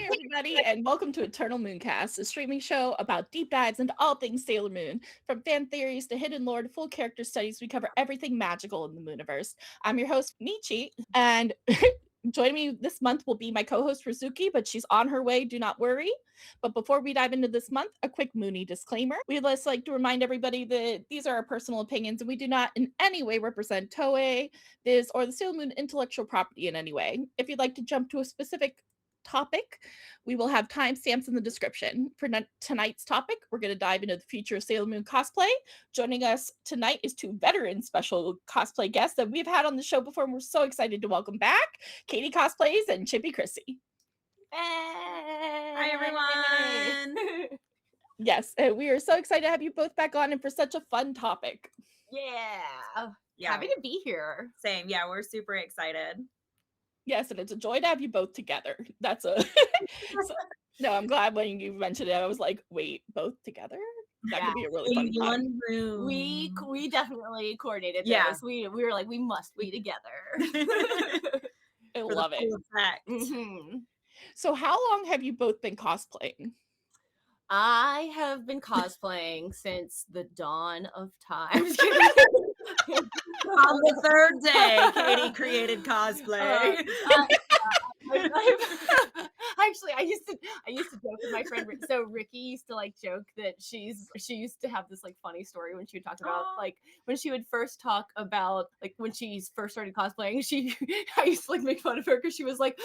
Hey everybody, and welcome to Eternal Mooncast, a streaming show about deep dives into all things Sailor Moon. From fan theories to hidden lore to full character studies, we cover everything magical in the Mooniverse. I'm your host, Michi, and joining me this month will be my co-host Rizuki, but she's on her way, do not worry. But before we dive into this month, a quick Moony disclaimer. We'd just like to remind everybody that these are our personal opinions and we do not in any way represent Toei, Viz, or the Sailor Moon intellectual property in any way. If you'd like to jump to a specific topic, we will have timestamps in the description. For tonight's topic, we're going to dive into the future of Sailor Moon cosplay. Joining us tonight is two veteran special cosplay guests that we've had on the show before, and we're so excited to welcome back Katie Cosplays and Chibi Chrissy. Hey! Hi everyone! Yes, we are so excited to have you both back on and for such a fun topic. Yeah. Yeah, Happy to be here. same. Yeah, we're super excited. Yes, and it's a joy to have you both together. That's a no, I'm glad when you mentioned it, I was like, wait, both together? That could be a really fun In time. one room. We definitely coordinated Yeah. this. We were like, we must be together. I For love the it. full effect. Mm-hmm. So how long have you both been cosplaying? I have been cosplaying since the dawn of time. On the third day, Katie created cosplay. Actually, I used to joke with my friend. So Ricky used to like joke that she used to have this like funny story when she would talk about like when she would first talk about like when she first started cosplaying. I used to like make fun of her because she was like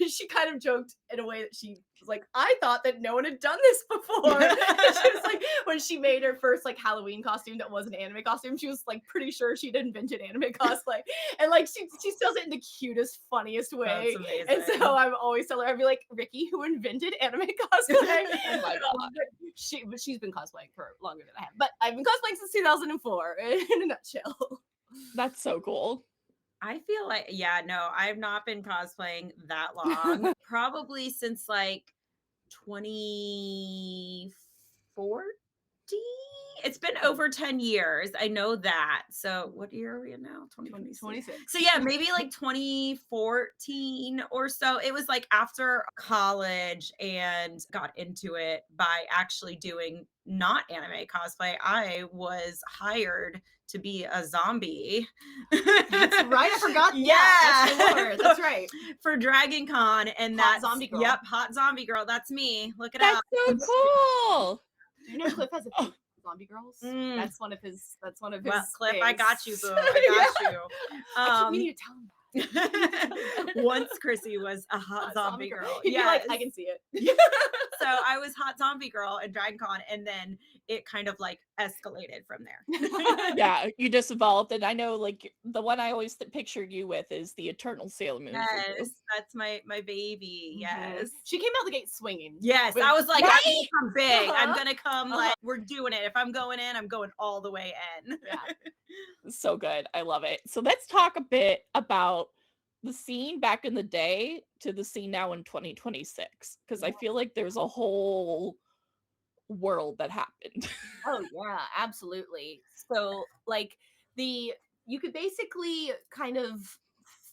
she kind of joked in a way that she was like, I thought that no one had done this before. She was like, when she made her first like Halloween costume that was an anime costume, she was like pretty sure she'd invented anime cosplay, and like she does it in the cutest, funniest way. That's amazing. And so I'm always telling her, I'd be like, Ricky, who invented anime cosplay? Oh my God. She's been cosplaying for longer than I have, but I've been cosplaying since 2004 in a nutshell. That's so cool. I feel like, yeah, no, I've not been cosplaying that long. Probably since like 2014. It's been over 10 years. I know that. So what year are we in now? 26. So yeah, maybe like 2014 or so. It was like after college and got into it by actually doing not anime cosplay. I was hired to be a zombie. That's right. I forgot. Yeah. That's right. For Dragon Con, and Hot that's zombie girl. Yep, hot zombie girl. That's me. Look it That's up. so cool. Do you know Cliff has a zombie girls? Mm. That's one of his. Well, Cliff, I things. got you, boo. I got you. I keep meaning to tell him that. Once Chrissy was a hot zombie girl. He'd be like, I can see it. So I was hot zombie girl at Dragon Con, and then it kind of like escalated from there. Yeah, you just evolved, and I know like the one I always pictured you with is the Eternal Sailor Moon. Yes, that's my baby. Yes. She came out the gate swinging. Yes, With- I was like, Right? I'm gonna come big. I'm Uh-huh. gonna come like we're doing it. If I'm going in, I'm going all the way in. Yeah. So good. I love it. So let's talk a bit about the scene back in the day to the scene now in 2026, because I feel like there's a whole world that happened. Oh yeah, absolutely. So like you could basically kind of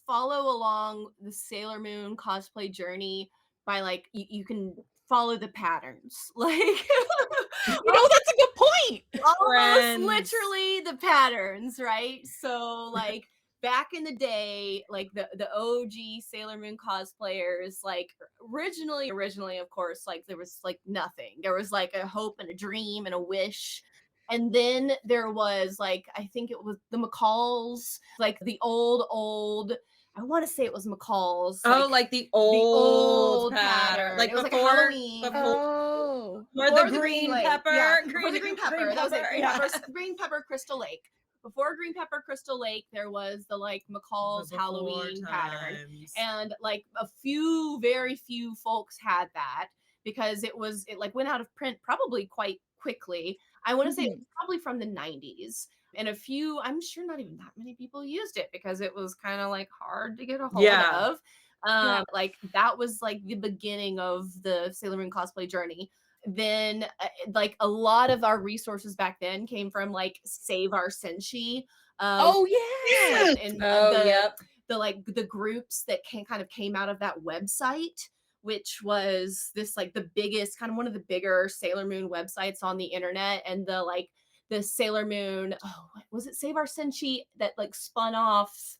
follow along the Sailor Moon cosplay journey by like you can follow the patterns. Like That's a good point. almost Friends. literally the patterns, right? So like back in the day, like the OG Sailor Moon cosplayers, like originally of course, like there was like nothing. There was like a hope and a dream and a wish. And then there was like, I think it was the McCalls, like the old I want to say it was McCall's. Oh, like the old pattern. like It was like a before, Halloween. Oh. before the green Lake. pepper. Yeah, before the green pepper. That was it. Green yeah. pepper, green pepper, Crystal Lake. Before Green Pepper Crystal Lake, there was the like McCall's The Halloween before pattern. times. And like very few folks had that because it like went out of print probably quite quickly. I want to say it was probably from the 90s. And I'm sure not even that many people used it because it was kind of like hard to get a hold Yeah. of. Like that was like the beginning of the Sailor Moon cosplay journey. Then like a lot of our resources back then came from like Save Our Senshi. Oh yeah. And Oh, the, yep. the like the groups that came out of that website which was this like the biggest, kind of one of the bigger Sailor Moon websites on the internet. And the Sailor Moon, oh, was it Save Our Senshi that like spun off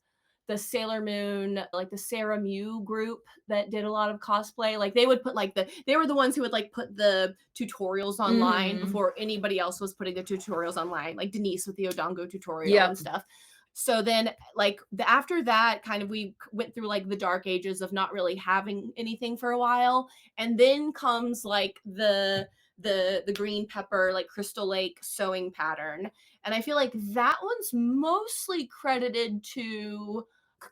the Sailor Moon, like the Sarah Mew group that did a lot of cosplay. Like they would put like they were the ones who would like put the tutorials online before anybody else was putting the tutorials online, like Denise with the Odongo tutorial and stuff. So then like after that, kind of we went through like the dark ages of not really having anything for a while. And then comes like the green pepper, like Crystal Lake sewing pattern. And I feel like that one's mostly credited to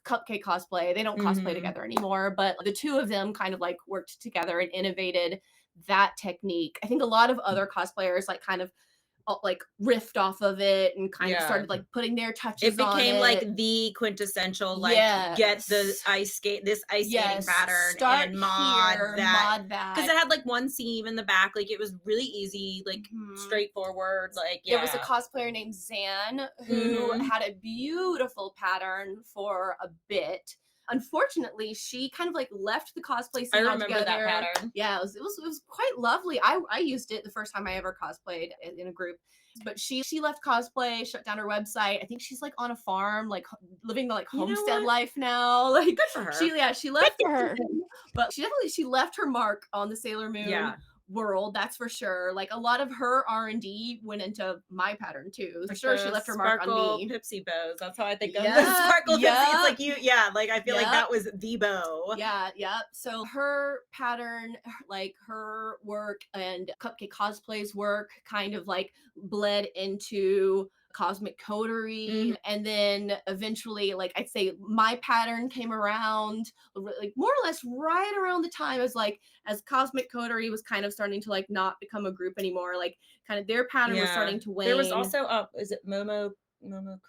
Cupcake Cosplay. They don't cosplay together anymore, but the two of them kind of like worked together and innovated that technique. I think a lot of other cosplayers like kind of like riffed off of it and kind of started like putting their touches on it. It became like the quintessential like get the ice skating pattern and mod that because it had like one seam in the back, like it was really easy, like straightforward. Like there was a cosplayer named Zan who had a beautiful pattern for a bit. Unfortunately, she kind of like left the cosplay scene. I remember that pattern. Yeah, it was quite lovely. I used it the first time I ever cosplayed in a group. But she left cosplay, shut down her website. I think she's like on a farm, like living the like homestead life now. Like good for her. She left her. But she left her mark on the Sailor Moon world, that's for sure. Like a lot of her R&D went into my pattern too. For sure, she left her mark on me. Pipsy bows. That's how I think of the sparkle Pipsy. It's like you, like I feel like that was the bow. Yeah. So her pattern, like her work and Cupcake Cosplay's work, kind of like bled into Cosmic Coterie, and then eventually, like I'd say, my pattern came around, like more or less right around the time as Cosmic Coterie was kind of starting to like not become a group anymore. Like kind of their pattern was starting to wane. There was also is it Momo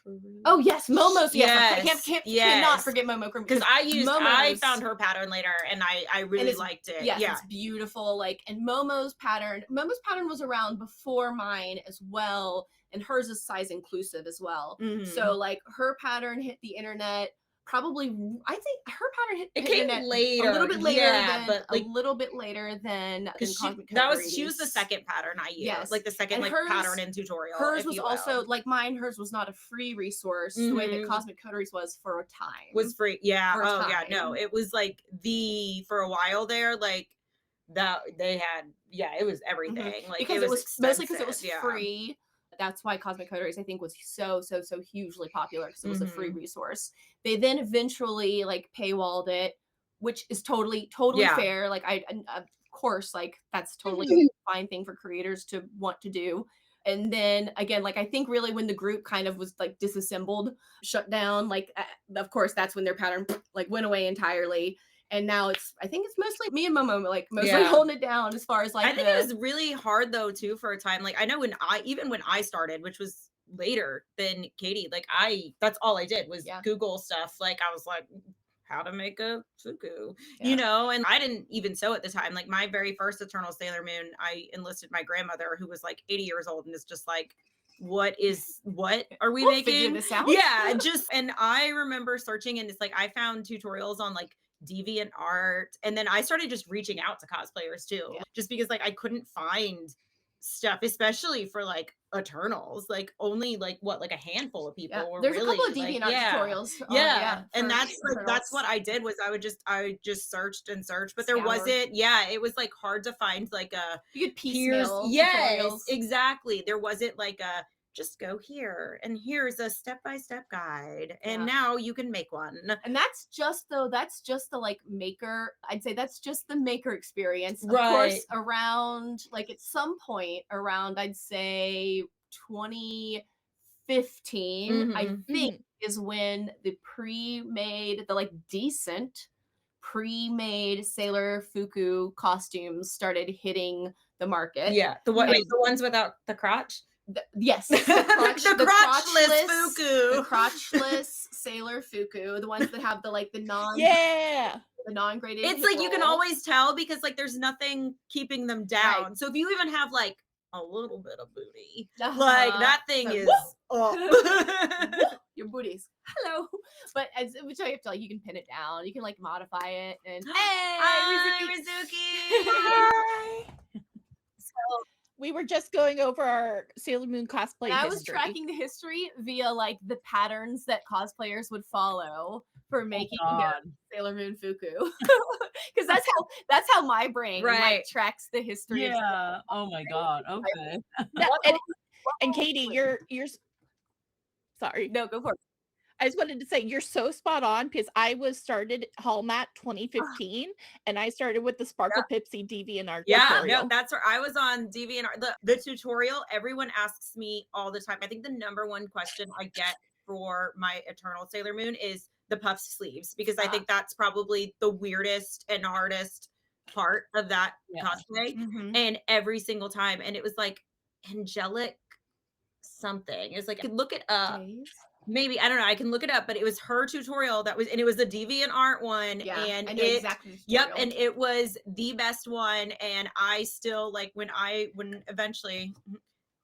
Crew? Oh yes, Momo's. Yes, I cannot forget Momo Crew because I found her pattern later and I really liked it. Yes, it's beautiful. Like, and Momo's pattern was around before mine as well. And hers is size inclusive as well. So like her pattern hit the internet probably, I think her pattern hit the internet later. A little bit later a little bit later than Cosmic Coterie. She was the second pattern I used. Like the second pattern and tutorial. Hers was also like mine, hers was not a free resource the way that Cosmic Coterie's was for a time. Was free. Yeah. No. It was like for a while there, like that they had it was everything. Like because it was mostly because it was free. That's why Cosmic Coteries, I think, was so hugely popular because it was a free resource. They then eventually like paywalled it, which is totally fair. Like of course, like that's totally a fine thing for creators to want to do. And then again, like I think really when the group kind of was like disassembled, shut down, like of course that's when their pattern like went away entirely. And now I think it's mostly me and Momo, like mostly holding it down as far as like I think it was really hard though too for a time. Like I know when I started, which was later than Katie, like that's all I did was Google stuff. Like I was like, how to make a Fuku, you know, and I didn't even sew at the time. Like my very first Eternal Sailor Moon, I enlisted my grandmother who was like 80 years old and is just like, what are we making? Figure this out. Yeah, and I remember searching and it's like I found tutorials on like Deviant Art, and then I started just reaching out to cosplayers too, just because like I couldn't find stuff, especially for like Eternals, like only like a handful of people were there's really, a couple of Deviant Art tutorials. And that's what I did was I just searched and searched, but there wasn't it was like hard to find like you could piecemeal tutorials. Exactly, there wasn't like a just go here and here's a step-by-step guide and now you can make one. And that's just the like maker, I'd say that's just the maker experience. Of course, around like at some point around I'd say 2015, I think is when the like decent pre-made Sailor Fuku costumes started hitting the market. Yeah, the ones without the crotch. Yes, the crotchless Fuku, the crotchless Sailor Fuku, the ones that have the non-graded. It's like you can always tell because like there's nothing keeping them down. Right. So if you even have like a little bit of booty, like that thing is your booties. Hello, But which I have to like, you can pin it down, you can like modify it, and Hi, Rizuki. Rizuki. So We were just going over our Sailor Moon cosplay and I was history. tracking the history via like the patterns that cosplayers would follow for making their Sailor Moon Fuku, because that's how my brain like tracks the history. Yeah. Oh my god. Okay. No, and Katie, you're sorry. No, go for it. I just wanted to say you're so spot on because I started Hallmat 2015 and I started with the Sparkle Pipsy DeviantArt tutorial. No, that's where I was on DeviantArt. The tutorial, everyone asks me all the time. I think the number one question I get for my Eternal Sailor Moon is the puff sleeves, because I think that's probably the weirdest and hardest part of that cosplay. And every single time, and it was like angelic something. It was like, I could look it up. Maybe, I don't know, I can look it up, but it was her tutorial that was, and it was the DeviantArt one. And it, and it was the best one. And I still like when eventually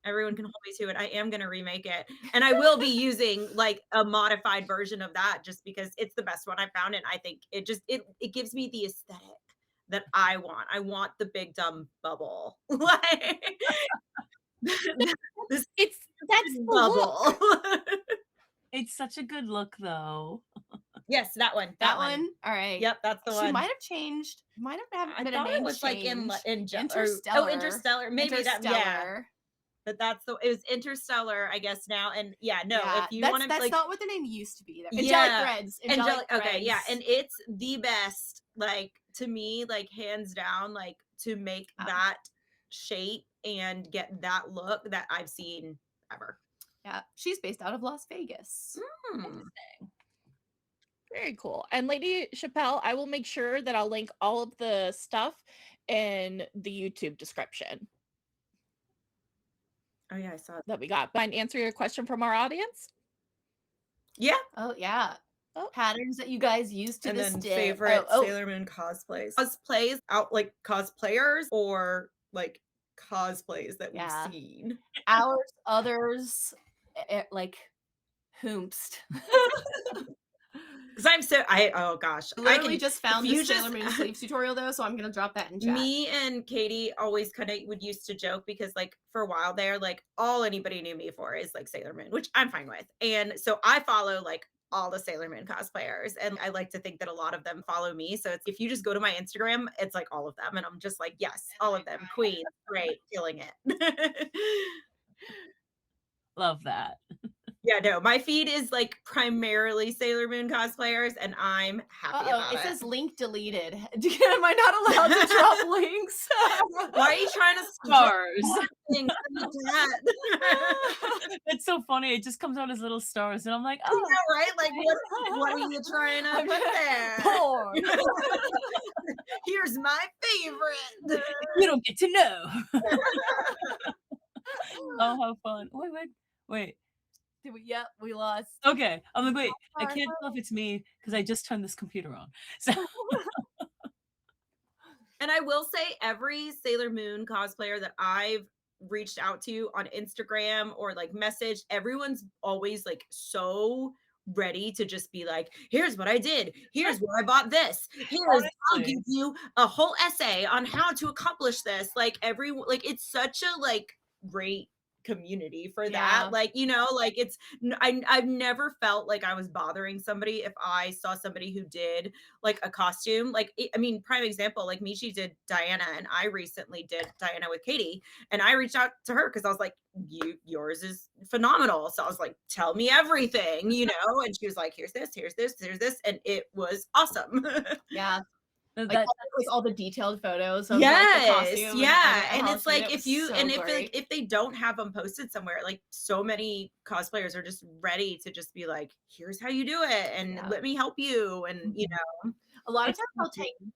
everyone can hold me to it, I am going to remake it. And I will be using like a modified version of that just because it's the best one I found. And I think it just, it gives me the aesthetic that I want. I want the big dumb bubble. Like that's the bubble. It's such a good look, though. Yes, that one. That one. All right. Yep, that's the one. She might have changed. Might have I been thought a name it was change. like in Interstellar. Interstellar. Maybe Interstellar. that. Yeah. But it was Interstellar, I guess now. And if you want to, that's like, not what the name used to be. Angelic Threads. Angelic Threads. Okay, yeah, and it's the best. Like to me, like hands down, like to make that shape and get that look that I've seen ever. Yeah, she's based out of Las Vegas. Interesting. Very cool. And Lady Chappelle, I will make sure that I'll link all of the stuff in the YouTube description. Oh yeah, I saw that we got. But answer your question from our audience. Yeah. Oh yeah. Patterns that you guys use to this day. Favorite Sailor Moon cosplays. Cosplays out like cosplayers or like cosplays that we've seen. Ours, others, like whomst. Because oh gosh. I just found the Sailor Moon sleeves tutorial though, so I'm gonna drop that in chat. Me and Katie always kind of would used to joke because like for a while there, like all anybody knew me for is like Sailor Moon, which I'm fine with. And so I follow like all the Sailor Moon cosplayers, and I like to think that a lot of them follow me. So if you just go to my Instagram, it's like all of them, and I'm just like, yes, all of them, queen, great, killing it. Love that. Yeah, no, my feed is like primarily Sailor Moon cosplayers, and I'm happy about it. It says link deleted. Am I not allowed to drop links? Why are you trying to stars? It's so funny. It just comes out as little stars, and I'm like, oh, yeah, right? Like, what are you trying to put there? Porn. Here's my favorite. You don't get to know. Oh, how fun! Wait. Yep, we lost. Okay, I'm like, wait, I can't tell if it's me because I just turned this computer on. So, and I will say, every Sailor Moon cosplayer that I've reached out to on Instagram or like messaged, everyone's always like so ready to just be like, here's what I did, here's where I bought this, I'll give you a whole essay on how to accomplish this. Like it's such a like great community for that. Like, you know, like it's I've never felt like I was bothering somebody if I saw somebody who did like a costume. Like I mean, prime example, like Michi did Diana, and I recently did Diana with Katie, and I reached out to her because I was like, yours is phenomenal. So I was like, tell me everything, you know. And she was like, here's this, and it was awesome. Yeah. Like all the detailed photos of yes, like, the costume and it's like if they don't have them posted somewhere, like so many cosplayers are just ready to just be like, here's how you do it, and let me help you. And you know, a lot of times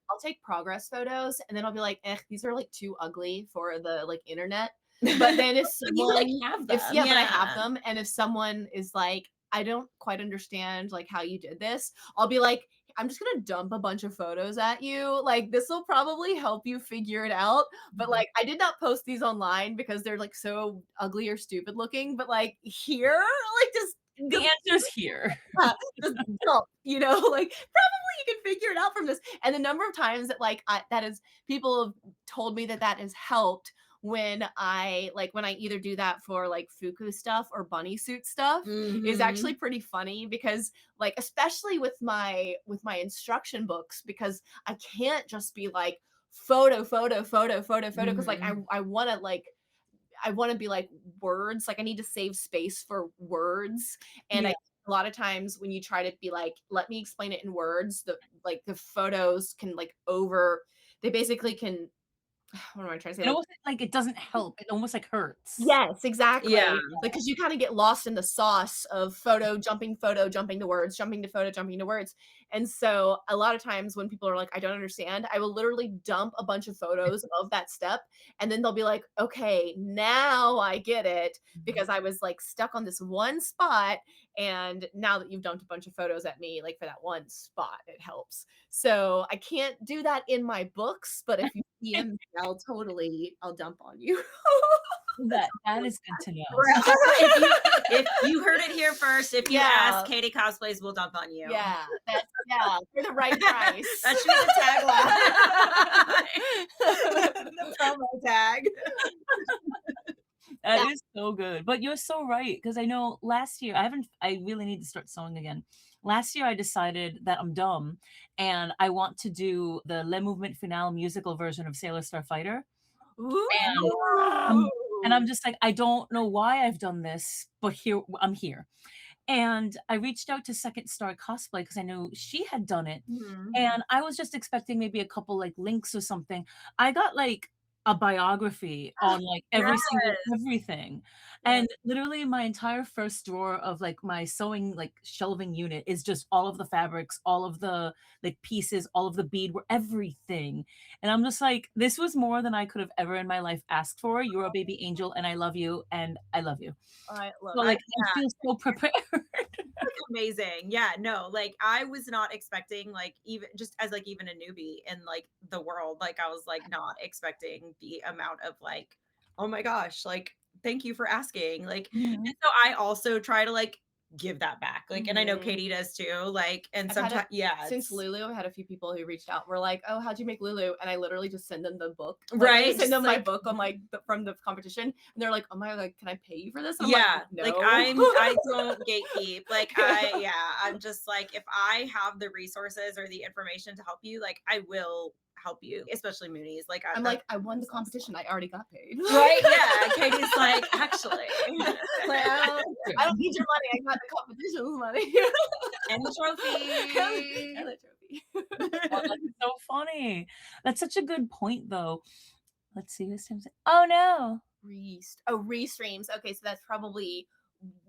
I'll take progress photos, and then I'll be like, these are like too ugly for the like internet. But then if someone have them, but I have them, and if someone is like, I don't quite understand like how you did this, I'll be like, I'm just gonna dump a bunch of photos at you. Like, this will probably help you figure it out. But like, I did not post these online because they're like so ugly or stupid looking. But like here, like just The answer's here. Just jump, you know, like probably you can figure it out from this. And the number of times that like people have told me that has helped when I either do that for like Fuku stuff or bunny suit stuff is actually pretty funny, because like especially with my instruction books, because I can't just be like photo because like I want to be like words, like I need to save space for words. And a lot of times when you try to be like, let me explain it in words, the photos can they basically can, what am I trying to say? It almost like it doesn't help. It almost like hurts. Yes, exactly. Yeah. Because you kind of get lost in the sauce of photo, jumping to words, jumping to photo, jumping to words. And so a lot of times when people are like, I don't understand, I will literally dump a bunch of photos of that step. And then they'll be like, okay, now I get it, because I was like stuck on this one spot. And now that you've dumped a bunch of photos at me, like for that one spot, it helps. So I can't do that in my books, but if you DM me, I'll dump on you. That is good to know. If you heard it here first, if you ask Katie Cosplays, we'll dump on you. Yeah, for the right price. That should be the tagline. The promo tag. That is so good. But you're so right, because I know last year I really need to start sewing again. Last year I decided that I'm dumb and I want to do the Le Mouvement Finale musical version of Sailor Starfighter. And I'm just like, I don't know why I've done this, but I'm here. And I reached out to Second Star Cosplay because I knew she had done it. And I was just expecting maybe a couple like links or something. I got like a biography on like everything. And literally my entire first drawer of like my sewing like shelving unit is just all of the fabrics, all of the like pieces, all of the everything. And I'm just like, this was more than I could have ever in my life asked for. You're a baby angel and I love you and I love you. I love so like I feel so prepared. Amazing. Yeah, no, like I was not expecting, like even even a newbie in like the world, like I was like not expecting the amount of like, oh my gosh, like thank you for asking, like and so I also try to like give that back, like and I know Katie does too, like and sometimes since Lulu, I've had a few people who reached out, were like, oh, how'd you make Lulu? And I literally just send them the book, right? I send them my book on like from the competition, and they're like, oh my, like can I pay you for this? I'm like, no. Like I don't gatekeep, like I'm just like, if I have the resources or the information to help you, like I will help you, especially Moonies. Like I'm like, I won the competition, I already got paid, right? Yeah. Katie's like, actually, well, I don't need your money, I got the competition's money and the trophy. And the trophy. Oh, that's so funny. That's such a good point though. Let's see this time. Oh no. Restreams. Okay, so that's probably,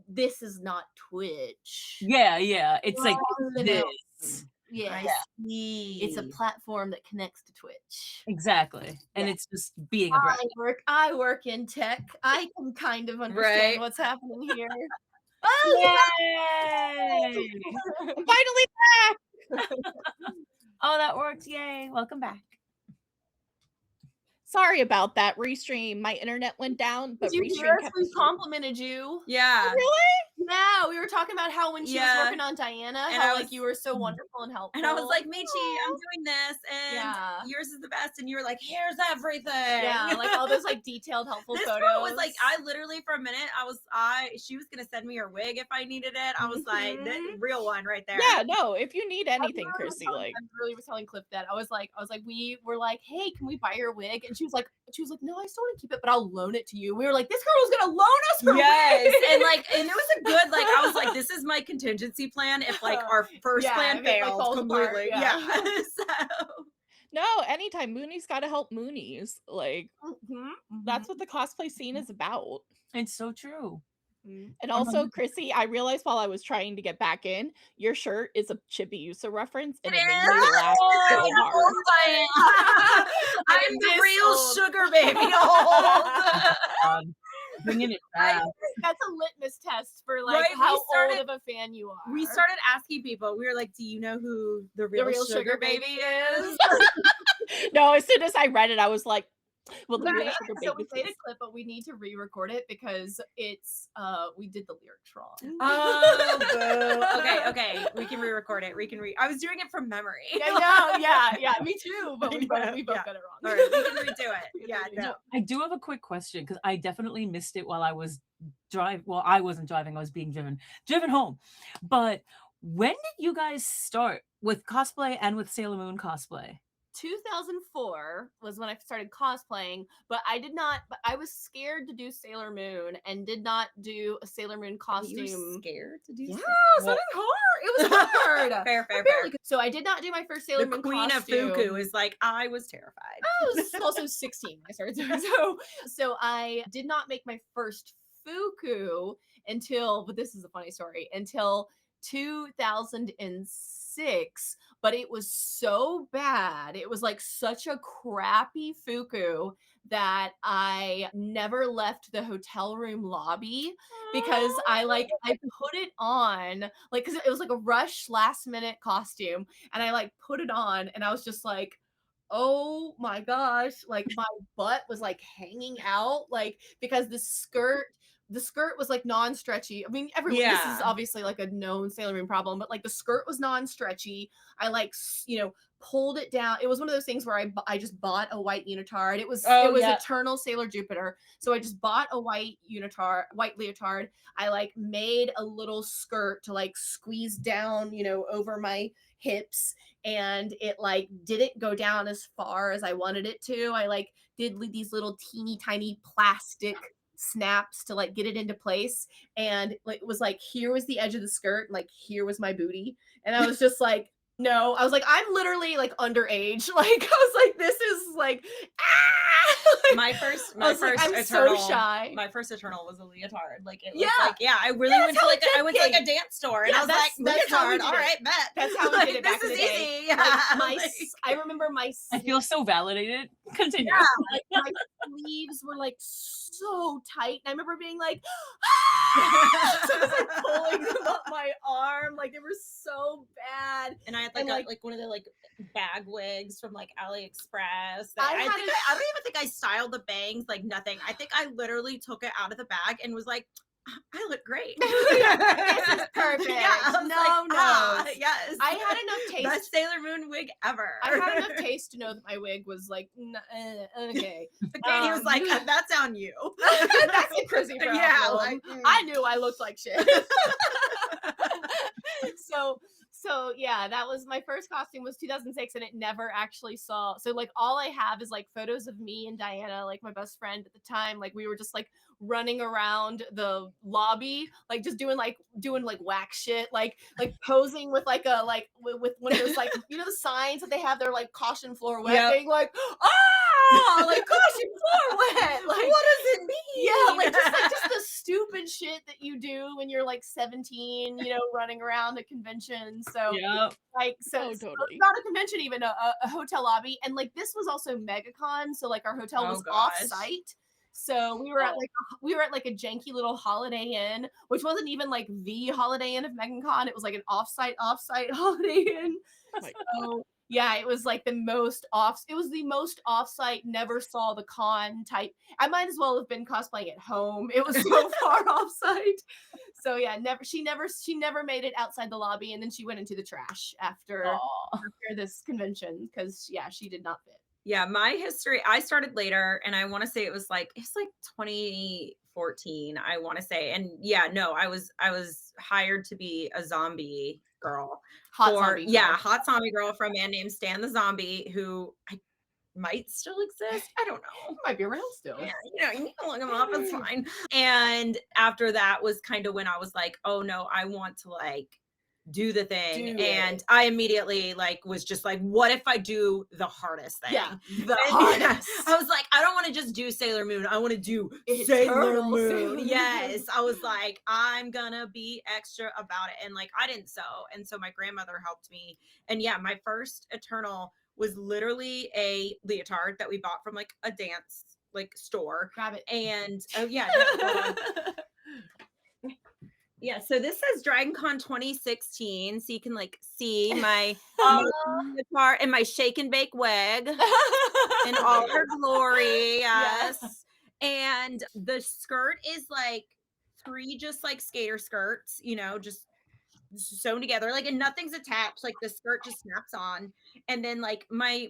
this is not Twitch. Yeah, it's like this. Yeah. It's a platform that connects to Twitch. Exactly. And it's just being a brand. I work in tech. I can kind of understand what's happening here. Oh, yay! I'm finally back. Oh, that worked. Yay. Welcome back. Sorry about that restream. My internet went down, but restream kept we complimented you. Yeah. Really? Yeah, we were talking about how when she was working on Diana, and how like you were so wonderful and helpful. And I was like, Michi, I'm doing this, and yours is the best. And you were like, here's everything. Yeah, like all those like detailed, helpful this photos. Girl was like, I literally for a minute, she was gonna send me her wig if I needed it. I was like, the real one right there. Yeah, no, if you need anything, Chrissy, like I really was telling Cliff that I was like, we were like, hey, can we buy your wig? And she was like, no, I still want to keep it, but I'll loan it to you. We were like, this girl was gonna loan us her wig. and it was a good, like, I was like, this is my contingency plan if like our first plan fails completely. So no, anytime. Mooney's got to help Moonies. Like that's what the cosplay scene is about. It's so true. And also, Chrissy, I realized while I was trying to get back in, your shirt is a Chibi reference, and it made me laugh so hard. I'm the real sugar baby. Bringing it back. That's a litmus test for like how old of a fan you are. We started asking people. We were like, "Do you know who the real sugar baby is?" No, as soon as I read it, I was like, Well, the Right. lyrics are So big we this made week. a clip, but we need to re-record it because it's we did the lyrics wrong. Oh, boo. Okay. We can re-record it. I was doing it from memory. Yeah, me too. But we both Yeah. got it wrong. All right, we can redo it. Yeah, no. I do have a quick question because I definitely missed it while I was well, I wasn't driving, I was being driven home. But when did you guys start with cosplay and with Sailor Moon cosplay? 2004 was when I started cosplaying, but I was scared to do Sailor Moon and did not do a Sailor Moon costume. You were scared to do Yes, Well, I did hard. It was hard. fair. So I did not do my first Sailor The Moon queen costume. of Fuku is like, I was terrified. I was also 16 when I started doing so I did not make my first Fuku but this is a funny story, until 2006, but it was so bad. It was like such a crappy Fuku that I never left the hotel room lobby because I put it on, like, because it was like a rush last minute costume, and I like put it on and I was just like, oh my gosh, like my butt was like hanging out, like, because the skirt was like non-stretchy. I mean, this is obviously like a known Sailor Moon problem, but like the skirt was non-stretchy. I like, pulled it down. It was one of those things where I just bought a white unitard. It was Eternal Sailor Jupiter. So I just bought a white leotard. I like made a little skirt to like squeeze down, over my hips, and it like didn't go down as far as I wanted it to. I like did these little teeny tiny plastic snaps to like get it into place, and like it was like, here was the edge of the skirt, and like here was my booty, and I was just like, no, I was like, I'm literally like underage. Like, I was like, this is like, my first I'm Eternal, so shy. My first Eternal was a leotard. Like, it was Yeah. like, I really went to like I went to like a dance store, and I was like, that's how we leotard, did all it. right, bet. That's how we did it back This in is the day. easy. I remember my I feel so validated. Continue. like my sleeves were like so tight, and I remember being like, so I was like pulling them up my arm, like they were so bad. And I had like one of the like bag wigs from like AliExpress. I don't even think I styled the bangs, like nothing. I think I literally took it out of the bag and was like, I look great. This is perfect. Yeah, yes. I had enough taste. Best Sailor Moon wig ever. I had enough taste to know that my wig was like, okay. Katie was like, that's on you. That's a Chrissy problem. Yeah, like, I knew I looked like shit. So yeah, that was my first costume was 2006, and it never actually saw. So like all I have is like photos of me and Diana, like my best friend at the time. Like we were just like running around the lobby, like just doing like whack shit, like posing with like a with one of those like the signs that they have, they're like caution floor wet, being like, like caution floor wet. Like, what does it mean? Yeah, like just the stupid shit that you do when you're like 17, running around at conventions. So totally. Not a convention, even a hotel lobby, and like this was also MegaCon, so like our hotel was off site. So we were at like a janky little Holiday Inn, which wasn't even like the Holiday Inn of MegaCon. It was like an offsite Holiday Inn. So yeah, it was like the most offsite, never saw the con type. I might as well have been cosplaying at home. It was so far offsite. So yeah, she never made it outside the lobby, and then she went into the trash after this convention because she did not fit. Yeah, my history, I started later, and I want to say it was like 2014, I want to say. And I was hired to be a zombie girl. Hot zombie girl for a man named Stan the Zombie, who I might still exist. I don't know. Might be around still. Yeah, you need to look him up. It's fine. And after that was kind of when I was like, oh no, I want to like do the thing. And I immediately like was just like, what if I do the hardest thing? Yeah, hardest. I was like, I don't want to just do Sailor Moon. I want to do Sailor Moon. Yes. I was like, I'm gonna be extra about it. And like I didn't sew. And so my grandmother helped me. And my first Eternal was literally a leotard that we bought from like a dance like store. Grab it. And yeah, so this says DragonCon 2016, so you can like see my guitar and my shake and bake wig. in all her glory. Yes. And the skirt is like 3 just like skater skirts, you know, just sewn together, like, and nothing's attached, like the skirt just snaps on. And then like my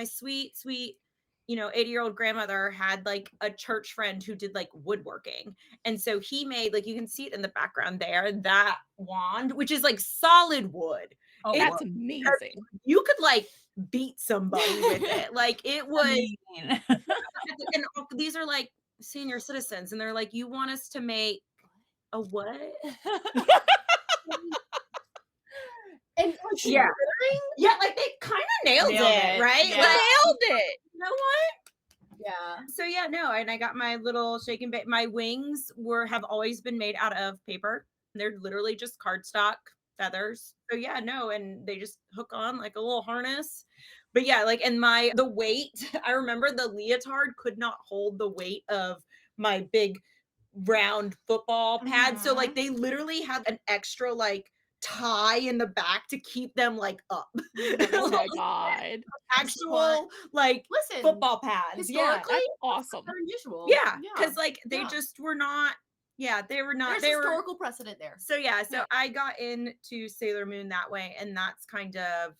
sweet 80-year-old grandmother had like a church friend who did like woodworking, and so he made, like, you can see it in the background there, that wand, which is like solid wood. Oh, That's wow. amazing. You could like beat somebody with it. Like, it was Amazing. and these are like senior citizens, and they're like, you want us to make a what? And Yeah. Yeah, like they kind of nailed it, right? Yeah. Like, Nailed it. you know what? Yeah. So yeah, no, and I got my little shake and bake. My wings have always been made out of paper. They're literally just cardstock feathers. So yeah, no, and they just hook on like a little harness. But yeah, like, and the weight, I remember the leotard could not hold the weight of my big round football pad. So like they literally had an extra like tie in the back to keep them like up. Oh my god. Actual like Listen, football pads. Yeah. historically, That's awesome. unusual. Yeah. Because like they Yeah. just were not, they were not, There's they were. historical precedent there. So yeah, so Yeah. I got into Sailor Moon that way, and that's kind of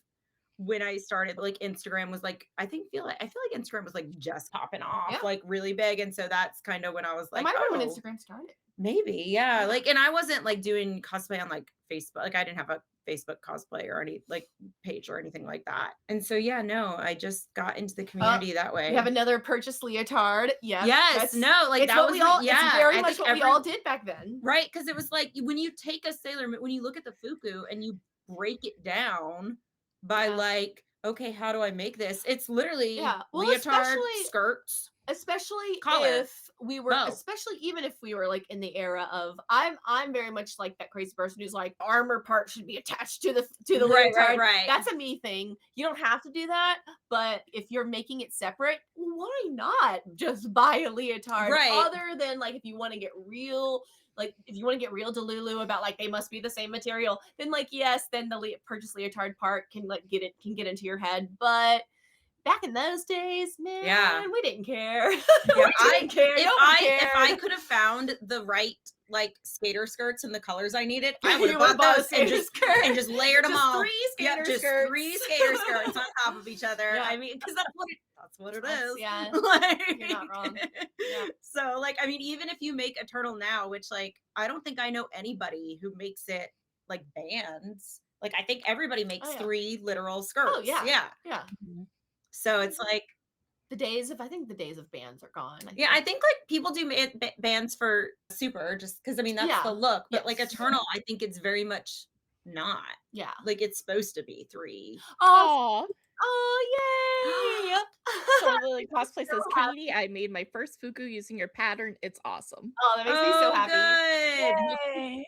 when I started. Like Instagram was like, I feel like Instagram was like just popping off, Yeah. like really big, and so that's kind of when I was like, That might have been when oh, Instagram started. maybe, yeah. Like, and I wasn't like doing cosplay on like Facebook. Like, I didn't have a Facebook cosplay or any like page or anything like that. And so yeah, no, I just got into the community that way. We have another purchased leotard. Yeah. Yes, no, like It's that what was we all. yeah, It's very I much think what we all did back then. right, because it was like when you take a Sailor Moon, when you look at the Fuku and you break it down by like, okay, how do I make this? It's literally leotard, skirts, especially collar, if we were, bow. especially even if we were like in the era of, I'm very much like that crazy person who's like, armor part should be attached to the leotard. Right. That's a me thing. You don't have to do that, but if you're making it separate, why not just buy a leotard? Right. Other than like if you want to get real. Like, if you want to get real Delulu about like they must be the same material, then like yes, then the purchase leotard part can like get into your head. But back in those days, man, we didn't care. Yeah, I didn't care. If I could have found the right like skater skirts and the colors I needed, I would have bought those and just layered them all. 3 skater skirts. Just 3 skater skirts on top of each other. Yeah. I mean, because that's what it is. Yeah, like, you're not wrong. Yeah. So like, I mean, even if you make Eternal now, which like I don't think I know anybody who makes it like bands. Like I think everybody makes 3 literal skirts. Oh yeah, yeah. Mhm. So it's like I think the days of bands are gone. I think like people do bands for Super just because I mean that's the look, but like Eternal, I think it's very much not. Yeah, like it's supposed to be 3. Oh, yay! so the cosplay says, Katie, I made my first Fuku using your pattern. It's awesome. Oh, that makes me so happy. Good. Yay.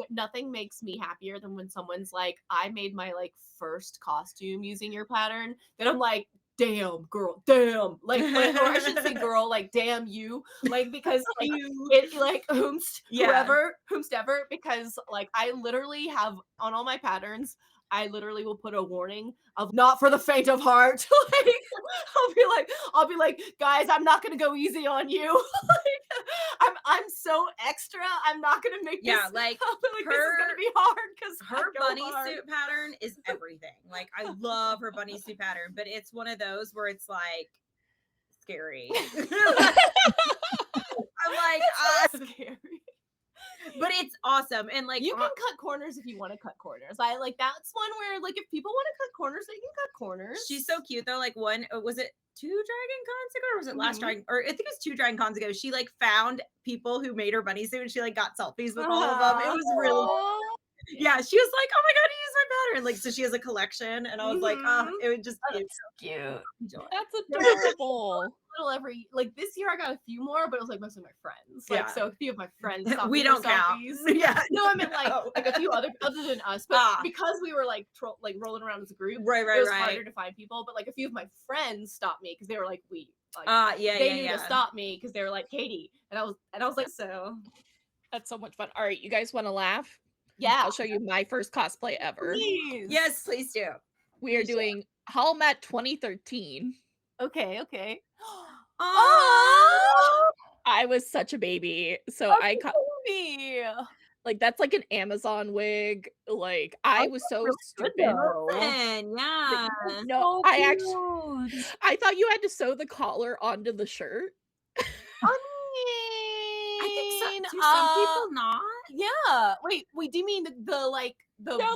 Nothing makes me happier than when someone's like, I made my like first costume using your pattern. Then I'm like, damn girl, damn, like, or I should say girl, like damn you, like, because like it like whomstever, because like I literally have on all my patterns, I literally will put a warning of not for the faint of heart. Like, I'll be like, guys, I'm not gonna go easy on you. Like, I'm so extra. I'm not gonna make this. Yeah, like this is gonna be hard because her bunny suit pattern is everything. Like I love her bunny suit pattern, but it's one of those where it's like scary. I'm like, scary. But it's awesome. And like you can cut corners if you want to cut corners. I like that's one where like if people want to cut corners, they can cut corners. She's so cute though. Like was it 2 Dragon Cons ago or was it last Dragon, or I think it was 2 Dragon Cons ago. She like found people who made her bunny suit and she like got selfies with all of them. It was really yeah, she was like, oh my god, use my pattern. Like, so she has a collection, and I was like, oh, it would just be so cute. That's adorable. Little every like this year I got a few more, but it was like mostly my friends. Like so a few of my friends. We don't count. Yeah. No, I meant like a few other than us, but because we were like rolling around as a group, it was harder to find people. But like a few of my friends stopped me because they were like, they knew to stop me because they were like, Katie, and I was like, so that's so much fun. All right, you guys want to laugh? Yeah, I'll show you my first cosplay ever. Please. Yes, please do. We are doing Hallmat 2013. Okay. Oh, I was such a baby. So I me. like that's like an Amazon wig. Like I was so really good, stupid. though. yeah. No, So I actually cute. I thought you had to sew the collar onto the shirt. I think so. Do some people not? Yeah. Wait. Do you mean the like the? No,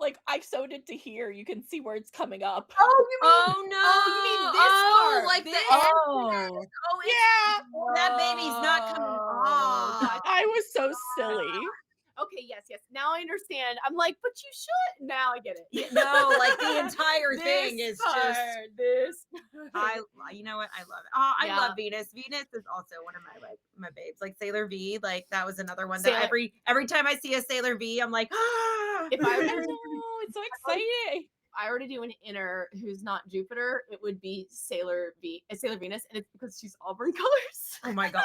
like I sewed it to here. You can see where it's coming up. Oh, you mean? Oh no! Oh, you mean this part? like This? the end. Oh. Oh, it's, Yeah. that baby's not coming off. I was so silly. Okay, yes. Now I understand. I'm like, but you should. Now I get it. No, like the entire thing This is just. part, this. You know what? I love it. Oh, I Yeah. love Venus. Venus is also one of my babes. Like Sailor V, like that was another one Sailor- that every time I see a Sailor V, I'm like, ah. If I I were know, it's so exciting. I were to do an inner who's not Jupiter, it would be Sailor Venus, and it's because she's Auburn colors. Oh my god.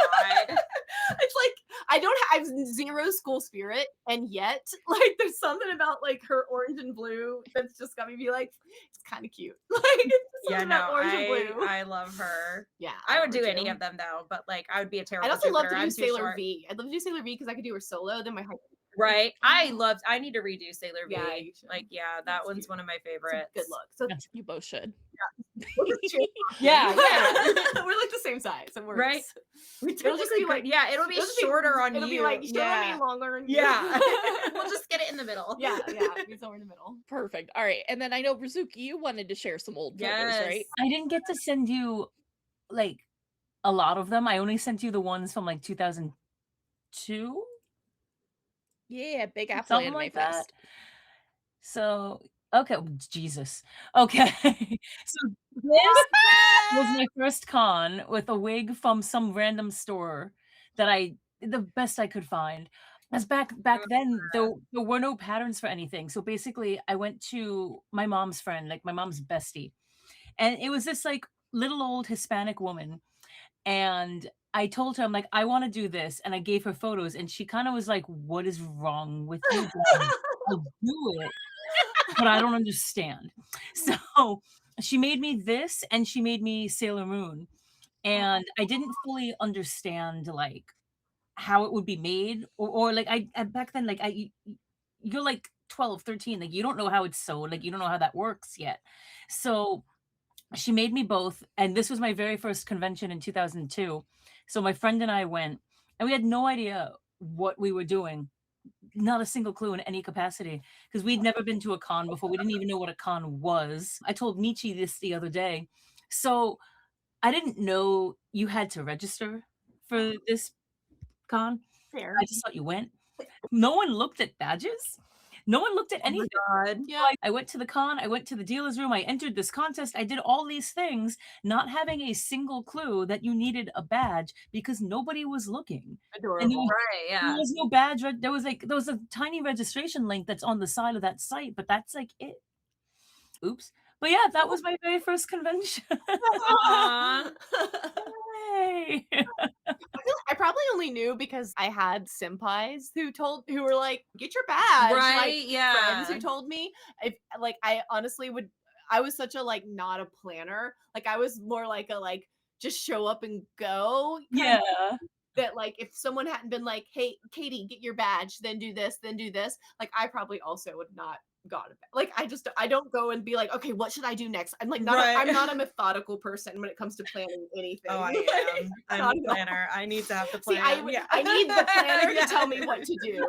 It's like I have zero school spirit, and yet like there's something about like her orange and blue that's just got me be like, it's kind of cute. Like it's Yeah, something no, about orange and blue. I love her. Yeah, I would do her any too. of them though, but like I would be a terrible I'd also love Jupiter. to do I'm too Sailor short. V. I'd love to do Sailor V because I could do her solo. Then my height. Right. I need to redo Sailor V. Yeah, you should. Like, yeah, that That's one's cute. one of my It's a favorites. good look. So You both should. yeah. We're like the same size. It works. Right? It'll just be like it'll be it'll just shorter on it'll you. be like shorter yeah. and longer. And Yeah. We'll just get it in the middle. yeah. Be somewhere in the middle. Perfect. All right. And then I know Rizuki, you wanted to share some old photos, right? I didn't get to send you like a lot of them. I only sent you the ones from like 2002. Yeah, Big Apple Something Anime like Fest. that. So okay, Jesus. Okay. So this was my first con with a wig from some random store that the best I could find. As back then there were no patterns for anything. So basically I went to my mom's friend, like my mom's bestie. And it was this like little old Hispanic woman. And I told her, I'm like, I want to do this. And I gave her photos. And she kind of was like, what is wrong with you? I'll do it. But I don't understand. So she made me this and she made me Sailor Moon. And I didn't fully understand like how it would be made. Or like I back then, like you're like 12, 13. Like you don't know how it's sewed. Like you don't know how that works yet. So she made me both, and this was my very first convention in 2002. So my friend and I went, and we had no idea what we were doing. Not a single clue in any capacity, because we'd never been to a con before. We didn't even know what a con was. I told Michi this the other day. So I didn't know you had to register for this con. Fair. I just thought you went. No one looked at badges. No one looked at anything. God. Yeah. I went to the con, I went to the dealer's room, I entered this contest, I did all these things, not having a single clue that you needed a badge because nobody was looking. Adorable. And Right, there yeah. was no badge. There was a tiny registration link that's on the side of that site, but that's like it. Oops. But yeah, that was my very first convention. Aw. Yay. I probably only knew because I had senpais who were like, get your badge. Right, Like, yeah. friends who told me. If like I honestly I was such a like not a planner. Like I was more like a like just show up and go. Yeah. That like if someone hadn't been like, hey Katie, get your badge, then do this, like I probably also would not got it. Like I don't go and be like, okay, what should I do next? I'm like I'm not a methodical person when it comes to planning anything. Oh, I am. I'm Not a at all. planner. I need to have the plan. See, I need the planner to tell me what to do.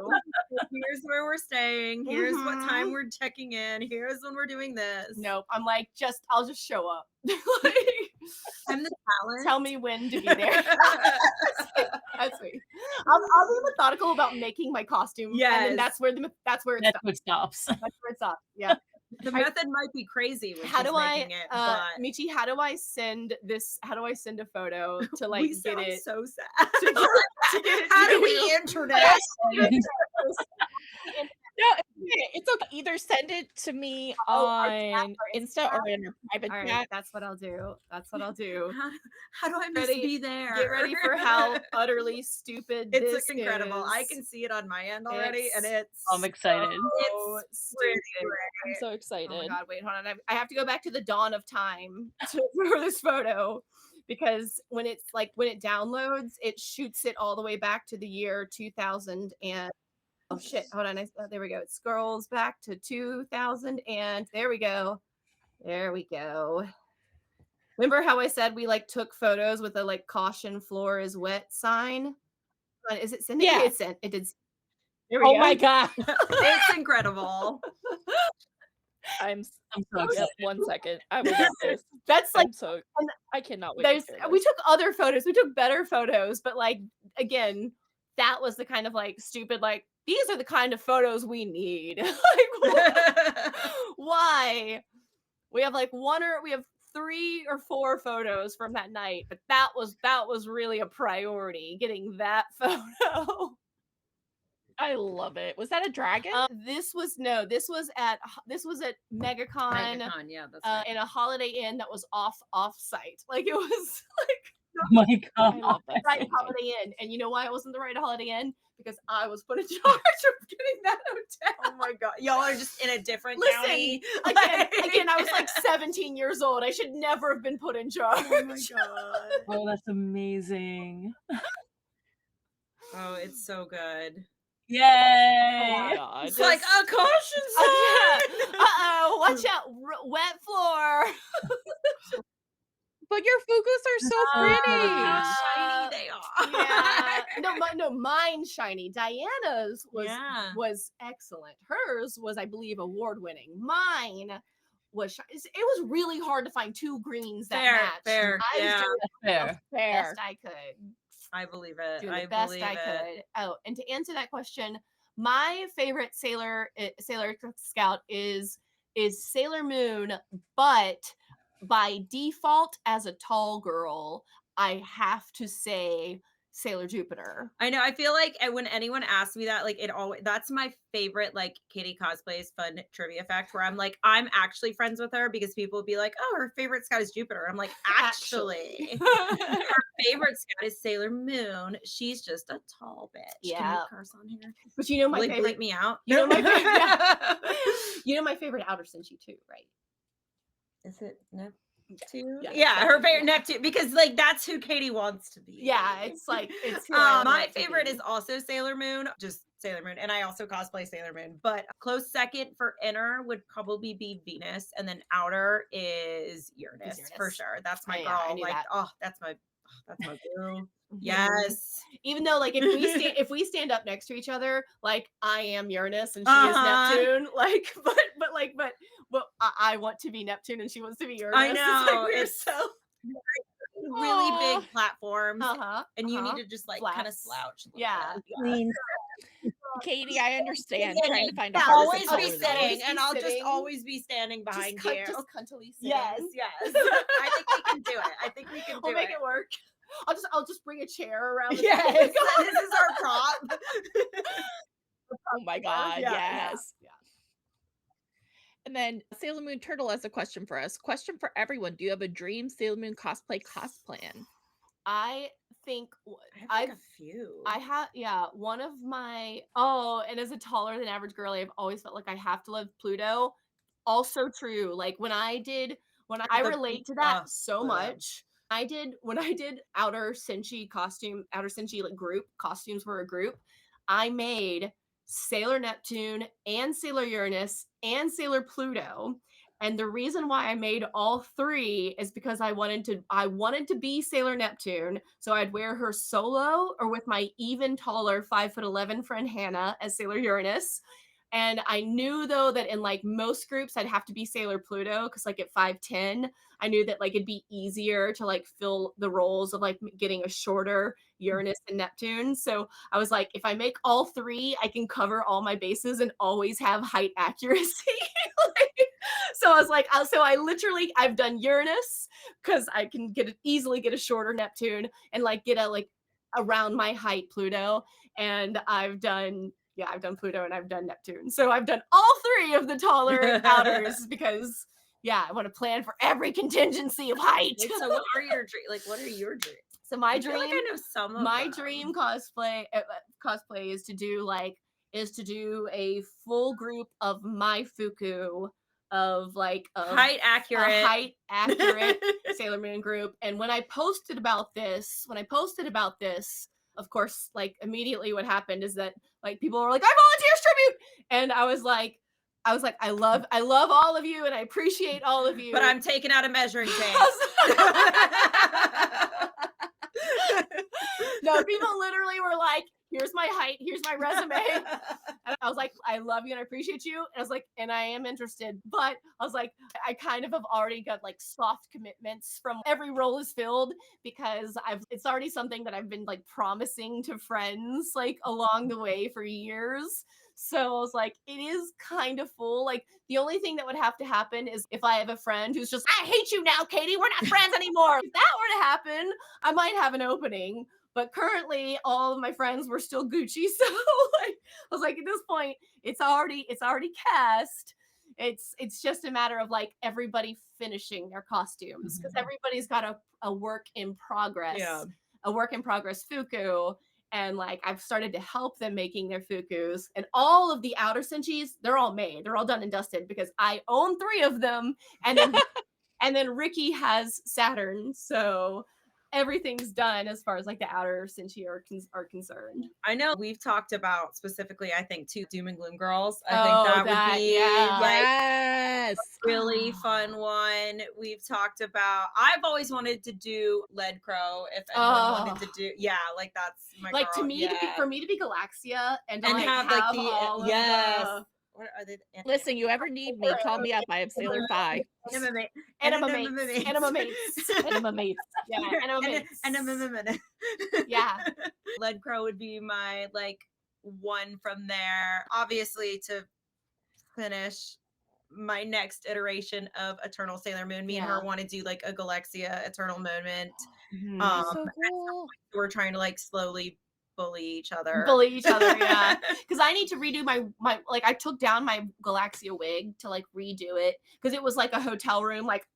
Here's where we're staying. Here's what time Mhm. we're checking in. Here's when we're doing this. Nope. I'm like, I'll just show up. Like, I'm the talent. tell me when to be there. That's me. I'll be methodical about making my costume. And Yes. then that's where it That's stops. what stops. That's where it stops. Yeah. The method might be crazy when How she's do I, making it, but Michi, how do I send a photo to like we get sound it? so sad. to get it How to do we you? internet? No, It's okay. Either send it to me our on Insta or in our private All right, chat. that's what I'll do. That's what I'll do. How do I miss Ready- be there? Get ready for how utterly stupid It's this incredible. I is. can see it on my end already, and it's I'm excited. so it's stupid. I'm so Oh excited. my god, wait, hold on. I have to go back to the dawn of time for this photo because when it downloads, it shoots it all the way back to the year 2000 and oh shit, hold on. There we go. It scrolls back to 2000 and there we go. There we go. Remember how I said we like took photos with a like caution floor is wet sign? Is it sending? Yeah. It sent. It did. There we go. Oh my god. it's incredible. I'm so yep, excited. 1 second. I will get this. That's like I'm so I cannot wait. there's To share we this. took other photos. We took better photos, but like again, that was the kind of like stupid like these are the kind of photos we need. Like why? We have like we have 3 or 4 photos from that night, but that was really a priority getting that photo. I love it. Was that a dragon? This was at MegaCon. MegaCon, yeah, that's right. In a Holiday Inn that was off site. Like it was like Oh my I god. love that. right so much. Holiday Inn. And you know why it wasn't the right Holiday Inn? Because I was put in charge of getting that hotel. Oh my god, y'all are just in a different Listen, county. Again, I was like 17 years old. I should never have been put in charge. Oh my god. Oh, that's amazing. Oh, it's so good. Oh my Yay. god. It's like a caution sign. Uh-oh, watch out. Wet floor. But your Fukus are so pretty. How shiny they are. Yeah. No, mine's shiny. Diana's Yeah. was excellent. Hers was, I believe, award-winning. Mine was it was really hard to find 2 greens that match. Fair, I was yeah. doing Fair. the best I could. I believe it. Do the I best believe I it. could. Oh, and to answer that question, my favorite Sailor Scout is Sailor Moon, but by default, as a tall girl, I have to say Sailor Jupiter. I know. I feel like when anyone asks me that, like it always that's my favorite like Katie Cosplays fun trivia fact where I'm like, I'm actually friends with her because people will be like, oh, her favorite scout is Jupiter. I'm like, actually. Her favorite scout is Sailor Moon. She's just a tall bitch. Can you Yeah. curse on here? But you know my Will you favorite bleep me out? You know my favorite yeah. You know my favorite outer Senshi too, right? Is it Neptune? Yeah, Yeah, her Neptune, favorite yeah. Neptune because like that's who Katie wants to be. Yeah, it's who I would my like to favorite be. is also Sailor Moon, just Sailor Moon, and I also cosplay Sailor Moon. But close second for inner would probably be Venus, and then outer is Uranus, for Uranus. sure. That's my Oh, girl. yeah, I knew like, that. oh, that's my girl. Mhm. Yes. Even though like if we stand up next to each other, like I am Uranus and she Uh-huh. is Neptune, like but I want to be Neptune and she wants to be Uranus. I know. We're It's so really Aw. big platforms, and you need uh-huh. to just like kind of Flats. slouch. A little Yeah. bit. Queen. Katie, I understand. Yeah, Trying to find a yeah, heart always to be color sitting, those. Just and be I'll just sitting. always be standing behind you. Just cuntily sitting. Yes. I think we can do it. I think we can do We'll make it work. I'll just bring a chair around. The Yes, table. this is our prop. Oh my god, Yeah, yes. yeah. And then Sailor Moon Turtle has a question for us. Question for everyone. Do you have a dream Sailor Moon cosplay plan? I think I have like a few. I have, yeah, one of my, and as a taller than average girl, I've always felt like I have to love Pluto. Also true. Like I The- relate to that so Pluto. much. When I did outer Senshi like group costumes for a group, I made Sailor Neptune and Sailor Uranus and Sailor Pluto. And the reason why I made all 3 is because I wanted to be Sailor Neptune, so I'd wear her solo or with my even taller 5'11" friend Hannah as Sailor Uranus. And I knew though that in like most groups I'd have to be Sailor Pluto because like at 5'10", I knew that like it'd be easier to like fill the roles of like getting a shorter Uranus and Neptune. So I was like, if I make all 3, I can cover all my bases and always have height accuracy. So I was like, I've done Uranus because I can easily get a shorter Neptune and like get a like around my height Pluto. and I've done Pluto and I've done Neptune. So I've done all 3 of the taller outers because I want to plan for every contingency of height. So what are your dreams? Like, what are your dreams? So my I feel like I know some of my them. dream cosplay is to do a full group of my Fuku of like height accurate Sailor Moon group. And when I posted about this, of course, like immediately what happened is that like people were like, I volunteers tribute, and I was like, I love all of you and I appreciate all of you, but I'm taking out a measuring tape. No, people literally were like, here's my height, here's my resume. And I was like, I love you and I appreciate you. And I was like, and I am interested. But I was like, I kind of have already got like soft commitments from every role is filled because it's already something that I've been like promising to friends like along the way for years. So I was like, it is kind of full. Like the only thing that would have to happen is if I have a friend who's just, I hate you now, Katie, we're not friends anymore. If that were to happen, I might have an opening. But currently all of my friends were still Gucci. So like, I was like, at this point, it's already cast. It's just a matter of like everybody finishing their costumes because everybody's got a work in progress. Yeah. A work in progress Fuku. And like I've started to help them making their Fukus, and all of the outer Senchis, they're all made. They're all done and dusted because I own 3 of them, and then and then Ricky has Saturn, so everything's done as far as like the outer Senchi are concerned. I know we've talked about specifically, I think, 2 Doom and Gloom girls. I think that would be like a really fun one. We've talked about, I've always wanted to do Lead Crow if anyone wanted to do, like that's my like girl. To me, for me to be Galaxia and like, have like the all of the, what are they? Listen, you ever need me, call me up. I have Sailor Phi. Anima mates. Yeah. Lead Crow would be my like one from there. Obviously, to finish my next iteration of Eternal Sailor Moon, me and her want to do like a Galaxia Eternal moment. So cool. We're trying to like slowly bully each other, yeah, because I need to redo my like I took down my Galaxia wig to like redo it because it was like a hotel room like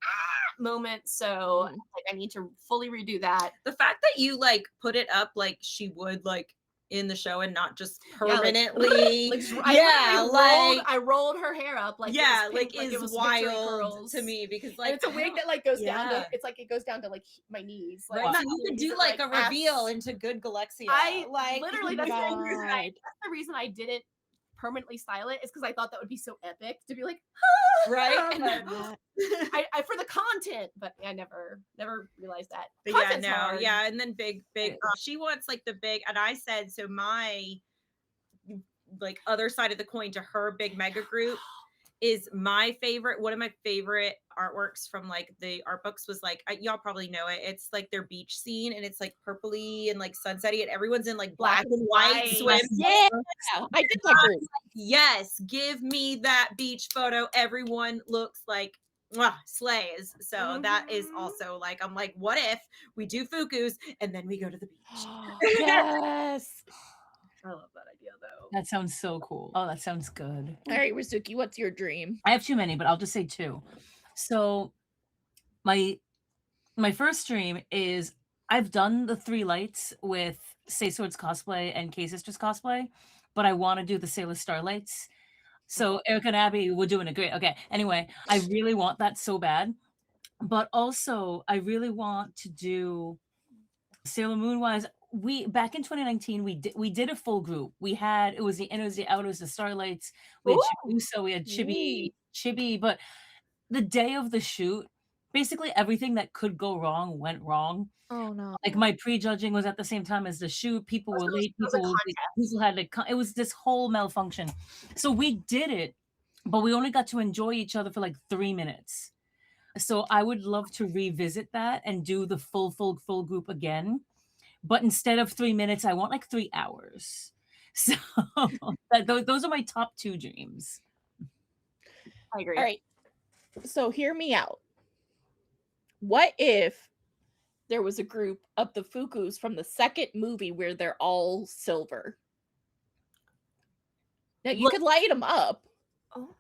moment, so like I need to fully redo that. The fact that you like put it up like she would like in the show and not just permanently I rolled her hair up like it was wild to me because like and it's a wig that like goes down to it goes down to like my knees, like you could do like a reveal into good Galaxia. I like literally that's the reason I didn't permanently style it is because I thought that would be so epic to be like right. I for the content, but I never realized that. But Content's hard. And then big she wants like the big, and I said so my like other side of the coin to her big mega group is my favorite. One of my favorite artworks from like the art books was like y'all probably know it. It's like their beach scene and it's like purpley and like sunsetty and everyone's in like black and white swim. Yeah, I did that group. Yes, give me that beach photo. Everyone looks like slays. So that is also like I'm like, what if we do Fukus and then we go to the beach? Yes. I love that idea though. That sounds so cool. Oh, that sounds good. All right, Rizuki, what's your dream? I have too many, but I'll just say 2. So my first dream is I've done the 3 lights with Say Swords Cosplay and K Sisters Cosplay, but I want to do the Sailor Starlights. So Erica and Abby were doing it great. Okay. Anyway, I really want that so bad. But also I really want to do Sailor Moon wise. We back in 2019 we did a full group. We had it was the outers, the Starlights, we had Chibi, we had Chibi, but the day of the shoot, basically everything that could go wrong went wrong. Oh no. Like my prejudging was at the same time as the shoot. People were late, people had to it was this whole malfunction. So we did it, but we only got to enjoy each other for like 3 minutes. So I would love to revisit that and do the full group again. But instead of 3 minutes, I want like 3 hours. So those are my top 2 dreams. I agree. All right. So hear me out. What if there was a group of the Fukus from the second movie where they're all silver? Now you could light them up. Oh.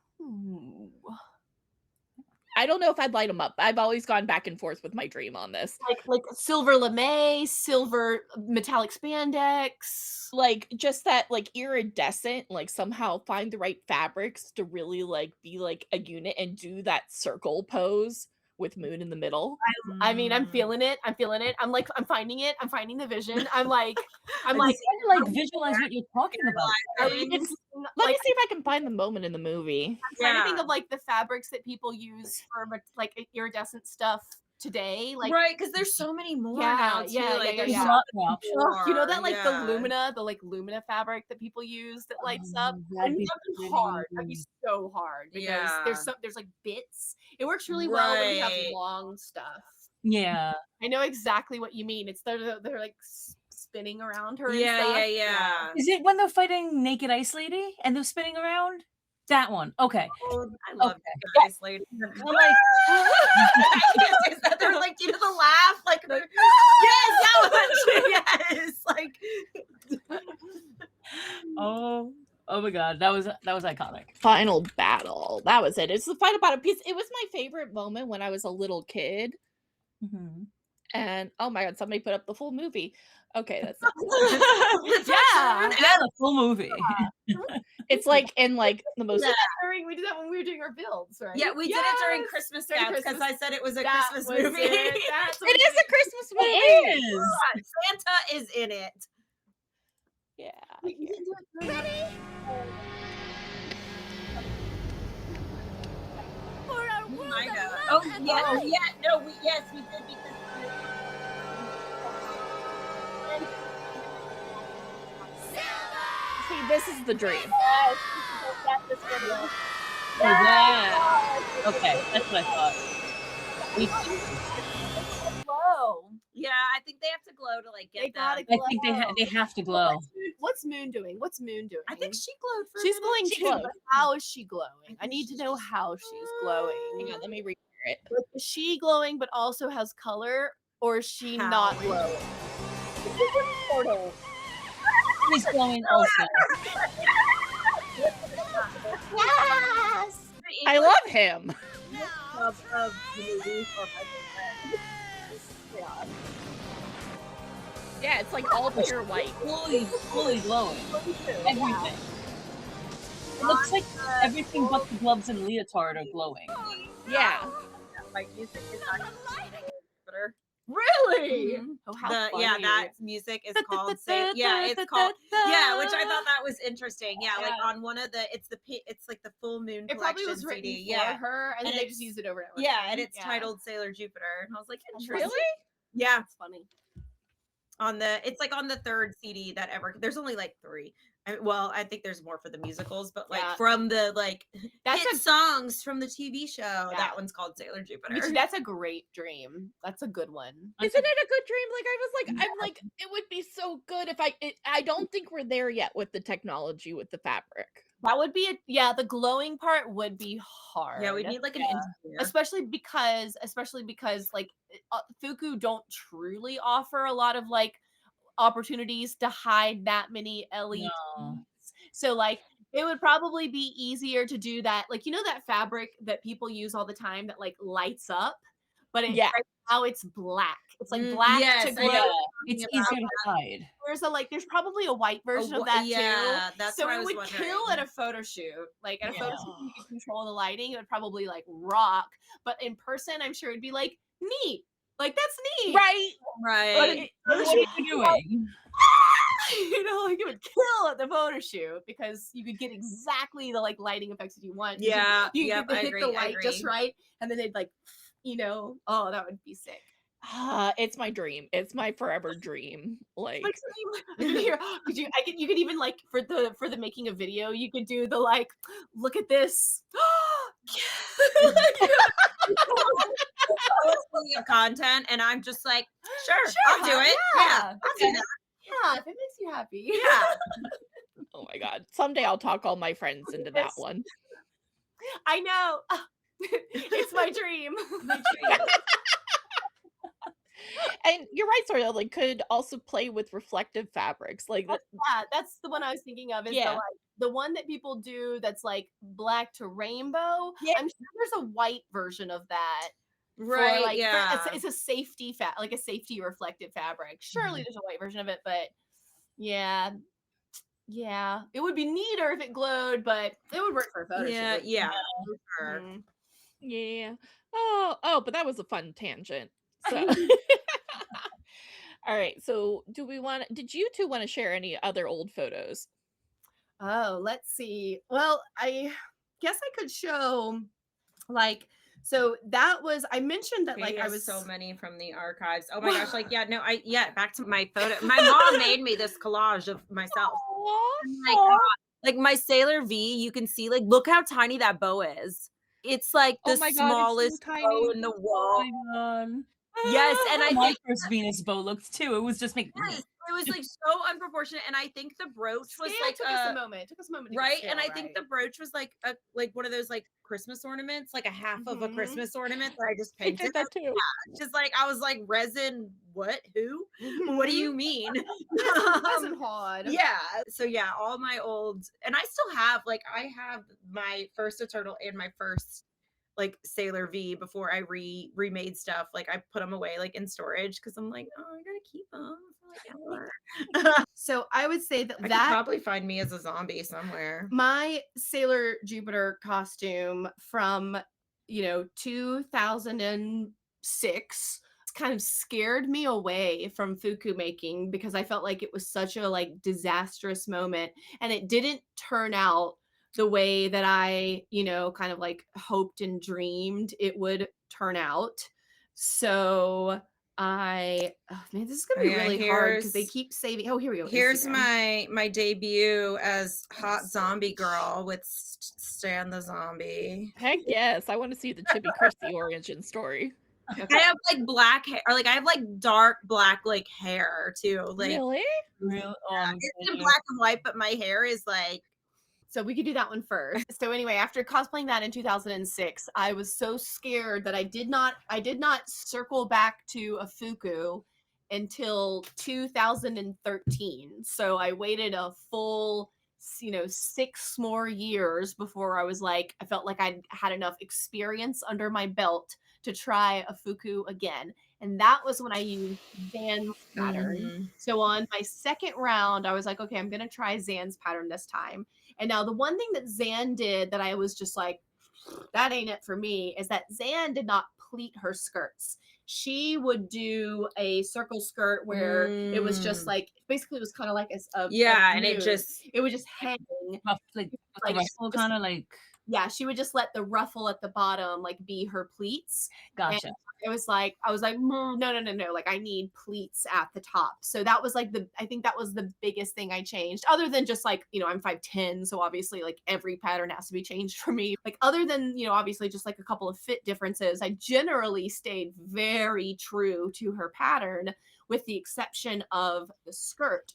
I don't know if I'd light them up. I've always gone back and forth with my dream on this. Like silver lame, silver metallic spandex. Like just that like iridescent, like somehow find the right fabrics to really like be like a unit and do that circle pose with moon in the middle. I mean, I'm feeling it. I'm finding it. I'm finding the vision. I'm like visualize what you're talking about. Let me see if I can find the moment in the movie. I'm trying to think of like the fabrics that people use for like iridescent stuff today, like right, because there's so many more now too. You know that like the lumina fabric that people use that lights up. That'd be hard. That'd be so hard because there's like bits. It works really well when you have long stuff. Yeah, I know exactly what you mean. It's they're like spinning around her. Yeah. Is it when they're fighting Naked Ice Lady and they're spinning around? That one. Okay. Oh, I love Naked Ice Lady. I'm like, is that they're like, you know, the laugh, like, yes, that one. Yes, like. Oh my God, that was iconic. Final battle. That was it. It's the final battle piece. It was my favorite moment when I was a little kid. Mm-hmm. And oh my God, somebody put up the full movie. Okay, that's not the full movie. It's like in like the most. We did that when we were doing our builds, right? Yeah, we did it during Christmas because I said it was a Christmas movie. It is a Christmas movie. It is. Santa is in it. Yeah. Ready? For our world I know. of Oh love and yeah, light. we did because. See, this is the dream. Oh, wow. Okay, that's what I thought. Glow. Yeah, I think they have to glow to like get gotta that. I think they have to glow. What's Moon doing? I think she glowed for. She's a glowing minute. too. But how is she glowing? I need to know how she's glowing. Hang on, let me read it. Is she glowing but also has color, or is she not glowing? Portal. He's glowing also. Yes! I love him. Of the movie. Yeah, it's like all pure white. Fully glowing. Everything. It looks like everything but the gloves and leotard are glowing. Yeah. Like music is better. Really? Mm-hmm. Oh, how funny. That music is called it's called which I thought that was interesting. Yeah, like on one of the it's like the full moon it probably collection was written CD. for her, and then they just use it over. And it's titled Sailor Jupiter, and I was like, interesting. Really? Yeah, it's funny. It's like on the third CD that ever. There's only like 3. I think there's more for the musicals, but like from the hit songs from the TV show, that one's called Sailor Jupiter. That's a great dream. That's a good one. Isn't it a good dream? Like I was like, I'm like, it would be so good if I don't think we're there yet with the technology with the fabric. That would be the glowing part would be hard. Yeah, we need like an engineer. Especially because like Fuku don't truly offer a lot of like opportunities to hide that many LEDs. No. So like it would probably be easier to do that. Like, you know, that fabric that people use all the time that like lights up, but right now it's black. It's like black to glow. It's easier to hide. There's probably a white version of that too. That's so what it I was would wondering. kill at a photo shoot. Like at a photo shoot, you could control the lighting. It would probably like rock. But in person, I'm sure it'd be like neat. Like that's neat, right? What are you doing? You know, like it would kill at the photo shoot because you could get exactly the like lighting effects that you want. Yeah, you could hit the light just right, and then they'd like, you know, oh, that would be sick. It's my dream. It's my forever dream. Like, you could even like for the making of video, you could do the like, look at this. Of content, and I'm just like, sure I'll do it. Yeah, I'll do that. Yeah, if it makes you happy. Yeah. Oh my God. Someday I'll talk all my friends into that one. I know. It's my dream. And you're right, Soria, like could also play with reflective fabrics. Like that's the one I was thinking of. Is the one that people do that's like black to rainbow. Yeah. I'm sure there's a white version of that. Right. For like, yeah. it's a safety like a safety reflective fabric. Surely there's a white version of it, but yeah, it would be neater if it glowed, but it would work for a photo Yeah. shoot. Yeah. For sure. Mhm. Yeah. Oh, but that was a fun tangent. So all right. So did you two want to share any other old photos? Oh, let's see. Well, I guess I could show like, so that was, I mentioned that like I was so many from the archives. Oh my gosh, like back to my photo. My mom made me this collage of myself. Like my Sailor V, you can see, like, look how tiny that bow is. It's like the Oh my God, it's so smallest bow tiny. in the Oh world. my god. Yes, and I My think first Venus bow looked too. It was just yes, it was like so unproportionate, and I think the brooch was Scale like took us a moment. It took us a moment to get right, scale and I think right. the brooch was like one of those like Christmas ornaments, like a half of a Mhm. Christmas ornament that I just I painted. did that too. Just like I was like, resin what? Who? Mhm. What do you mean? Resin hard. Yeah. So yeah, all my old, and I still have, like, I have my first Eternal and my first like Sailor V before I remade stuff. Like I put them away like in storage because I'm like, oh, I gotta keep them for like ever. So I would say that I could probably find me as a zombie somewhere. my Sailor Jupiter costume from 2006 kind of scared me away from Fuku making because I felt like it was such a like disastrous moment, and it didn't turn out the way that I kind of like hoped and dreamed it would turn out. So oh man, this is gonna be really hard because they keep saving. Oh, here we go. Here's Instagram. my debut as hot zombie girl with Stan the Zombie. Heck yes. I want to see the Chibi Chrissy origin story. I have like black hair, or like I have like dark black like hair too. Like Really? it's in black and white, but my hair is like. So we could do that one first. So anyway, after cosplaying that in 2006, I was so scared that I did not circle back to a Fuku until 2013. So I waited a full 6 more years before I felt like I had enough experience under my belt to try a Fuku again. And that was when I used Zan's pattern. So on my second round, I was like, okay, I'm going to try Zan's pattern this time. And now the one thing that Zan did that I was just like, that ain't it for me, is that Zan did not pleat her skirts. She would do a circle skirt where it was just like, basically it was kind of like and it would just hang. like ruffle kind of like. Yeah, she would just let the ruffle at the bottom like be her pleats. Gotcha. And I was like, no. Like I need pleats at the top. So that was like I think that was the biggest thing I changed, other than just like, I'm 5'10", so obviously like every pattern has to be changed for me. Like other than, obviously just like a couple of fit differences, I generally stayed very true to her pattern with the exception of the skirt.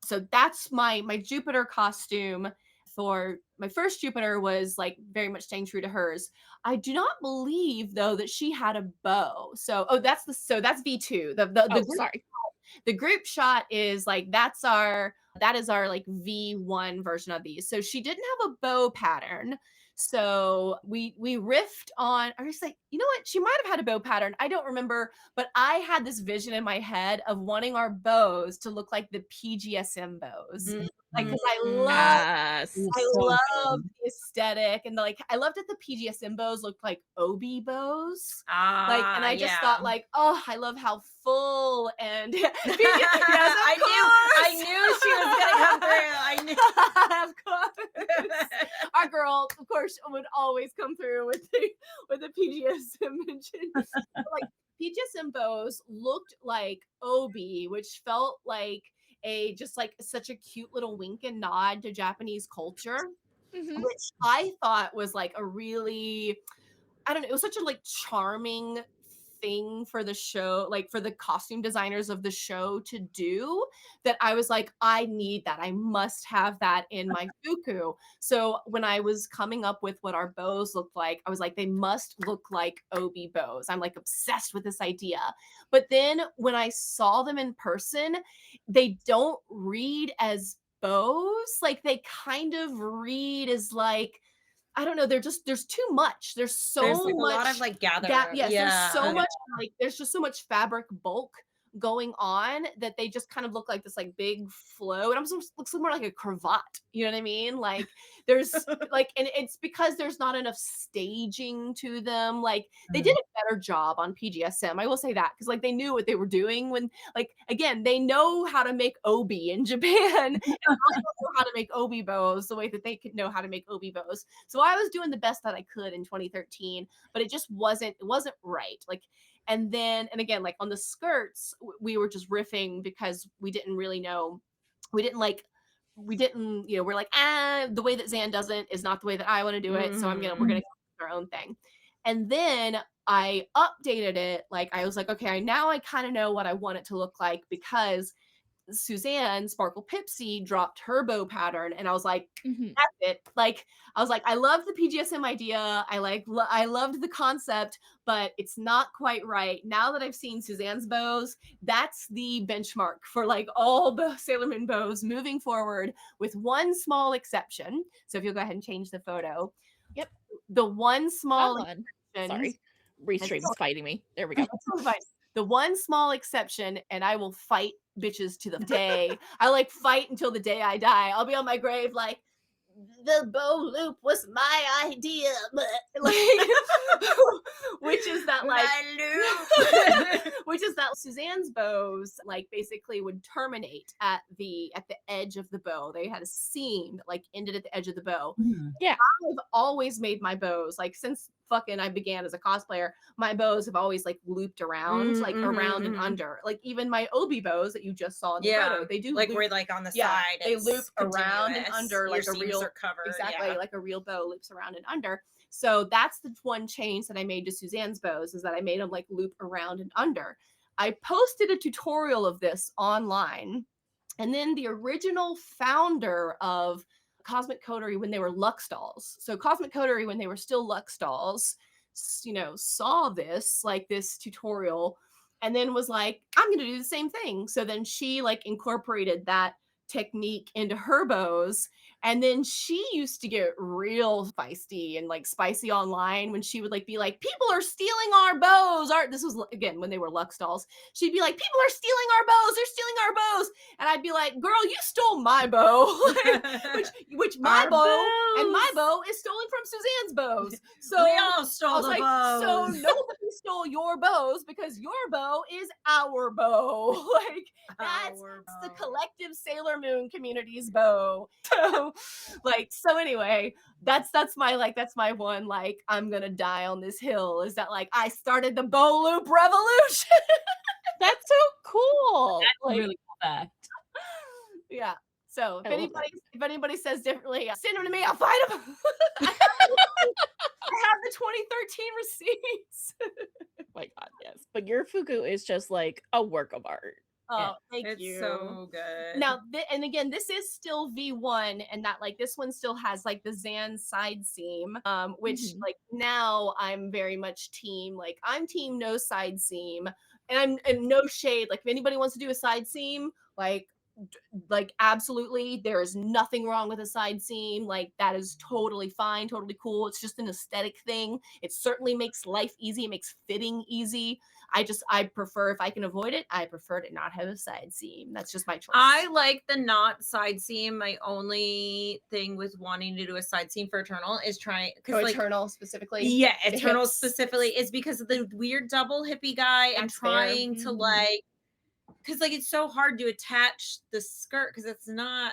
So that's my Jupiter costume. For my first Jupiter was like very much staying true to hers. I do not believe though that she had a bow. So that's V2. The group shot is like that is our like V1 version of these. So she didn't have a bow pattern. So we riffed on, I was like, you know what? She might have had a bow pattern. I don't remember, but I had this vision in my head of wanting our bows to look like the PGSM bows. Like, because I love the aesthetic, and I loved that the PGSM bows looked like obi bows. And I just thought like, oh, I love how full and yes, I knew she was gonna come through. I knew. Of course. Our girl, of course, would always come through with the PGSM mention. Like PGSM bows looked like obi, which felt like just like such a cute little wink and nod to Japanese culture, which I thought was like a really, I don't know, it was such a like charming thing for the show, like for the costume designers of the show to do, that I was like, I need that. I must have that in my Fuku. So when I was coming up with what our bows looked like, I was like, they must look like obi bows. I'm like obsessed with this idea. But then when I saw them in person, they don't read as bows, like they kind of read as like, I don't know, there's too much. There's so There's like much a lot of like gather. yes, there's so Yeah. much like there's just so much fabric bulk going on that they just kind of look like this like big flow. It almost looks more like a cravat. You know what I mean? Like there's like, and it's because there's not enough staging to them. Like they did a better job on PGSM. I will say that because like they knew what they were doing when like again they know how to make obi in Japan and I don't know how to make obi bows the way that they could know how to make obi bows. So I was doing the best that I could in 2013, but it wasn't right. Like and again like on the skirts we were just riffing because we didn't really know, we didn't you know, we're like the way that Zan does it is not the way that I want to do it, so we're gonna do our own thing. And then I updated it, like I was like, okay, now I kind of know what I want it to look like because Suzanne Sparkle Pipsy dropped her bow pattern, and I was like, that's it. Like, I was like, I love the PGSM idea. I loved the concept, but it's not quite right. Now that I've seen Suzanne's bows, that's the benchmark for like all the Sailor Moon bows moving forward, with one small exception. So if you'll go ahead and change the photo. Yep. The one small exception. Sorry. Restream's fighting me. There we go. The one small exception, and I will fight bitches to the day. I like fight until the day I die. I'll be on my grave like, the bow loop was my idea, but like, which is that like, which is that Suzanne's bows like basically would terminate at the edge of the bow. They had a seam that like ended at the edge of the bow. Yeah, I've always made my bows like since fucking I began as a cosplayer. My bows have always like looped around, like around and under. Like even my obi bows that you just saw in the photo, they do like loop. We're like on the side. They loop around and under like Your a real covered. Exactly, like a real bow loops around and under. So that's the one change that I made to Suzanne's bows, is that I made them like loop around and under. I posted a tutorial of this online, and then the original founder of Cosmic Coterie when they were Lux Dolls. So Cosmic Coterie when they were still Lux Dolls, you know, saw this like this tutorial and then was like, I'm going to do the same thing. So then she like incorporated that technique into her bows. And then she used to get real feisty and like spicy online when she would like be like, people are stealing our bows. This was again when they were Lux Dolls. She'd be like, people are stealing our bows. They're stealing our bows. And I'd be like, girl, you stole my bow. which my bow and my bow is stolen from Suzanne's bows. So we all stole the bows. So nobody stole your bows because your bow is our bow. Like that's the collective Sailor Moon community's bow. So anyway, that's my one like I'm gonna die on this hill, is that like I started the bow loop revolution. That's so cool. That's like, really cool fact. Yeah. So I if love anybody says differently, send them to me. I'll fight them. I have the 2013 receipts. Oh my god, yes. But your Fuku is just like a work of art. Oh, thank it's you. so good. Now, and again, this is still V1, and that like this one still has like the Zan side seam, which like now I'm very much team. Like I'm team no side seam, and no shade. Like if anybody wants to do a side seam, like absolutely, there is nothing wrong with a side seam. Like that is totally fine, totally cool. It's just an aesthetic thing. It certainly makes life easy. It makes fitting easy. I prefer, if I can avoid it, I prefer to not have a side seam. That's just my choice. I like the not side seam. My only thing with wanting to do a side seam for Eternal is trying, because like Eternal specifically. Yeah, Eternal specifically is because of the weird double hippie guy and trying to like, because like it's so hard to attach the skirt because it's not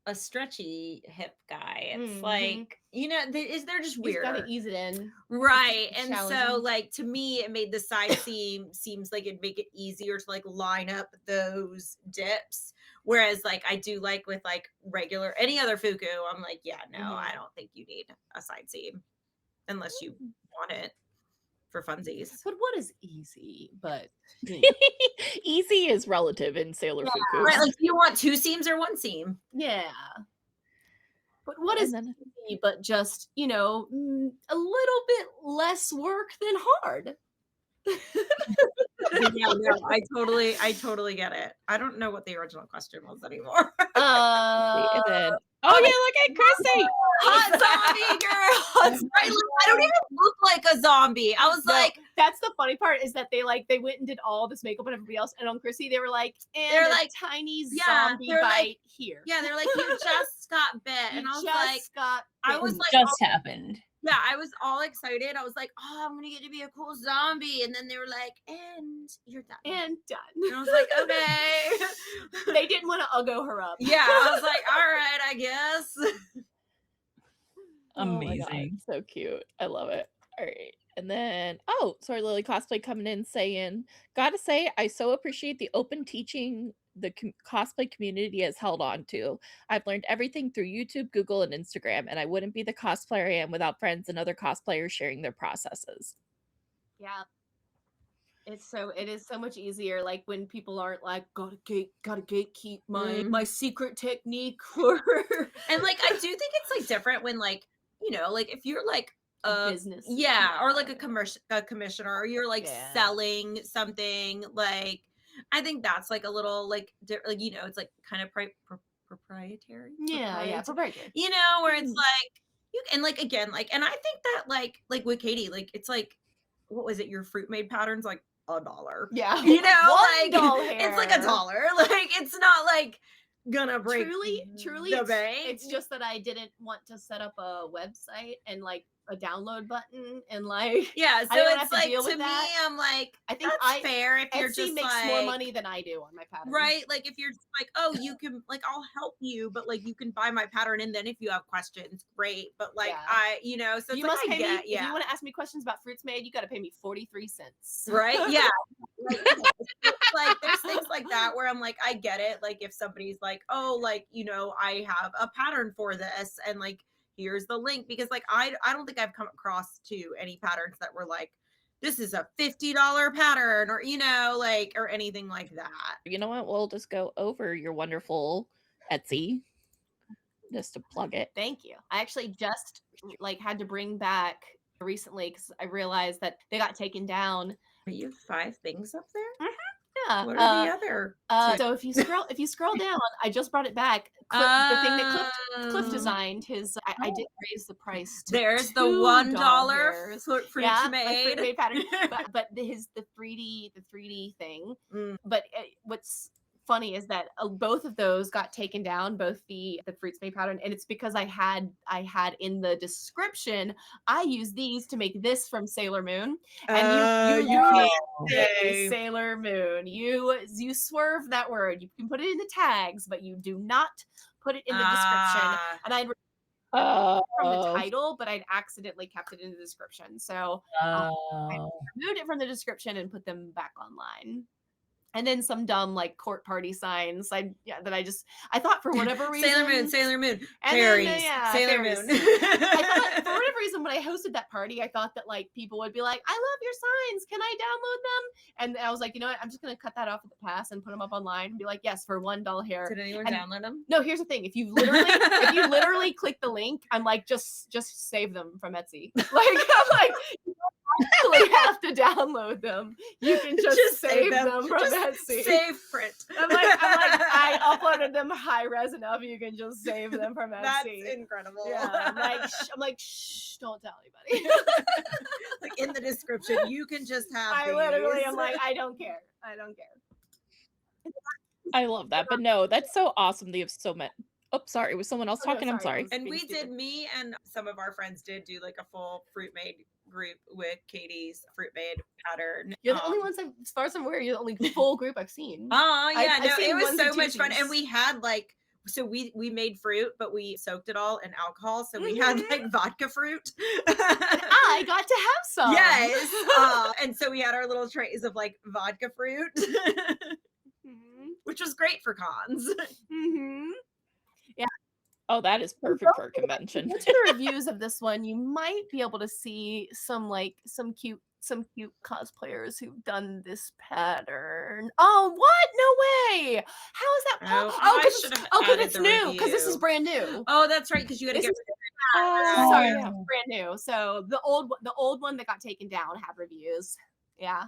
a stretchy hip guy. It's like, you know, they're just weird. You gotta ease it in, right? And so like to me it made the side seam seems like it'd make it easier to like line up those dips, whereas like I do like with like regular any other Fuku, I'm like, yeah, no, I don't think you need a side seam unless you want it for funsies. But what is easy? But easy is relative in Sailor Fuku. Right, like do you want two seams or one seam? Yeah. But what is easy but just, you know, a little bit less work than hard? Yeah, no, I totally get it. I don't know what the original question was anymore. And then, oh yeah, look at Chrissy. Hot zombie girl. Right, like, I don't even look like a zombie. I was like, that's the funny part is that they went and did all this makeup and everybody else, and on Chrissy they were like, and they're a like, tiny yeah, zombie they're bite like- here. yeah, they're like, you just got bit, and I was like, I was like, just happened. yeah, I was all excited. I was like, oh, I'm gonna get to be a cool zombie, and then they were like, and you're done, and done. And I was like, okay. They didn't want to uggo her up. Yeah, I was like, all right, I guess. Amazing. Oh my God, so cute. I love it. All right. And then, sorry, Lily Cosplay coming in saying, gotta say, I so appreciate the open teaching the cosplay community has held on to. I've learned everything through YouTube, Google, and Instagram, and I wouldn't be the cosplayer I am without friends and other cosplayers sharing their processes. Yeah. It is so much easier, like when people aren't like gotta gatekeep my secret technique for And like I do think it's like different when like, you know, like if you're like a business. Yeah, or like a commissioner, or you're like Yeah. selling something, like I think that's like a little like you know, it's like kind of proprietary. Proprietary. You know, where it's like you and like again, like, and I think that like with Katie, like it's like, what was it? Your fruit made patterns like $1. Yeah. You know, like $1. it's like $1. Like it's not like gonna break Truly, the bank. it's just that I didn't want to set up a website and like a download button and like yeah. So I don't have it's to like deal to with me, that. I'm like, I think that's fair if you're Etsy just makes like more money than I do on my pattern. right? Like if you're just like, oh, you can like I'll help you, but like you can buy my pattern, and then if you have questions, great. But like Yeah. you know, so it's You like, must I pay get, me if you want to ask me questions about fruits made. You got to pay me 43 cents. right? Yeah. Like there's things like that where I'm like, I get it. Like if somebody's like, oh, like, you know, I have a pattern for this, and like here's the link, because like I don't think I've come across to any patterns that were like, this is a $50 pattern, or you know, like, or anything like that. You know what? We'll just go over your wonderful Etsy just to plug it. Thank you. I actually just like had to bring back recently because I realized that they got taken down. Are you 5 things up there? Yeah. What are the other? So if you scroll down, I just brought it back. The thing that Cliff designed. I did raise the price. There's the $1 fruit my made. fruit made pattern, but the 3D thing. But what's funny is that both of those got taken down, both the fruits made pattern, and it's because I had in the description, I use these to make this from Sailor Moon, and you can't say Sailor Moon. You swerve that word. You can put it in the tags, but you do not put it in the description. And I'd from the title, but I'd accidentally kept it in the description, so I removed it from the description and put them back online. And then some dumb like court party signs. I thought for whatever reason Sailor Moon, fairies, Sailor fairies. Moon. I thought for whatever reason when I hosted that party, I thought that like people would be like, "I love your signs. Can I download them?" And I was like, you know what? I'm just gonna cut that off at the pass and put them up online and be like, "Yes, for $1 here." Did anyone download them? No. Here's the thing: if you literally click the link, I'm like, just save them from Etsy. Like I'm like. You don't actually have to download them. You can just save them from Etsy. Save print. I'm like, I uploaded them high res enough. You can just save them from Etsy. That's incredible. Yeah, I'm like, shh, don't tell anybody. Like in the description, you can just have. I literally am like, I don't care. I love that, but no, that's so awesome. They have so many. Oh, sorry, was someone else talking? I'm sorry. And me and some of our friends did do like a full fruit made group with Katie's fruit made pattern. You're the only ones, as far as I'm aware, you're the only full group I've seen. Oh yeah, I've it was so much fun, twosies. and we had like. So we made fruit, but we soaked it all in alcohol. So we had like vodka fruit. I got to have some. Yes. And so we had our little trays of like vodka fruit, which was great for cons. Yeah. Oh, that is perfect for a convention. Go to the reviews of this one, you might be able to see some cute cosplayers who've done this pattern. Oh, what? No way! How is that possible? Because it's new. Because this is brand new. Oh, that's right. Because you had to get. Sorry, yeah, brand new. So the old one that got taken down had reviews. Yeah.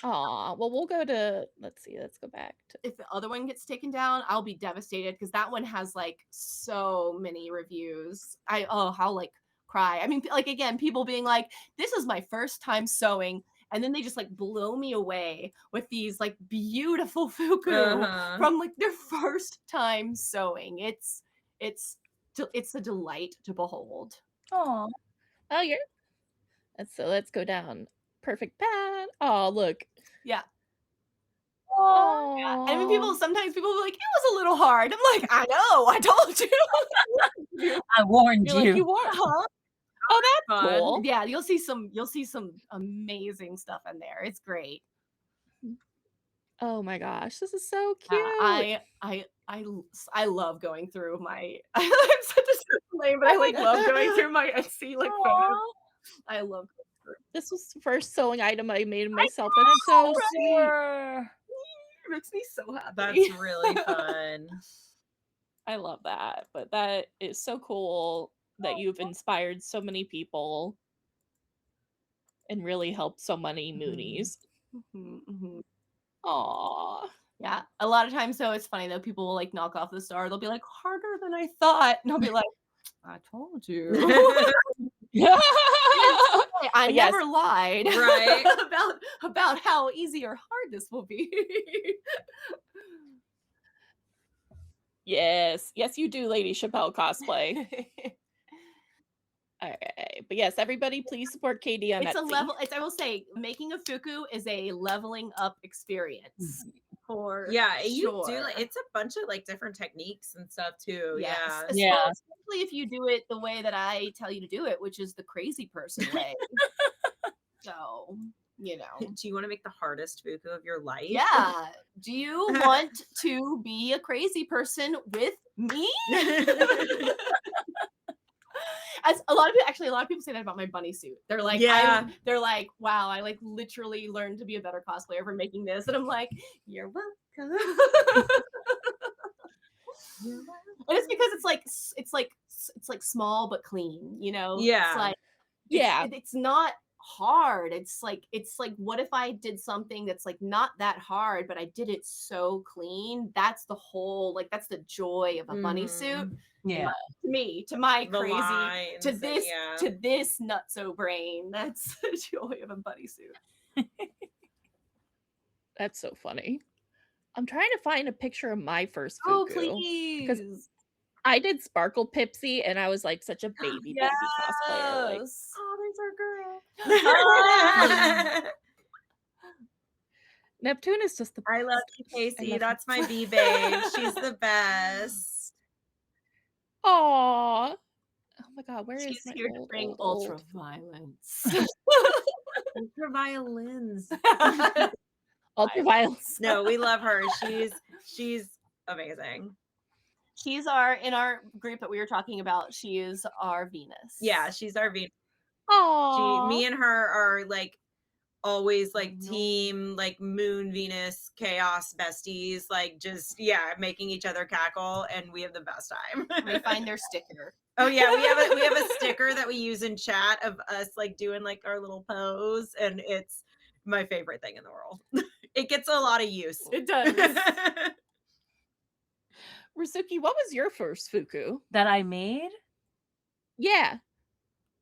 Aw, well, we'll go to, let's see, let's go back to. If the other one gets taken down, I'll be devastated because that one has like so many reviews. I'll like cry. I mean, like again, people being like, "This is my first time sewing," and then they just like blow me away with these like beautiful fuku Uh-huh. from like their first time sewing. It's a delight to behold. Oh, Oh, you're. So let's go down. Perfect pad. Oh, look. Yeah. Oh. And I mean, sometimes people will be like, "It was a little hard." I'm like, "I know, I told you." I warned You're like, you. you were, huh? Oh, that's Fun. cool. Yeah, you'll see some amazing stuff in there. It's great. Oh my gosh, this is so cute. I love going through my I'm such a simple name, but I like love going through my Etsy like photos. Aw, I love going through. This was the first sewing item I made myself. That's so sweet. sure. It makes me so happy. That's really fun. I love that. But that is so cool that you've inspired so many people and really helped so many Moonies. Aww. Yeah, a lot of times though, it's funny though. People will like knock off the star. They'll be like, "Harder than I thought," and I'll be like, "I told you." I But yes. never lied, Right. about how easy or hard this will be. Yes, you do, Lady Chappelle cosplay. All right, but yes, everybody, please support KD on It's a Etsy. level. I will say, making a fuku is a leveling up experience. For Yeah, you do. sure. It's a bunch of like different techniques and stuff too. Yes. Yeah. Yeah. Especially if you do it the way that I tell you to do it, which is the crazy person way. So, you know. Do you want to make the hardest fuku of your life? Yeah. Do you want to be a crazy person with me? As a lot of people say that about my bunny suit. They're like, Yeah. they're like, wow, I like literally learned to be a better cosplayer for making this, and I'm like, you're welcome. And it's because it's like small but clean, you know. Yeah. It's like Yeah. it's not hard. It's like what if I did something that's like not that hard, but I did it so clean? That's the whole like that's the joy of a bunny suit. Yeah. To me, to my The crazy, lines to and- this, yeah. to this nutso brain. That's the joy of a bunny suit. That's so funny. I'm trying to find a picture of my first Fuku. Oh please! I did Sparkle Pipsy, and I was like such a baby cosplayer. Like, Oh, there's our girl. Neptune is just the I love you, Casey. That's my bee babe. She's the best. Aww. Oh my god, where is She's my here to old, bring old, ultra old- violence. Ultra violins. Ultraviolence? No, we love her. She's amazing. She's in our group that we were talking about. She is our Venus. Yeah, she's our Venus. Aww. Me and her are like always like No. team like Moon Venus chaos besties, like just making each other cackle, and we have the best time. We find their sticker. Oh yeah, we have a sticker that we use in chat of us like doing like our little pose, and it's my favorite thing in the world. It gets a lot of use. It does. Rizuki, what was your first Fuku? That I made? Yeah.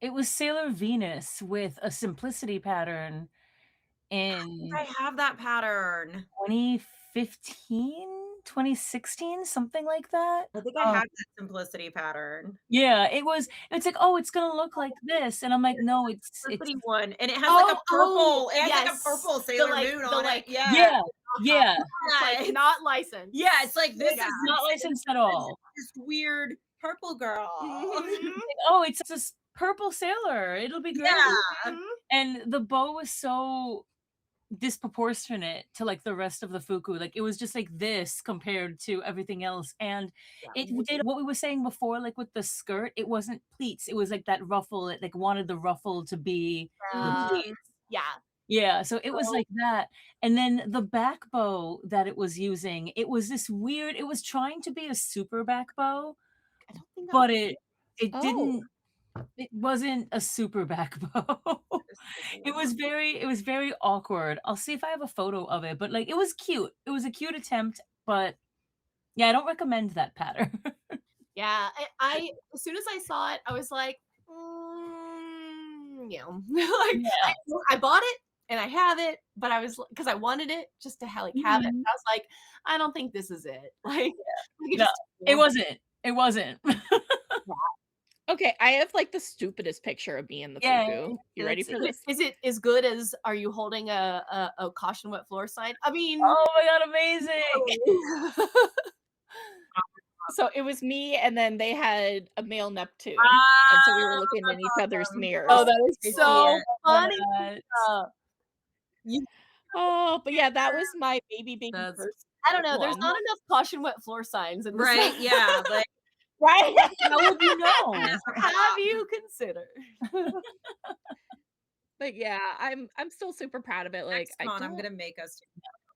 It was Sailor Venus with a simplicity pattern in I have that pattern. 2015, 2016, something like that. I think I have that simplicity pattern. Yeah, it's like, oh, it's gonna look like this. And I'm like, no, it's Simplicity one. And it has like a purple, it has like a yes. purple The, Sailor like- Moon the, on like- it. Yeah. yeah. It's like not licensed. Yeah, it's like this Yeah. is Not licensed at all. this weird purple girl. Mhm. Oh, it's this purple sailor. It'll be great. Yeah. And the bow was so disproportionate to like the rest of the Fuku. Like it was just like this compared to everything else. And it did what we were saying before, like with the skirt, it wasn't pleats. It was like that ruffle. It like wanted the ruffle to be the pleats. Yeah. Yeah, so it was like that. And then the back bow that it was using, it was this weird, it was trying to be a super back bow, I don't think but it Oh. didn't, it wasn't a super back bow. It was very awkward. I'll see if I have a photo of it, but like it was cute. It was a cute attempt, but yeah, I don't recommend that pattern. Yeah, I as soon as I saw it, I was like, yeah, like Yeah. I bought it and I have it, but I was because I wanted it just to have it. I Mhm. was like, I don't think this is it. Like, we could No, just it wasn't. It wasn't. Okay, I have like the stupidest picture of me in the Yay. Fuku. You ready for this? Is it as good as are you holding a caution wet floor sign? I mean, Oh my god, amazing. So it was me, and then they had a male Neptune, Ah, and so we were looking in each other's awesome. mirrors. oh, that I is see so it. funny. What? Oh, but yeah, that was my baby That's first I don't know. There's one. not enough caution wet floor signs in this. Right, yeah, like Right? how would you know? Have you considered? But yeah, I'm still super proud of it. Like next I con, I'm don't. gonna make us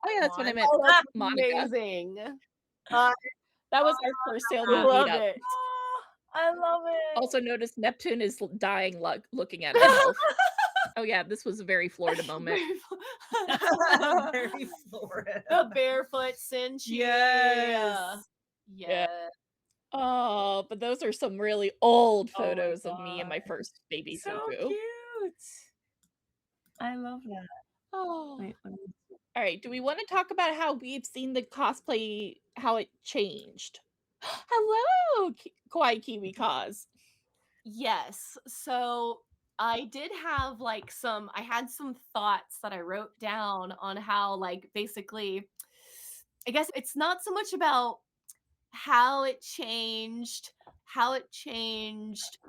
Oh yeah, that's what I one. meant. Oh, that's Monica. amazing. That was our first Sailor Moon Love meetup. it. Oh, I love it. Also notice Neptune is dying looking at himself. Oh yeah, this was a very Florida moment. Very Florida. The barefoot cinch. Yes. Yeah. Oh, but those are some really old Oh my photos of me and my God. first baby So Fuku. cute. I love that. Oh. Wait, let me- All right, do we want to talk about how we've seen the cosplay, how it changed? Hello, Kawaii Kiwi Cause. Yes. So I did have like I had some thoughts that I wrote down on how like basically I guess it's not so much about how it changed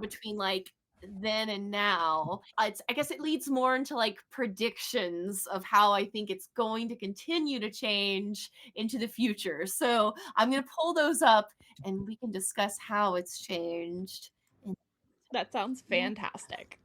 between like then and now. I guess it leads more into like predictions of how I think it's going to continue to change into the future. So I'm going to pull those up and we can discuss how it's changed. That sounds fantastic.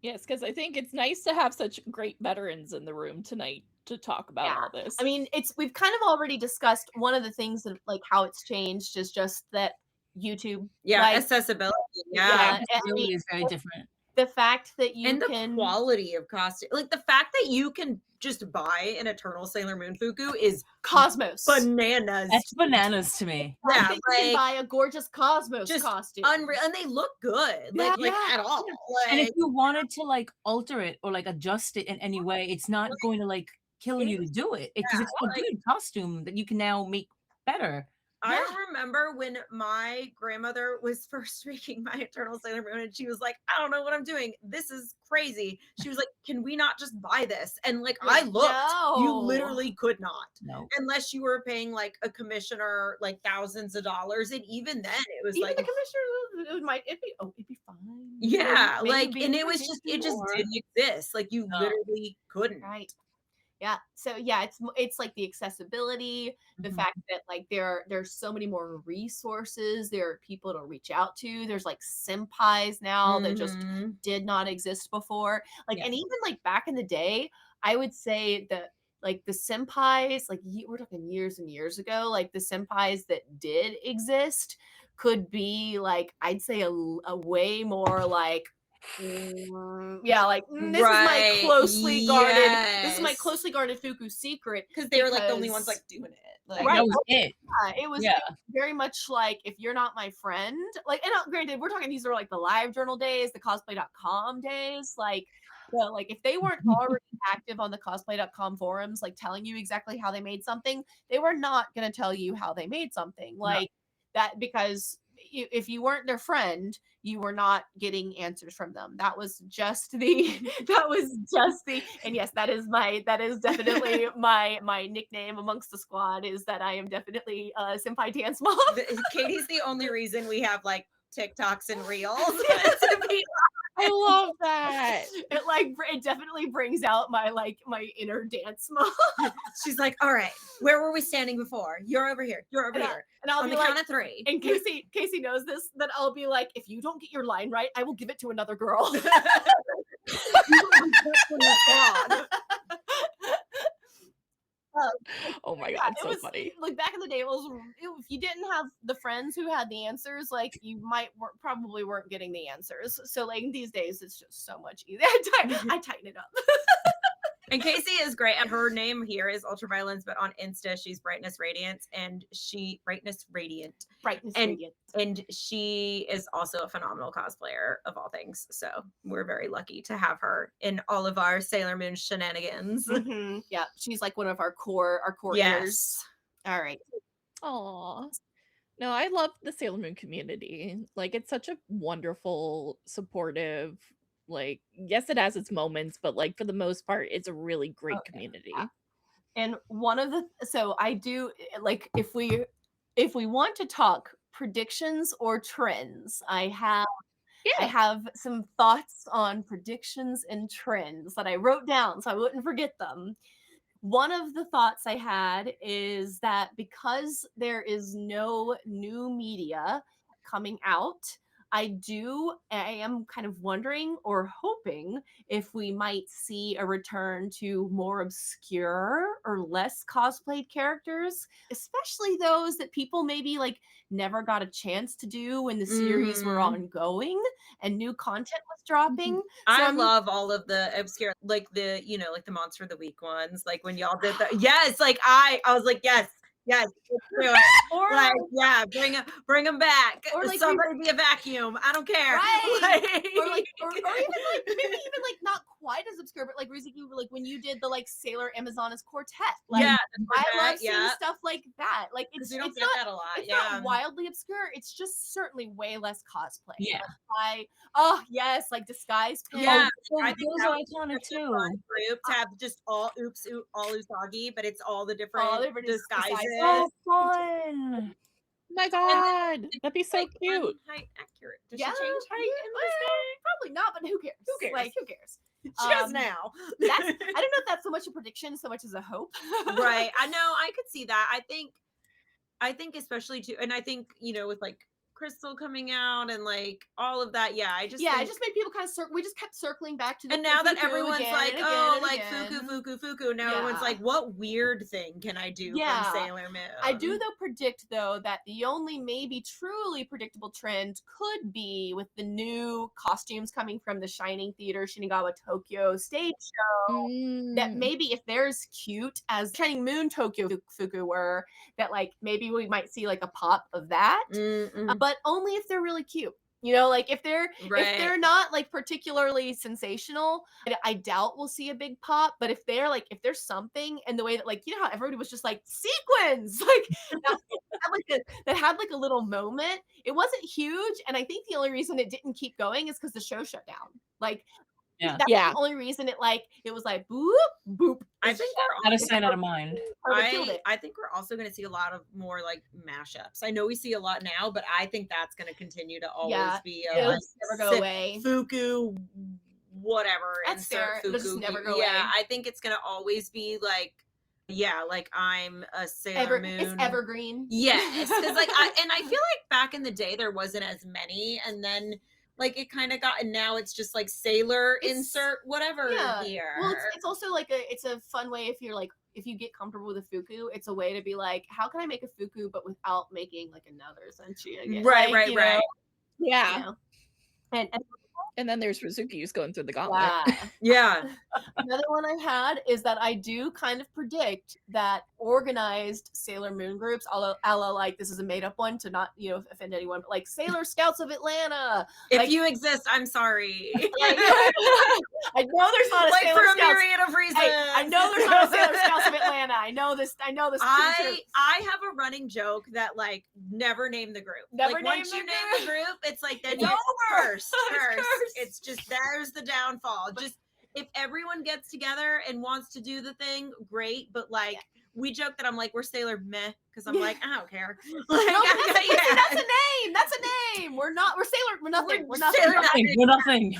Yes, because I think it's nice to have such great veterans in the room tonight to talk about all this. I mean, we've kind of already discussed one of the things that like how it's changed is just that YouTube, Yeah, like, accessibility. yeah, Yeah. I mean, Accessibility is very different. the fact that you And the can quality of costume. Like the fact that you can just buy an Eternal Sailor Moon Fuku is Cosmos. bananas. That's bananas to me. Like, Yeah, that you can like buy a gorgeous Cosmos just costume. unreal, and they look good. Yeah, Like yeah. at all. And if Like you wanted to like alter it or like adjust it in any way, it's not going to like kill you to do it because it's a good costume that you can now make better. I remember when my grandmother was first making my Eternal Sailor Moon, and she was like, I don't know what I'm doing. This is crazy. She was like, can we not just buy this? And like, I looked. You No. literally could not. No. Unless you were paying like a commissioner like thousands of dollars. And even then, it was Even like, the commissioner it'd be fine. yeah, Maybe like, and it was maybe just, it just more. didn't exist. Like, you No. literally couldn't. Right. Yeah. So yeah, it's like the accessibility, the Mhm. fact that like there's so many more resources. There are people to reach out to. There's like senpais now that just Mhm. did not exist before. Like, Yeah. and even like back in the day, I would say that like the senpais, like we're talking years and years ago, like the senpais that did exist could be like I'd say a way more like yeah, like this is my Right, closely guarded. This is my yes. closely guarded Fuku secret Because they were like the only ones because- like doing it. Like, Like, that was it. it was Yeah. very much like if you're not my friend, like, and granted, we're talking these are like the live journal days, the cosplay.com days, like if they weren't already active on the cosplay.com forums, like telling you exactly how they made something, they were not going to tell you how they made something like that because if you weren't their friend, you were not getting answers from them. That was just the and yes, that is definitely my nickname amongst the squad is that I am definitely senpai dance mom. Katie's the only reason we have like TikToks and reels. I love that. It definitely brings out my inner dance mom. She's like, all right, where were we standing before? You're over here. You're over here. And I'll On be the like, count of three. and Casey knows this, that I'll be like, if you don't get your line right, I will give it to another girl. Oh my Yeah, god, it so was funny. like back in the day. If you didn't have the friends who had the answers, like you probably weren't getting the answers. So like these days, it's just so much easier. I tighten it up. And Casey is great. And her name here is Ultraviolence, but on Insta, she's Brightness Radiance, and Brightness Radiant. And she is also a phenomenal cosplayer of all things. So we're very lucky to have her in all of our Sailor Moon shenanigans. Mm-hmm. Yeah, she's like one of our core Yes. ears. All right. Aw. No, I love the Sailor Moon community. Like, it's such a wonderful, supportive, like, yes, it has its moments, but like for the most part, it's a really great community. Yeah. And one of the so I do like if we want to talk predictions or trends, I have some thoughts on predictions and trends that I wrote down so I wouldn't forget them. One of the thoughts I had is that because there is no new media coming out, I am kind of wondering or hoping if we might see a return to more obscure or less cosplayed characters, especially those that people maybe like never got a chance to do when the series were ongoing and new content was dropping. So I love all of the obscure, like the, like the Monster of the Week ones, like when y'all did that. Yes, like I was like, yes, let's do it. Or like, yeah, bring them back. Or like somebody be a vacuum. I don't care. Right. or even like maybe even like not quite as obscure, but like Rizuki, like when you did the like Sailor Amazonas quartet. Like yeah, I love seeing stuff like that. Like it's we don't it's get not that a lot. it's Yeah. not wildly obscure. It's just certainly way less cosplay. Yeah. Oh yes, like disguise pin. Yeah. So I think those that are would be iconic such a too. fun group to have just all Usagi, but it's all the different disguises. Oh, fun. Oh my god, that'd be so like, cute. Height accurate. Does Yeah, she change height in this day? Probably not, but who cares? Who cares? Like who cares? She does now. I don't know if that's so much a prediction, so much as a hope. Right. I know. I could see that. I think especially too, and I think with like Crystal coming out and like all of that. Yeah, it just made people kind of we just kept circling back to the and now that Fuku everyone's again like, and oh, again like and again. Fuku. Now everyone's like, what weird thing can I do from Sailor Moon? I do though predict though that the only maybe truly predictable trend could be with the new costumes coming from the Shining Theater Shinagawa Tokyo stage show. That maybe if they're as cute as Shining Moon Tokyo Fuku were, that like maybe we might see like a pop of that, but only if they're really cute. Like if they're not like particularly sensational, I doubt we'll see a big pop. But if there's something, and the way that like how everybody was just like sequins, like that had like a little moment. It wasn't huge, and I think the only reason it didn't keep going is because the show shut down. Like. Yeah. That's the only reason it was like boop boop. I think out of sight, out of mind. I think we're also going to see a lot of more like mashups. I know we see a lot now, but I think that's going to continue to always be a never go away. Fuku, whatever. That's fair. Fuku. It'll just never go away. Yeah, I think it's going to always be like. Yeah, like I'm a Sailor Moon. It's evergreen. Yes, because like I feel like back in the day there wasn't as many, and then. Like it kind of got, and now it's just like Sailor insert whatever here. Well, it's also like it's a fun way if you get comfortable with a Fuku, it's a way to be like, how can I make a Fuku but without making like another Senshi again? Right. Yeah. And then there's Rizuki who's going through the gauntlet. Yeah. Another one I had is that I do kind of predict that organized Sailor Moon groups, a la like this is a made up one to not offend anyone, but like Sailor Scouts of Atlanta. If you exist, I'm sorry. I know there's not a Sailor for a Scouts. myriad of reasons. I know there's not a Sailor Scouts of Atlanta. I know this. I have a running joke that like never name the group. Once you name the group, it's like then it's over. First. It's just there's the downfall. Just if everyone gets together and wants to do the thing, great. But like we joke that I'm like we're Sailor Meh because I'm like I don't care. Like, that's a name. That's a name. We're Sailor. We're nothing. We're nothing. We're nothing.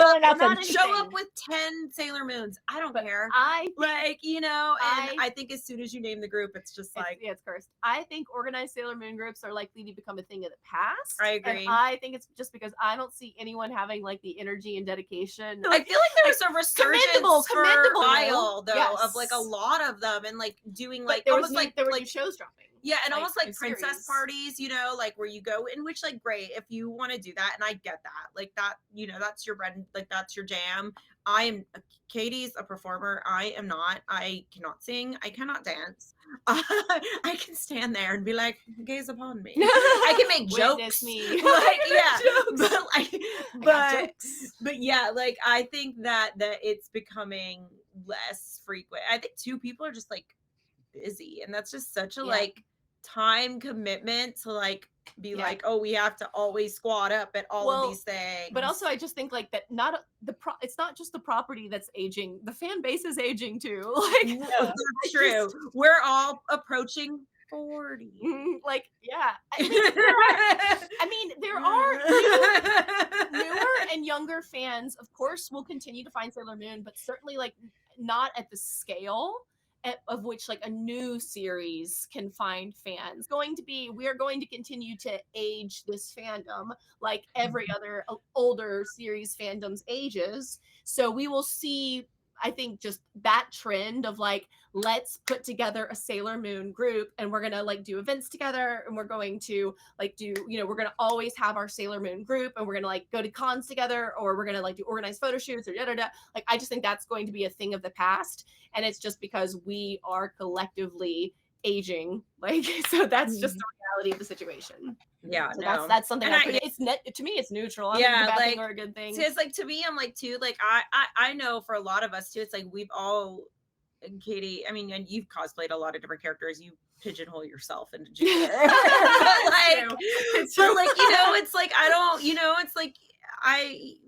or nothing. Show up with 10 Sailor Moons. I don't care. I Like, you know, and I think as soon as you name the group, it's just like, it's cursed. I think organized Sailor Moon groups are likely to become a thing of the past. I agree. And I think it's just because I don't see anyone having like the energy and dedication. I feel like there's a resurgence for a while though, yes. of like a lot of them, and like doing like there almost was there were new shows dropping. Yeah, and like, almost like new princess series. parties, you know, like where you go, in which like great if you want to do that, and I get that, like that, you know, that's your bread, like that's your jam. I am Katie's a performer. I am not. I cannot sing. I cannot dance. I can stand there and be like, gaze upon me. I can make jokes. Me. Like, yeah, jokes. but yeah, like I think that it's becoming less frequent. I think too, people are just like busy, and that's just such a like time commitment to like be like, oh, we have to always squat up at all of these things. But also I just think like that it's not just the property that's aging, the fan base is aging too. Like that's true. We're all approaching 40. Like, yeah. I mean, there are newer and younger fans, of course, will continue to find Sailor Moon, but certainly like not at the scale of which like a new series can find fans. We are going to continue to age this fandom like every other older series fandoms ages. So we will see, I think, just that trend of like, let's put together a Sailor Moon group, and we're gonna like do events together, and we're going to like do, you know, we're gonna always have our Sailor Moon group, and we're gonna like go to cons together, or we're gonna like do organized photo shoots or da. Like, I just think that's going to be a thing of the past, and it's just because we are collectively aging. Like, so that's just the reality of the situation. Yeah, so that's something it's to me it's neutral. I don't think it's a bad thing or a good thing. So it's like, to me, I'm like too, like I know for a lot of us too, it's like we've all, Katie, I mean, and you've cosplayed a lot of different characters, you pigeonhole yourself into gender. But like, you know, it's like, I don't, you know, it's like,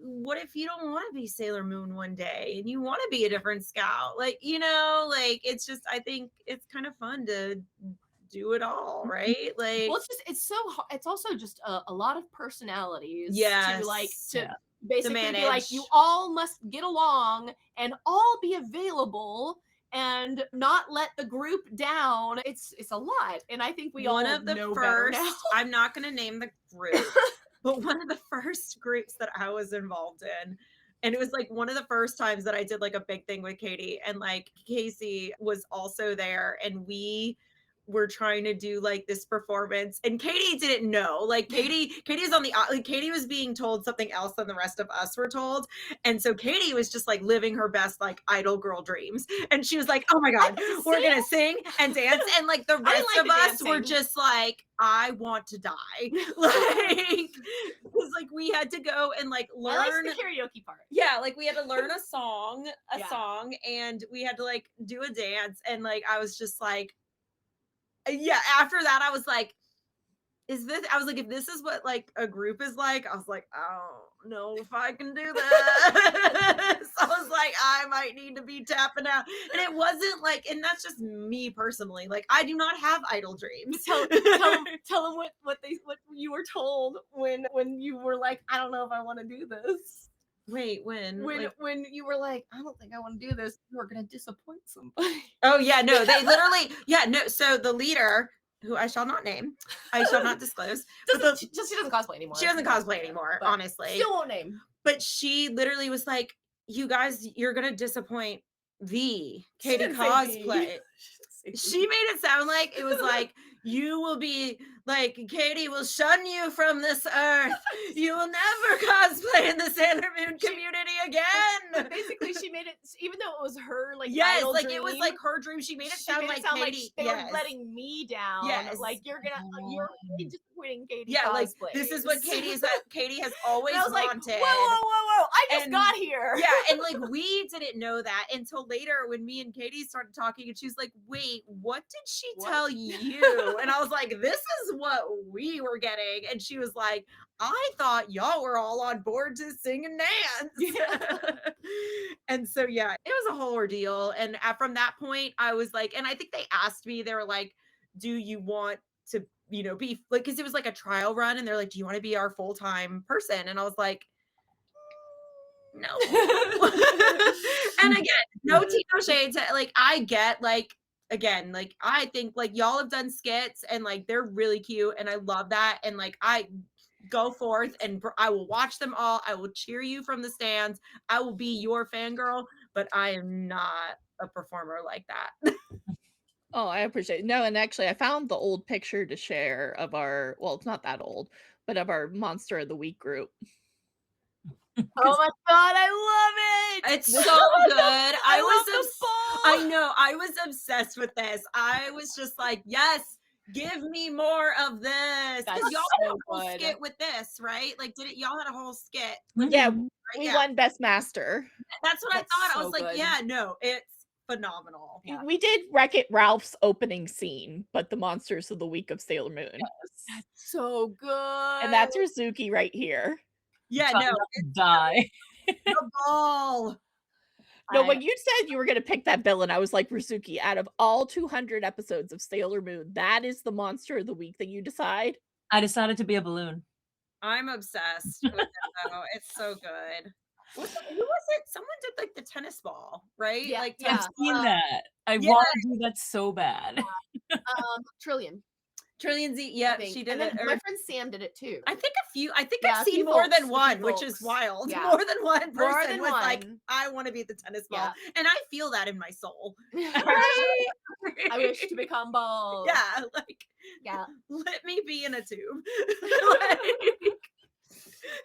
what if you don't want to be Sailor Moon one day and you want to be a different scout? Like, you know, like, it's just, I think it's kind of fun to do it all, right? Like, well, it's so hard. It's also just a lot of personalities to basically be like, you all must get along and all be available and not let the group down. It's a lot, and I think we all know better now. I'm not going to name the group, but one of the first groups that I was involved in, and it was like one of the first times that I did like a big thing with Katie, and like Casey was also there, and we were trying to do like this performance, and Katie didn't know. Like Katie's on the like, Katie was being told something else than the rest of us were told, and so Katie was just like living her best like idol girl dreams, and she was like, oh my god, we're gonna sing and dance, and like the rest of us were just like, I want to die. Like, because like we had to go and like learn. I like the karaoke part. Yeah, like we had to learn a song, and we had to like do a dance, and like I was just like, yeah, after that I was like, if this is what like a group is like, I was like, I don't know if I can do that. So I was like, I might need to be tapping out. And it wasn't like, and that's just me personally, like I do not have idle dreams. Tell them what you were told when you were like, I don't know if I want to do this. Wait, when you were like, I don't think I want to do this, you were gonna disappoint somebody. Oh yeah, no, they literally, yeah, no. So the leader, who I shall not name, I shall not disclose. She doesn't cosplay anymore. She doesn't cosplay anymore, honestly. Still won't name. But she literally was like, "You guys, you're gonna disappoint the Katie Cosplay." She made it sound like it was like, you will be like, Katie will shun you from this earth. You will never cosplay in the Sailor Moon community again. Basically, she made it, even though it was her like, yes, like dream, it was like her dream. She made it sound like Katie. They were letting me down. Yes, like you're really disappointing Katie. Yeah, Cosplays. like this is what Katie has always wanted. Like, whoa! I just got here. Yeah, and like we didn't know that until later when me and Katie started talking, and she was like, "Wait, what did she tell you?" And I was like, "This is what we were getting." And she was like, "I thought y'all were all on board to sing and dance." Yeah. And so yeah, it was a whole ordeal. And from that point, I was like, and I think they asked me, they were like, "Do you want to, you know, be like," because it was like a trial run, and they're like, "Do you want to be our full-time person?" And I was like, no. And again, no tea, no shade to, like, I get, like, again, like, I think, like, y'all have done skits and, like, they're really cute and I love that, and, like, I go forth and I will watch them all. I will cheer you from the stands. I will be your fangirl, but I am not a performer like that. Oh, I appreciate it. No, and actually I found the old picture to share of our, well, it's not that old, but of our Monster of the Week group. Oh my god, I love it! It's so good. I love know. I was obsessed with this. I was just like, yes, give me more of this. That's Because y'all had so a whole good. skit with this, right? Like, y'all had a whole skit. Yeah, Mhm. Right? we Yeah. won Best Master. That's what That's I thought. I so was like, good. yeah, no, it's phenomenal. Yeah. We did Wreck-It Ralph's opening scene, but the Monsters of the Week of Sailor Moon. That's so good. And that's Rizuki right here. Yeah, Try no, not to die. the ball. No, when you said you were going to pick that villain, I was like, Rizuki, out of all 200 episodes of Sailor Moon, that is the Monster of the Week that you decide? I decided to be a balloon. I'm obsessed with it though. It's so good. Who was it? Someone did like the tennis ball, right? Yeah, Like yeah. I've seen that. I yeah. want to do that so bad. Trillion. Trillion Z. I Yeah, think. she did and then it. my friend Sam did it too. I think Yeah, I've a few seen more folks, than a one, few which is folks. wild. Yeah. More than one More person than was like, one. I want to be the tennis ball. Yeah. And I feel that in my soul. Right? I wish to become bold. Yeah, like, Yeah. let me be in a tube.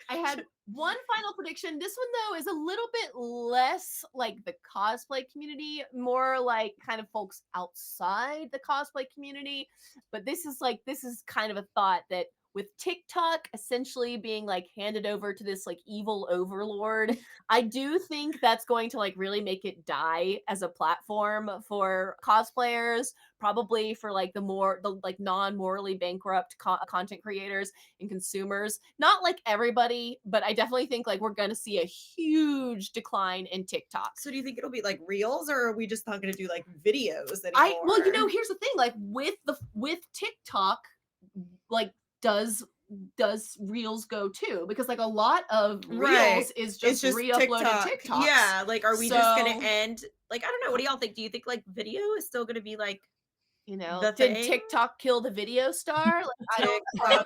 I had one final prediction. This one though is a little bit less like the cosplay community, more like kind of folks outside the cosplay community. But this is kind of a thought that with TikTok essentially being like handed over to this like evil overlord, I do think that's going to like really make it die as a platform for cosplayers, probably for like the like non-morally bankrupt content creators and consumers. Not like everybody, but I definitely think like we're gonna see a huge decline in TikTok. So do you think it'll be like reels, or are we just not going to do like videos anymore? Well, here's the thing, like with TikTok, like does reels go too? Because like a lot of reels Right. is It's just re-uploaded TikToks. Yeah, like are we just going So- to end? Like I don't know. What do y'all think? Do you think like video is still going to be like You know, the did thing? TikTok kill the video star? Like I don't TikTok,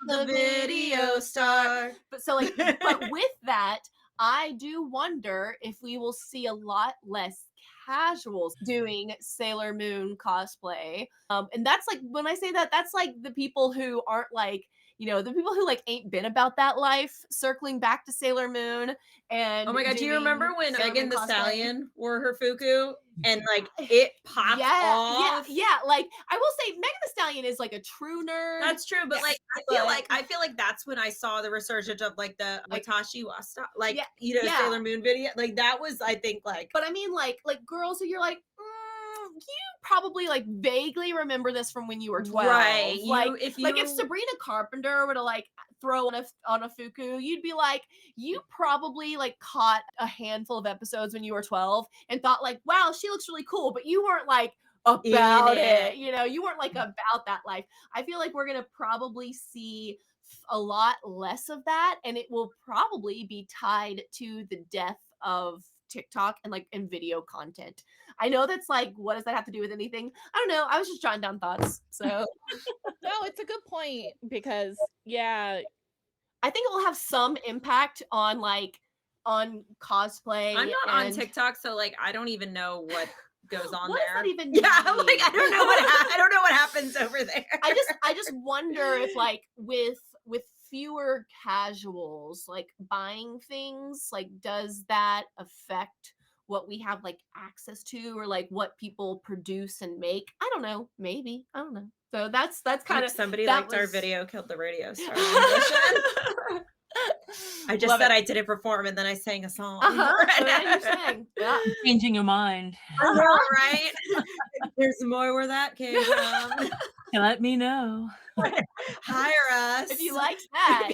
the video star? But so like but with that, I do wonder if we will see a lot less casuals doing Sailor Moon cosplay. And that's like when I say that, that's like the people who aren't like, the people who like ain't been about that life circling back to Sailor Moon. And Oh my god, do you remember when Sailor Megan Moon the cosplay? Stallion wore her Fuku and like it popped off? Yeah. Like I will say Megan the Stallion is like a true nerd. That's true, but Yeah, like I feel like that's when I saw the resurgence of like the Like- Watashi Wasta, like yeah. Sailor Moon video. Like that was, I think, like. But I mean, like girls who you're like, you probably like vaguely remember this from when you were 12, Right. If Sabrina Carpenter were to like throw on a Fuku, you'd be like, you probably like caught a handful of episodes when you were 12 and thought like, wow, she looks really cool, but you weren't like about it. You weren't like about that life. I feel like we're gonna probably see a lot less of that, and it will probably be tied to the death of TikTok and video content. I know that's like, what does that have to do with anything? I don't know. I was just jotting down thoughts. So No, it's a good point because yeah, I think it will have some impact on cosplay. I'm not on TikTok, so like I don't even know what goes on what there. Does that even yeah, mean? like I don't know I don't know what happens over there. I just wonder if like with fewer casuals like buying things, like does that affect what we have like access to, or like what people produce and make? I don't know. Maybe. I don't know. So that's kind of somebody that liked our was- video, killed the radio star. I just Love said it. I didn't perform and then I sang a song. So then you're saying, yeah. Changing your mind. Right? There's more where that came from. Let me know. Hire us. If you like that,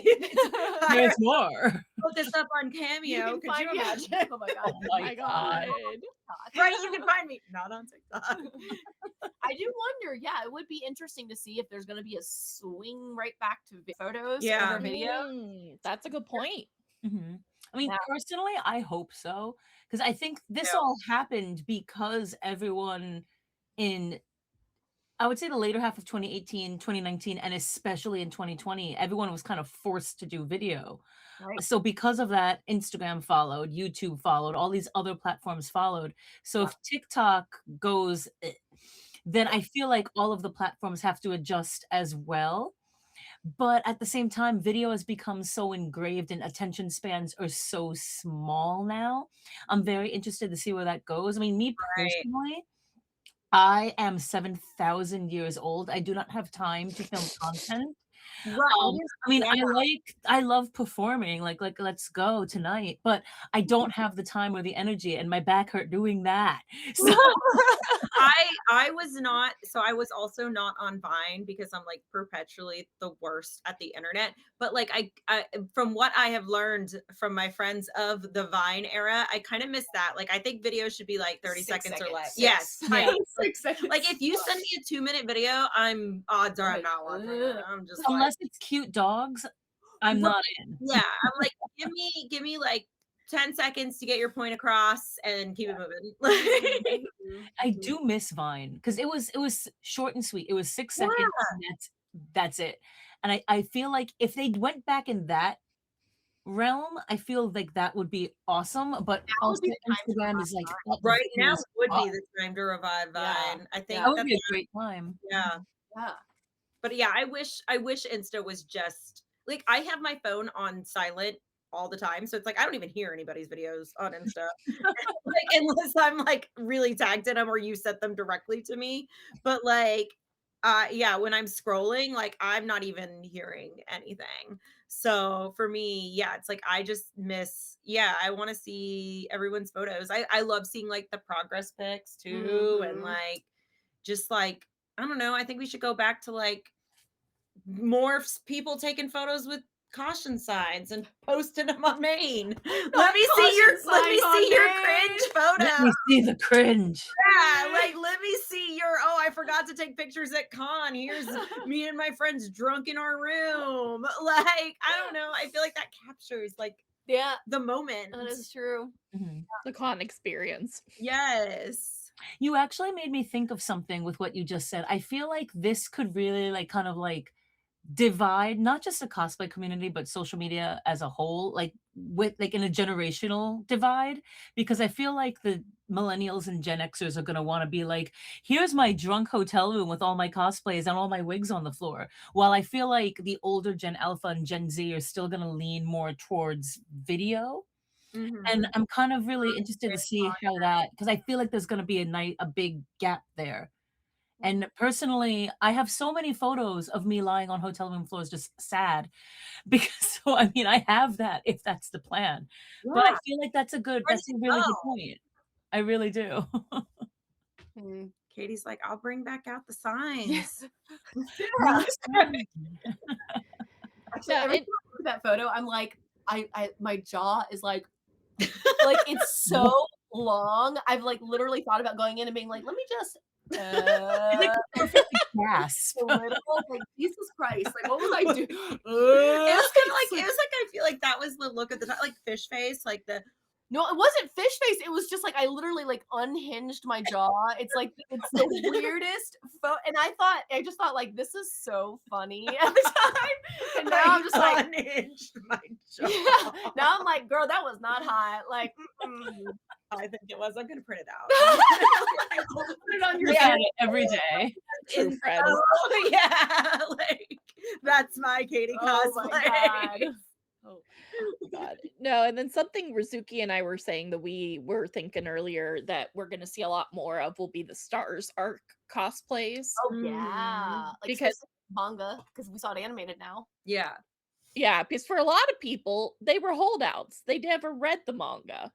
Hire There's more. Put this up on Cameo. Could you imagine? Oh my god. Oh my god. Right, you can find me. Not on TikTok. I do wonder, yeah, it would be interesting to see if there's going to be a swing right back to photos Yeah. over video. That's a good point. Mhm. I mean, Yeah. personally, I hope so, because I think this Yeah. all happened because everyone in, I would say, the later half of 2018, 2019, and especially in 2020, everyone was kind of forced to do video. Right. So because of that, Instagram followed, YouTube followed, all these other platforms followed. So if TikTok goes, then I feel like all of the platforms have to adjust as well. But at the same time, video has become so engraved and attention spans are so small now. I'm very interested to see where that goes. I mean, me Right. personally, I am 7,000 years old. I do not have time to film content. Right. I mean, Yeah. I love performing, like let's go tonight, but I don't have the time or the energy, and my back hurt doing that. So I was not, so I was also not on Vine because I'm like perpetually the worst at the internet. But like I from what I have learned from my friends of the Vine era, I kind of miss that. Like I think videos should be like 30 seconds or less. Yes. Yeah. 6 seconds. Like if you send me a 2-minute video, I'm odds are I'm not watching it. I'm just like, unless it's cute dogs, I'm not in. yeah, I'm like, give me like 10 seconds to get your point across and keep it moving. Like, I do miss Vine because it was short and sweet. It was 6 seconds, and that's it. And I feel like if they went back in that realm, I feel like that would be awesome. But Now would also be the time to Instagram revive is like Vine. at the right now biggest would spot. be the time to revive Yeah. Vine. I think Yeah. That would that's be a great time. yeah. Yeah. But yeah, I wish Insta was just like I have my phone on silent all the time. So it's like I don't even hear anybody's videos on Insta. Like unless I'm like really tagged in them or you set them directly to me. But like yeah, when I'm scrolling, like I'm not even hearing anything. So for me, yeah, it's like I just miss, yeah, I want to see everyone's photos. I love seeing like the progress pics too, and Mhm. like just like I don't know, I think we should go back to like more people taking photos with caution signs and posting them on Maine. Let me see your cringe Let photo. me see the cringe. Yeah, like let me see your oh, I forgot to take pictures at con. Here's me and my friends drunk in our room. Like, I don't know. I feel like that captures like Yeah, the moment. that is true. Mhm. The con experience. Yes. You actually made me think of something with what you just said. I feel like this could really like kind of like divide not just the cosplay community but social media as a whole, like with like in a generational divide, because I feel like the millennials and Gen Xers are going to want to be like, here's my drunk hotel room with all my cosplays and all my wigs on the floor, while I feel like the older Gen Alpha and Gen Z are still going to lean more towards video. And I'm kind of really interested to see how that, because I feel like there's going to be a big gap there. And personally, I have so many photos of me lying on hotel room floors just sad because so I mean I have that if that's the plan. But I Yeah. feel like that's a Ready really to good go. point. I really do. Mm. Katie's like, I'll bring back out the signs. Next time. Actually, Yeah, every and time I look at that photo, I'm like, I my jaw is like it's so long. I've like literally thought about going in and being like, let me just It's like the perfect gasp. a little like Jesus Christ, like what was I doing? It was kind of like it was like I feel like that was the look at the time, like fish face, like the No, it wasn't fish face. It was just like I literally like unhinged my jaw. It's like it's the weirdest and I just thought like this is so funny at the time. And now I'm just like unhinged my jaw. yeah. Now I'm like, girl, that was not hot. Like I think it was. I'm gonna print it out. put it on your Look at it every day. true And friends. so, yeah, like that's my Katie Oh my cosplay. God. Oh God. No, and then something Rizuki and I were saying that we were thinking earlier that we're gonna see a lot more of will be the Stars arc cosplays. Oh yeah. Like Because manga, because we saw it animated now. Yeah. yeah, because for a lot of people, they were holdouts. They never read the manga.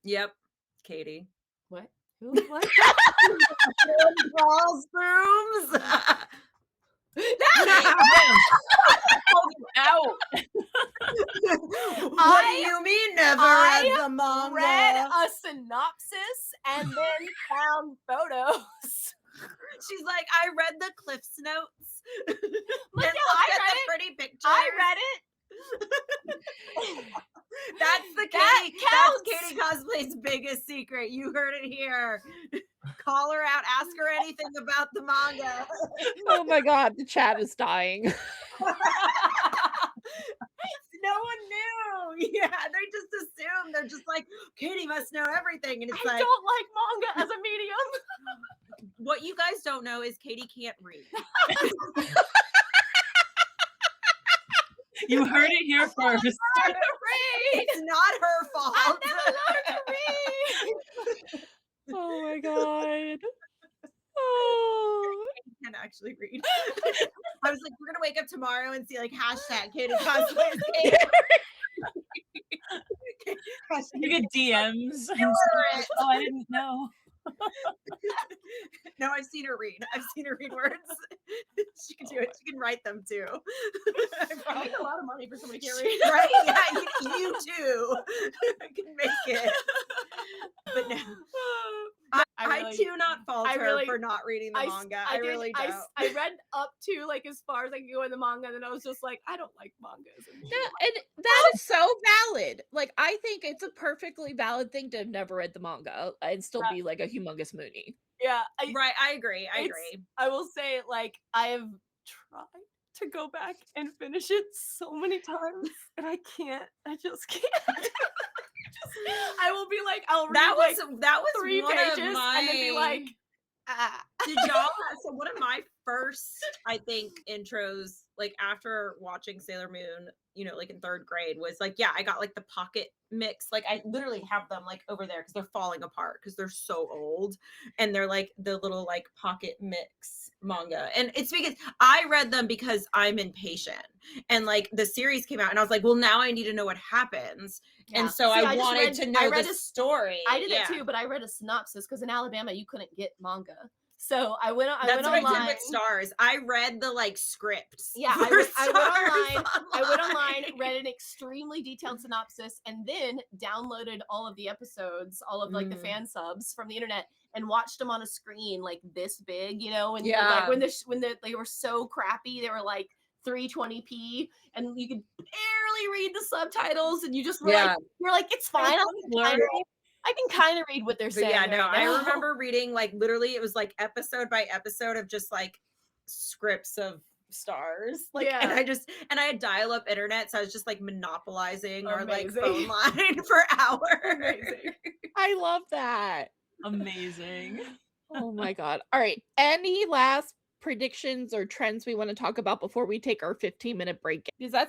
Yep. Katie. What? Who? What? Classrooms. Out. What do you mean never read the manga? Read a synopsis and then found photos. She's like, I read the Cliff's notes. Look, And yeah, looked I at read the it. pretty pictures. I read it. That's the That Katie. counts. That's Katie Cosplay's biggest secret. You heard it here. Call her out. Ask her anything about the manga. Oh my god, the chat is dying. No one knew. Yeah, they just assume. They're just like, Katie must know everything, and it's I like, don't like manga as a medium. what you guys don't know is Katie can't read. You heard it here first. It's not her fault. I never learned to read. Oh my god. Oh. Katie can't actually read. I was like, we're gonna wake up tomorrow and see like hashtag Katie Cosplay. You get DMs. And it. oh, I didn't know. No, I've seen her read. I've seen her read words. She can do it. She can write them too. I make a lot of money for somebody who can't read. Right? Yeah, you too. I can make it. But no. I do not fault her for not reading the manga. I really don't. I read up to like as far as I could go in the manga, and then I was just like, I don't like mangas. And that is so valid. Like, I think it's a perfectly valid thing to have never read the manga and still be like a humongous moonie. Yeah, right. I agree. I will say, like, I have tried to go back and finish it so many times, and I can't. I just can't. I will be like, I'll read that was 3 one pages, of and then be like, ah. Did y'all? So one of my first, I think, intros, like after watching Sailor Moon, you know, like in 3rd grade, was like, yeah, I got like the pocket mix. Like I literally have them like over there because they're falling apart because they're so old, and they're like the little like pocket mix manga. And it's because I read them because I'm impatient, and like the series came out, and I was like, well, now I need to know what happens. Yeah. And so I wanted to know the story. I did it too, but I read a synopsis because in Alabama you couldn't get manga. So I went online. I did with Stars. I read the like scripts. Yeah, I went online, read an extremely detailed synopsis, and then downloaded all of the episodes, all of like the fan subs from the internet, and watched them on a screen like this big, you know. And like when they were so crappy, they were like 320p, and you could barely read the subtitles, and you just were like, you're like, it's fine. I can kind of read what they're saying. Yeah, no, I remember reading like literally it was like episode by episode of just like scripts of Stars. Like, and I had dial-up internet, so I was just like monopolizing our like phone line for hours. Amazing. I love that. Amazing. Oh my god. All right. Any last predictions or trends we want to talk about before we take our 15-minute break? Because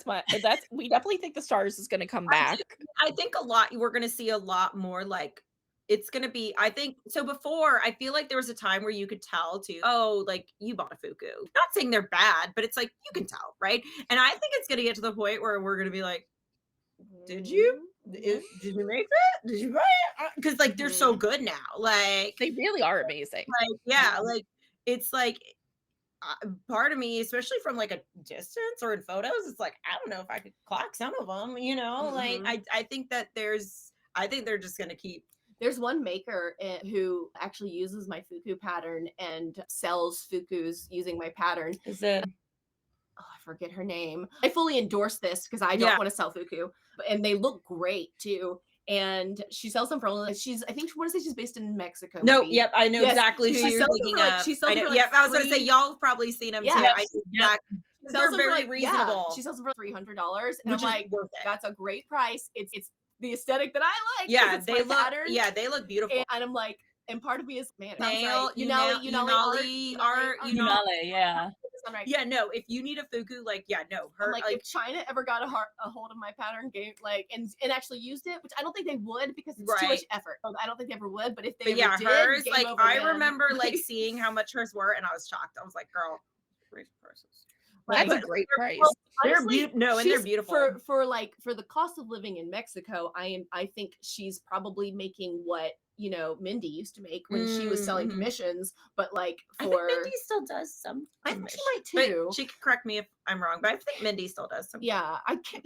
we definitely think the Stars is going to come back. I think we're going to see a lot more like it's going to be, I think, so before, I feel like there was a time where you could tell too, oh, like you bought a Fuku. Not saying they're bad, but it's like, you can tell, right? And I think it's going to get to the point where we're going to be like, did you make that? Did you buy it? Because like, they're so good now. Like, they really are amazing. Like, yeah, like, it's like, part of me, especially from like a distance or in photos, it's like, I don't know if I could clock some of them, you know, like I think that they're just going to keep. There's one maker who actually uses my Fuku pattern and sells Fukus using my pattern. Is it? Oh, I forget her name. I fully endorse this because I don't want to sell Fuku, and they look great too. And she sells them for only. I think want to say she's based in Mexico. No, maybe. Yep, I know exactly who you're thinking of. She sells them for I was going to say y'all have probably seen them too. They're very reasonable. She sells them for $300, and I'm like, that's a great price. It's the aesthetic that I like. Yeah, they look. Pattern. Yeah, they look beautiful. And I'm like, and part of me is Unale art. Yeah. Right. Yeah, no. If you need a Fuku, like, yeah, no. Her like if China ever got a hold of my pattern game, like, and actually used it, which I don't think they would because it's too much effort. I don't think they ever would. But if they ever did, hers, like, I remember like seeing how much hers were, and I was shocked. I was like, girl, raise prices. That's a great price. Well, honestly, they're beautiful. For the cost of living in Mexico, I think she's probably making what, you know, Mindy used to make when she was selling commissions, but like I think Mindy still does some. I think she might too. But she can correct me if I'm wrong, but I think Mindy still does some. Yeah, I can't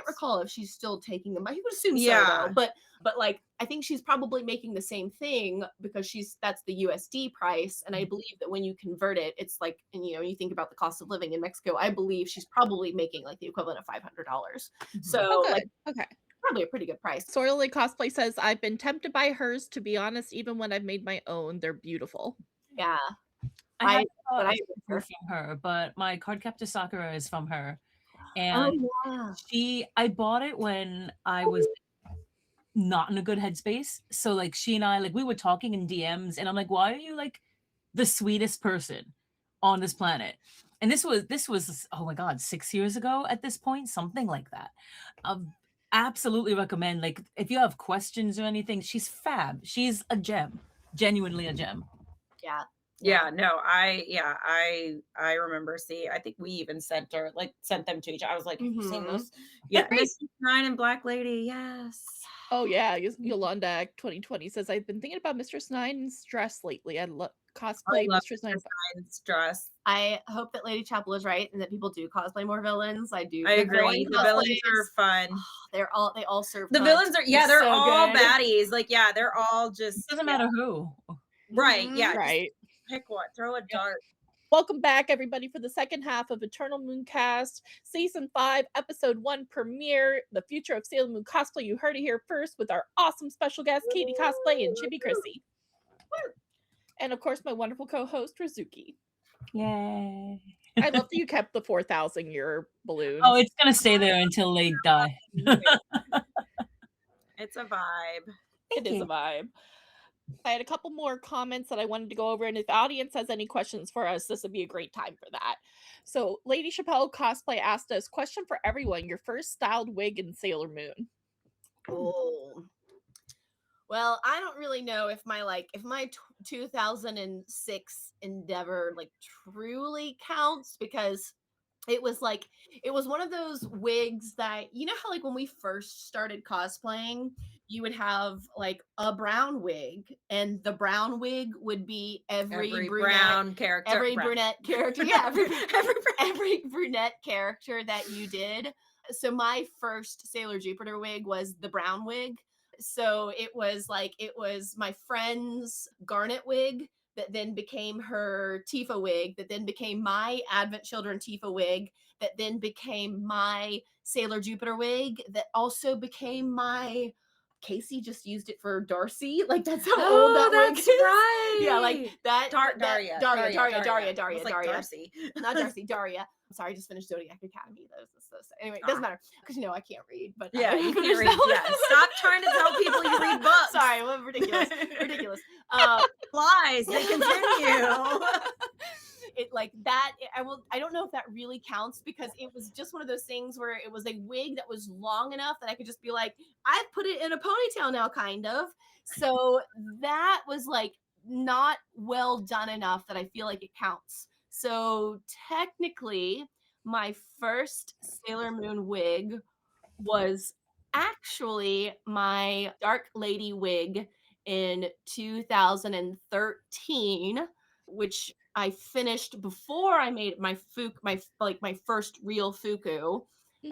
recall if she's still taking them. I would assume so, though. But like I think she's probably making the same thing because that's the USD price, and I believe that when you convert it, it's like, and you know, you think about the cost of living in Mexico, I believe she's probably making like the equivalent of $500. So okay. probably a pretty good price. Sorely Cosplay says, I've been tempted by hers, to be honest, even when I've made my own. They're beautiful. Yeah. I have but I from her, but my Cardcaptor Sakura is from her. And oh yeah. I bought it when I was not in a good headspace. So like she and I, like we were talking in DMs and I'm like, why are you like the sweetest person on this planet? And this was oh my god, 6 years ago at this point, something like that. Absolutely recommend, like if you have questions or anything, she's fab. She's a gem. Genuinely a gem. Yeah. Yeah, no, I remember seeing, I think we even sent them to each other. I was like, have you seen those? Yeah, Mistress Nine and Black Lady, yes. Oh yeah, Yolanda 2020 says, I've been thinking about Mistress Nine's dress lately. I love cosplay Mistress Nine's dress. I hope that Lady Chapel is right and that people do cosplay more villains. I agree. The villains are fun. They all serve the fun. villains are they're so all good. baddies. Like they're all just doesn't matter who. Right. Yeah. Right. Pick one. Throw a dart. Welcome back, everybody, for the second half of Eternal Mooncast, Season 5, Episode 1 premiere, The Future of Sailor Moon Cosplay. You heard it here first with our awesome special guests, Katie Cosplay and Chibi Chrissy. And, of course, my wonderful co-host, Rizuki. Yay. I love that you kept the 4,000-year balloon. Oh, it's going to stay there until they die. It's a vibe. It is a vibe. I had a couple more comments that I wanted to go over, and if the audience has any questions for us, this would be a great time for that. So, Lady Chappelle Cosplay asked us, question for everyone, your first styled wig in Sailor Moon. Oh. Well, I don't really know if my 2006 endeavor like truly counts, because it was one of those wigs that, you know how like when we first started cosplaying, you would have like a brown wig, and the brown wig would be every brown character, every brunette character, yeah, every brunette character that you did. So my first Sailor Jupiter wig was the brown wig. So it was my friend's Garnet wig that then became her Tifa wig, that then became my Advent Children Tifa wig, that then became my Sailor Jupiter wig, that also became my Casey just used it for Darcy. Like that's how old that wig is. Right. Yeah, like that. Daria. Darcy. Not Darcy, Daria. I'm sorry, I just finished Zodiac Academy. Anyway, it doesn't matter because I can't read. But yeah, you can't read. Yeah, stop trying to tell people you read books. Sorry, well, ridiculous. Lies. They continue. It like that. I don't know if that really counts, because it was just one of those things where it was a wig that was long enough that I could just be like, I've put it in a ponytail now, kind of. So that was like not well done enough that I feel like it counts. So technically, my first Sailor Moon wig was actually my Dark Lady wig in 2013, which I finished before I made my first real Fuku.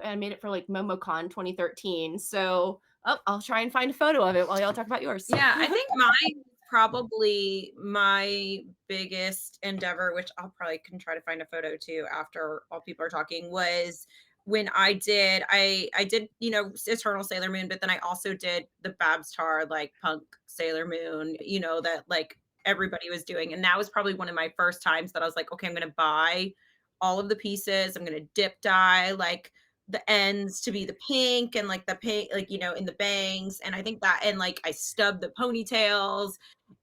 I made it for like MomoCon 2013. So I'll try and find a photo of it while y'all talk about yours. Yeah, I think mine probably my biggest endeavor, which I'll probably can try to find a photo too after all people are talking, was when I did Eternal Sailor Moon, but then I also did the Babstar like punk Sailor Moon, that like everybody was doing. And that was probably one of my first times that I was like, okay, I'm going to buy all of the pieces. I'm going to dip dye like the ends to be the pink and like the pink, like, in the bangs. And I think that, and like I stubbed the ponytails.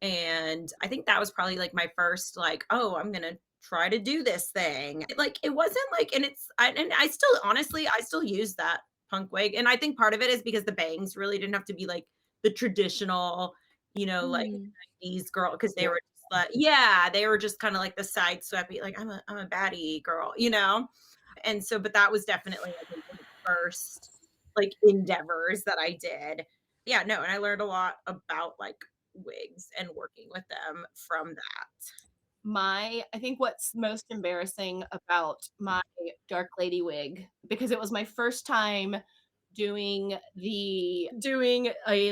And I think that was probably like my first, like, oh, I'm going to try to do this thing. Like, it wasn't like, and I still, honestly, I still use that punk wig. And I think part of it is because the bangs really didn't have to be like the traditional, like 90s girl, because they were just like, they were just kind of like the side sweepy, like I'm a baddie girl, and so, but that was definitely like one of the first like endeavors that I did. Yeah, no, and I learned a lot about like wigs and working with them from that. I think what's most embarrassing about my Dark Lady wig, because it was my first time doing a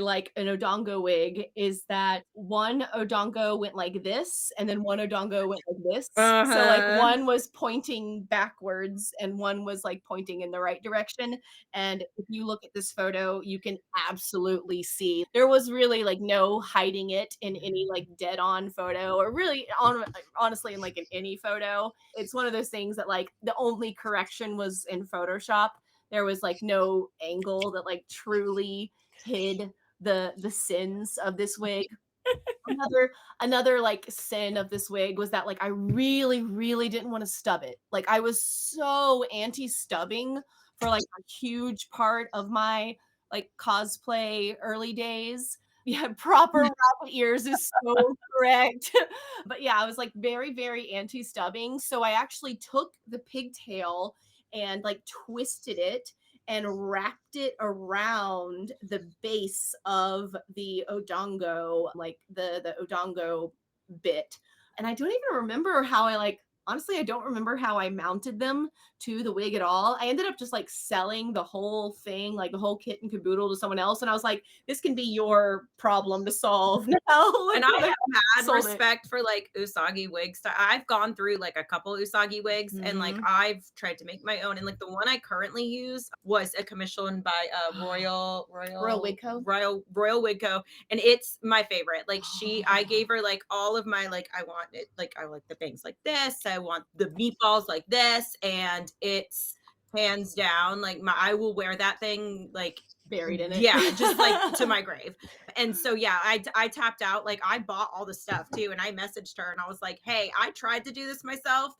like an odongo wig is that one odongo went like this and then one odongo went like this. So like one was pointing backwards and one was like pointing in the right direction. And if you look at this photo, you can absolutely see there was really like no hiding it in any like dead on photo, or really honestly in like in any photo. It's one of those things that like the only correction was in Photoshop. There was like no angle that like truly hid the sins of this wig. Another like sin of this wig was that like I really didn't want to stub it. Like I was so anti-stubbing for like a huge part of my like cosplay early days. Yeah, proper rabbit ears is so correct. But yeah, I was like very anti-stubbing. So I actually took the pigtail and like twisted it and wrapped it around the base of the odongo, like the odongo bit. And I don't even remember how I like, honestly, I don't remember how I mounted them to the wig at all. I ended up just like selling the whole thing, like the whole kit and caboodle to someone else. And I was like, this can be your problem to solve now. And I have mad sold it. respect for like Usagi wigs. I've gone through like a couple Usagi wigs and like I've tried to make my own. And like the one I currently use was a commission by Royal Wig Co. Royal Wig Co. And it's my favorite. Like I gave her like all of my like I want it, like I like the things like this. I want the meatballs like this, and it's hands down like I will wear that thing like buried in it. Yeah, just like to my grave. And so yeah, I tapped out. Like I bought all the stuff too, and I messaged her and I was like, hey, I tried to do this myself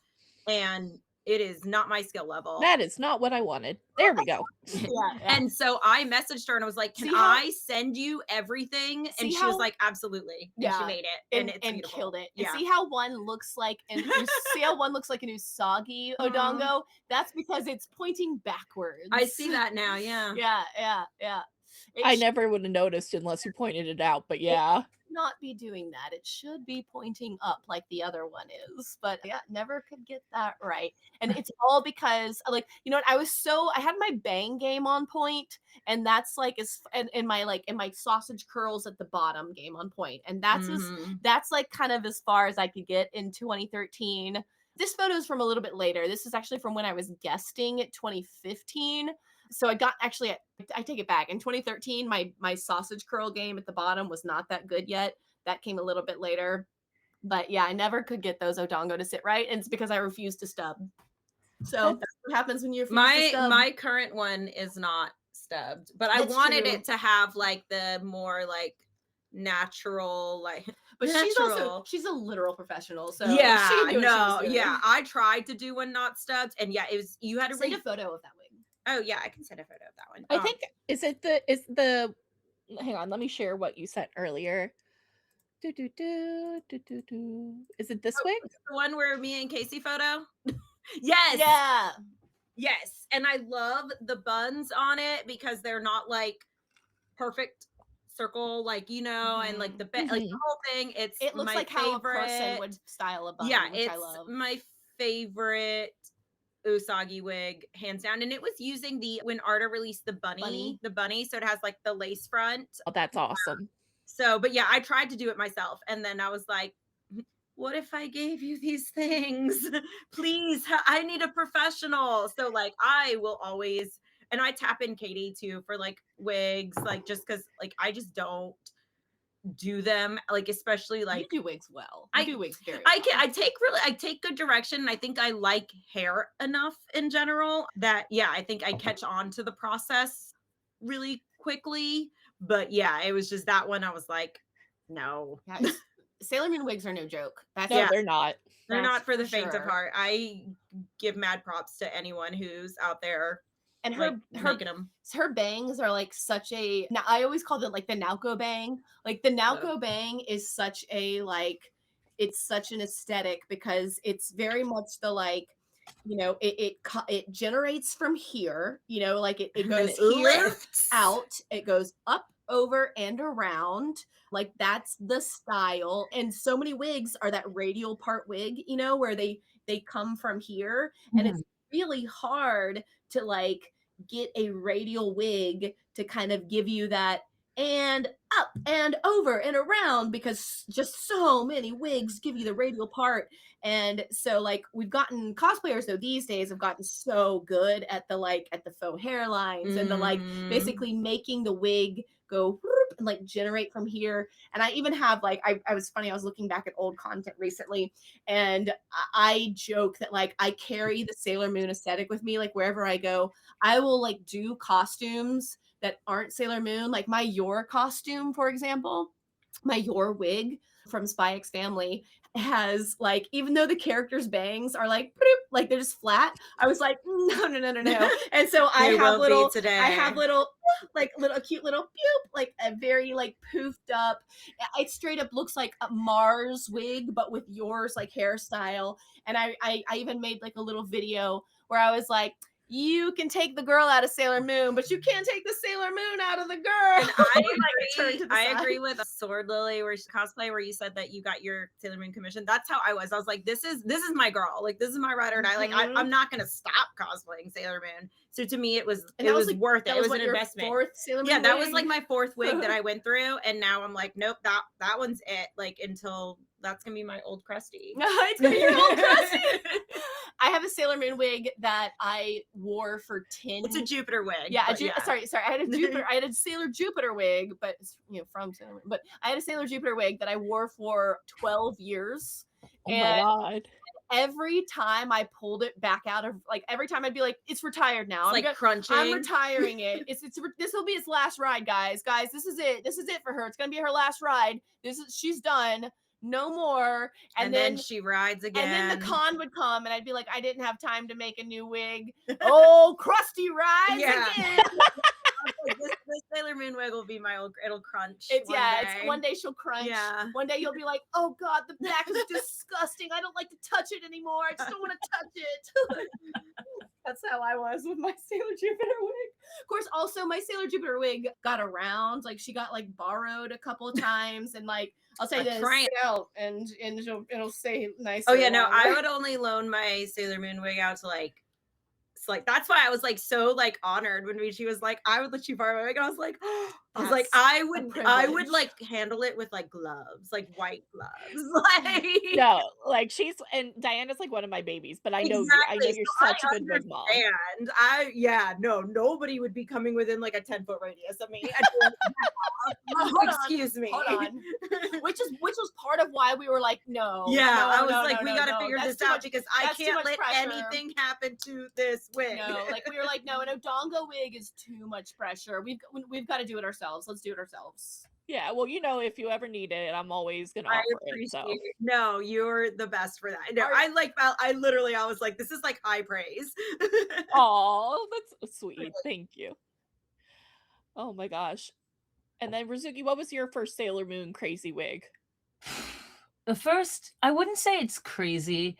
and it is not my skill level. That is not what I wanted. There we go. Yeah. And so I messaged her and I was like, can I send you everything? And she was like, absolutely. And she made it. And it's beautiful. Killed it. Yeah. And see how one looks like an Usagi odongo? That's because it's pointing backwards. I see that now. Yeah. Yeah. I never would have noticed unless you pointed it out, but yeah. Not be doing that. It should be pointing up like the other one is, but yeah, never could get that right. And it's all because like, you know what, I had my bang game on point, and that's like in my sausage curls at the bottom game on point, and that's like kind of as far as I could get in 2013. This photo is from a little bit later. This is actually from when I was guesting at 2015. So I take it back. In 2013, my sausage curl game at the bottom was not that good yet. That came a little bit later. But yeah, I never could get those odongo to sit right. And it's because I refused to stub. So that's what happens when you refuse to stub. My current one is not stubbed, but I wanted it to have like the more like natural, like. But she's a literal professional. So yeah, I tried to do one not stubbed, and yeah, it was you had to send a photo of that wig. Oh yeah, I can send a photo of that one. I think hang on, let me share what you sent earlier. Is it this wig? The one where me and Casey photo? Yes. Yeah. Yes. And I love the buns on it because they're not like perfect circle, like, you know, and like the like the whole thing. It looks like how a person would style a bun. Yeah, which I love. My favorite Usagi wig, hands down. And it was using when Arta released the bunny, so it has like the lace front. Oh, that's awesome. So, but yeah, I tried to do it myself, and then I was like, what if I gave you these things? Please, I need a professional. So like I will always, and I tap in Katie too for like wigs, like just because like I just don't do them, like especially like you do wigs well. I do wigs very well. I take good direction, and I think I like hair enough in general that I think I catch on to the process really quickly. But yeah, it was just that one I was like, no. Yeah, Sailor Moon wigs are no joke. They're not. They're not for the faint of heart. I give mad props to anyone who's out there. And her bangs are like such a. Now I always call it like the Naoko bang. Like the Naoko bang is such a like, it's such an aesthetic because it's very much the like, you know, it generates from here. You know, like it goes here out. It goes up, over, and around. Like that's the style. And so many wigs are that radial part wig. You know, where they come from here, and it's really hard to like get a radial wig to kind of give you that and up and over and around, because just so many wigs give you the radial part. And so like we've gotten cosplayers though these days have gotten so good at the faux hairlines and the like basically making the wig go whoop and like generate from here. And I even have like I was funny, I was looking back at old content recently, and I joke that like I carry the Sailor Moon aesthetic with me, like wherever I go. I will like do costumes that aren't Sailor Moon, like my Yor costume, for example. My Yor wig from Spy X Family has like, even though the characters' bangs are like they're just flat, I was like, no. And so I have little like little cute little poop, like a very like poofed up. It straight up looks like a Mars wig, but with yours like hairstyle. And I even made like a little video where I was like, you can take the girl out of Sailor Moon, but you can't take the Sailor Moon out of the girl. And I agree with Sword Lily where cosplay where you said that you got your Sailor Moon commission. That's how I was. I was like, this is my girl. Like this is my ride or die. Like I'm not gonna stop cosplaying Sailor Moon. So to me, it was like, worth it. It was an investment. Fourth Sailor Moon yeah, that wig? was like my fourth wig that I went through, and now I'm like, nope, that one's it. Like until that's gonna be my old crusty. It's gonna be your old crusty. I have a Sailor Moon wig that I wore for 10. It's a Jupiter wig. Yeah, sorry. I had a Jupiter. I had a Sailor Jupiter wig, but it's from Sailor Moon. But I had a Sailor Jupiter wig that I wore for 12 years. Oh my god. Every time I pulled it back out of like every time I'd be like, it's retired now. It's crunching. I'm retiring it. This will be its last ride, guys. Guys, this is it. This is it for her. It's gonna be her last ride. She's done. No more. And then she rides again. And then the con would come and I'd be like, I didn't have time to make a new wig. Oh, Krusty rides again. This Sailor Moon wig will be my old. It'll crunch. One day she'll crunch. Yeah. One day you'll be like, oh god, the back is disgusting. I don't like to touch it anymore. I just don't want to touch it. That's how I was with my Sailor Jupiter wig. Of course, also my Sailor Jupiter wig got around. Like she got like borrowed a couple of times, and like I'll say this out, and it'll stay nice. Oh yeah, no, I would only loan my Sailor Moon wig out to like that's why I was like so like honored when she was like, I would let you borrow my wig, and I was like, I would like handle it with like gloves, like white gloves. Like no, like and Diana's like one of my babies, but I know you're such a good wig mom. And nobody would be coming within like a 10-foot radius of me. Excuse me. Hold on. Which was part of why we were like, no. Yeah, I was like, we gotta figure this out because I can't let anything happen to this wig. No, like we were like, no, an Odongo wig is too much pressure. We've got to do it ourselves. Let's do it ourselves. Yeah, well, if you ever need it, I'm always gonna offer it. So. No, you're the best for that. No, I was like, this is like high praise. Oh, that's sweet. Thank you. Oh my gosh. And then Rizuki, what was your first Sailor Moon crazy wig? The first, I wouldn't say it's crazy.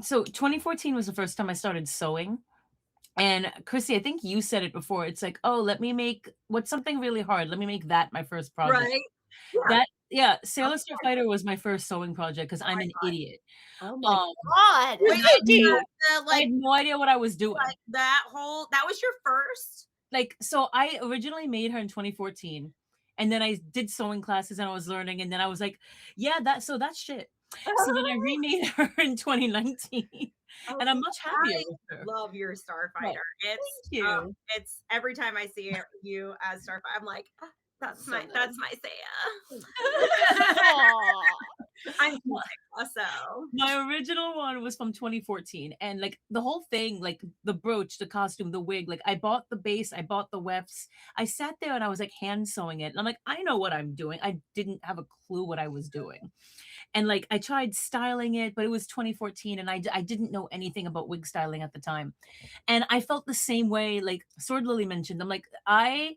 So 2014 was the first time I started sewing. And Chrissy, I think you said it before. It's like, oh, let me make what's something really hard. Let me make that my first project. Right. Sailor Starfighter was my first sewing project because I'm an idiot. Oh my god! I had no idea what I was doing. Like that was your first. Like, so I originally made her in 2014, and then I did sewing classes and I was learning, and then I was like, yeah, that's shit. So then I remade her in 2019. And I'm much happier with her. Love your Starfighter. Thank you. It's every time I see you as Starfighter, I'm like, that's my Seiya. I'm also. My original one was from 2014, and like the whole thing, like the brooch, the costume, the wig, like I bought the base, I bought the wefts. I sat there and I was like hand sewing it, and I'm like, I know what I'm doing. I didn't have a clue what I was doing. And like I tried styling it, but it was 2014 and I didn't know anything about wig styling at the time. And I felt the same way, like Sword Lily mentioned. I'm like, I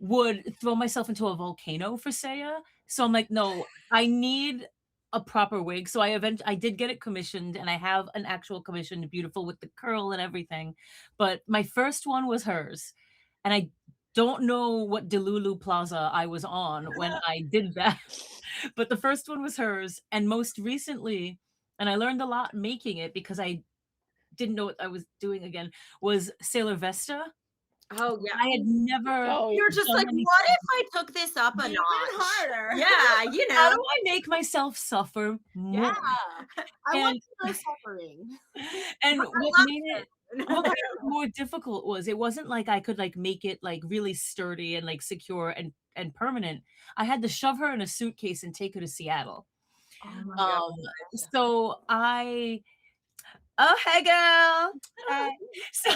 would throw myself into a volcano for Seiya. So I'm like, no, I need a proper wig. So I did get it commissioned, and I have an actual commissioned, beautiful with the curl and everything. But my first one was hers. And I don't know what Delulu Plaza I was on when I did that. But the first one was hers. And most recently, and I learned a lot making it because I didn't know what I was doing again, was Sailor Vesta. Oh yeah. I had never. Oh, You're just done like, anything. what if I took this up a Even notch? harder. Yeah, you How know. do I make myself suffer more? Yeah. I want And- to know suffering. And I what love made it what made it more difficult was it wasn't like I could like make it like really sturdy and like secure and permanent. I had to shove her in a suitcase and take her to Seattle. Oh my god. So oh hey girl. Hi. So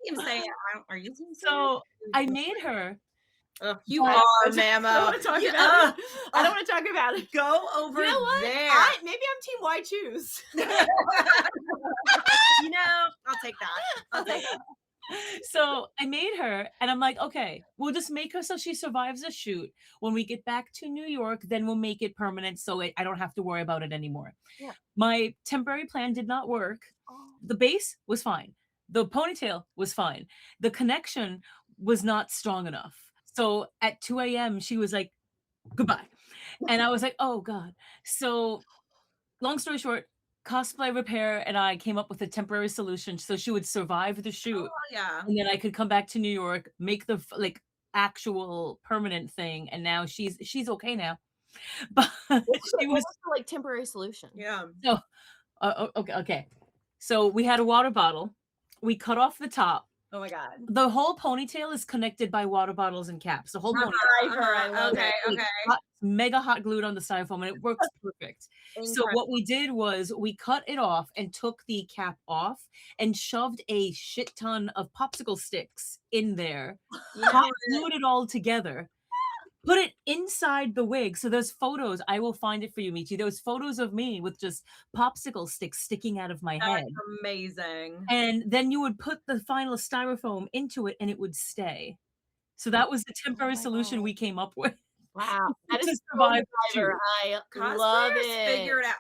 You say, are you so I made her. you But- are, I don't Mamo. want to talk You- about it. I don't want to talk about it. Go over You know what? there. Maybe I'm team why choose. You know, I'll take that. I'll take that. So I made her, and I'm like, okay, we'll just make her so she survives the shoot. When we get back to New York, then we'll make it permanent so I don't have to worry about it anymore. Yeah. My temporary plan did not work. The base was fine. The ponytail was fine. The connection was not strong enough. So at 2 a.m., she was like, goodbye. And I was like, oh God. So long story short, Cosplay Repair and I came up with a temporary solution so she would survive the shoot. Oh yeah. And then I could come back to New York, make the like actual permanent thing, and now she's okay now. But she was the like temporary solution. Yeah. so okay. So we had a water bottle. We cut off the top. Oh my god. The whole ponytail is connected by water bottles and caps. The whole ponytail. I love Okay, it. okay. Mega hot glued on the styrofoam, and it works perfect. So what we did was we cut it off and took the cap off and shoved a shit ton of popsicle sticks in there, hot glued it all together, put it inside the wig. So there's photos. I will find it for you, Michi. There was photos of me with just popsicle sticks sticking out of my head. That's amazing. And then you would put the final styrofoam into it and it would stay. So that was the temporary my solution God. we came up with. Wow. That To is survive so the clever. I Cosplayers love it. figured out.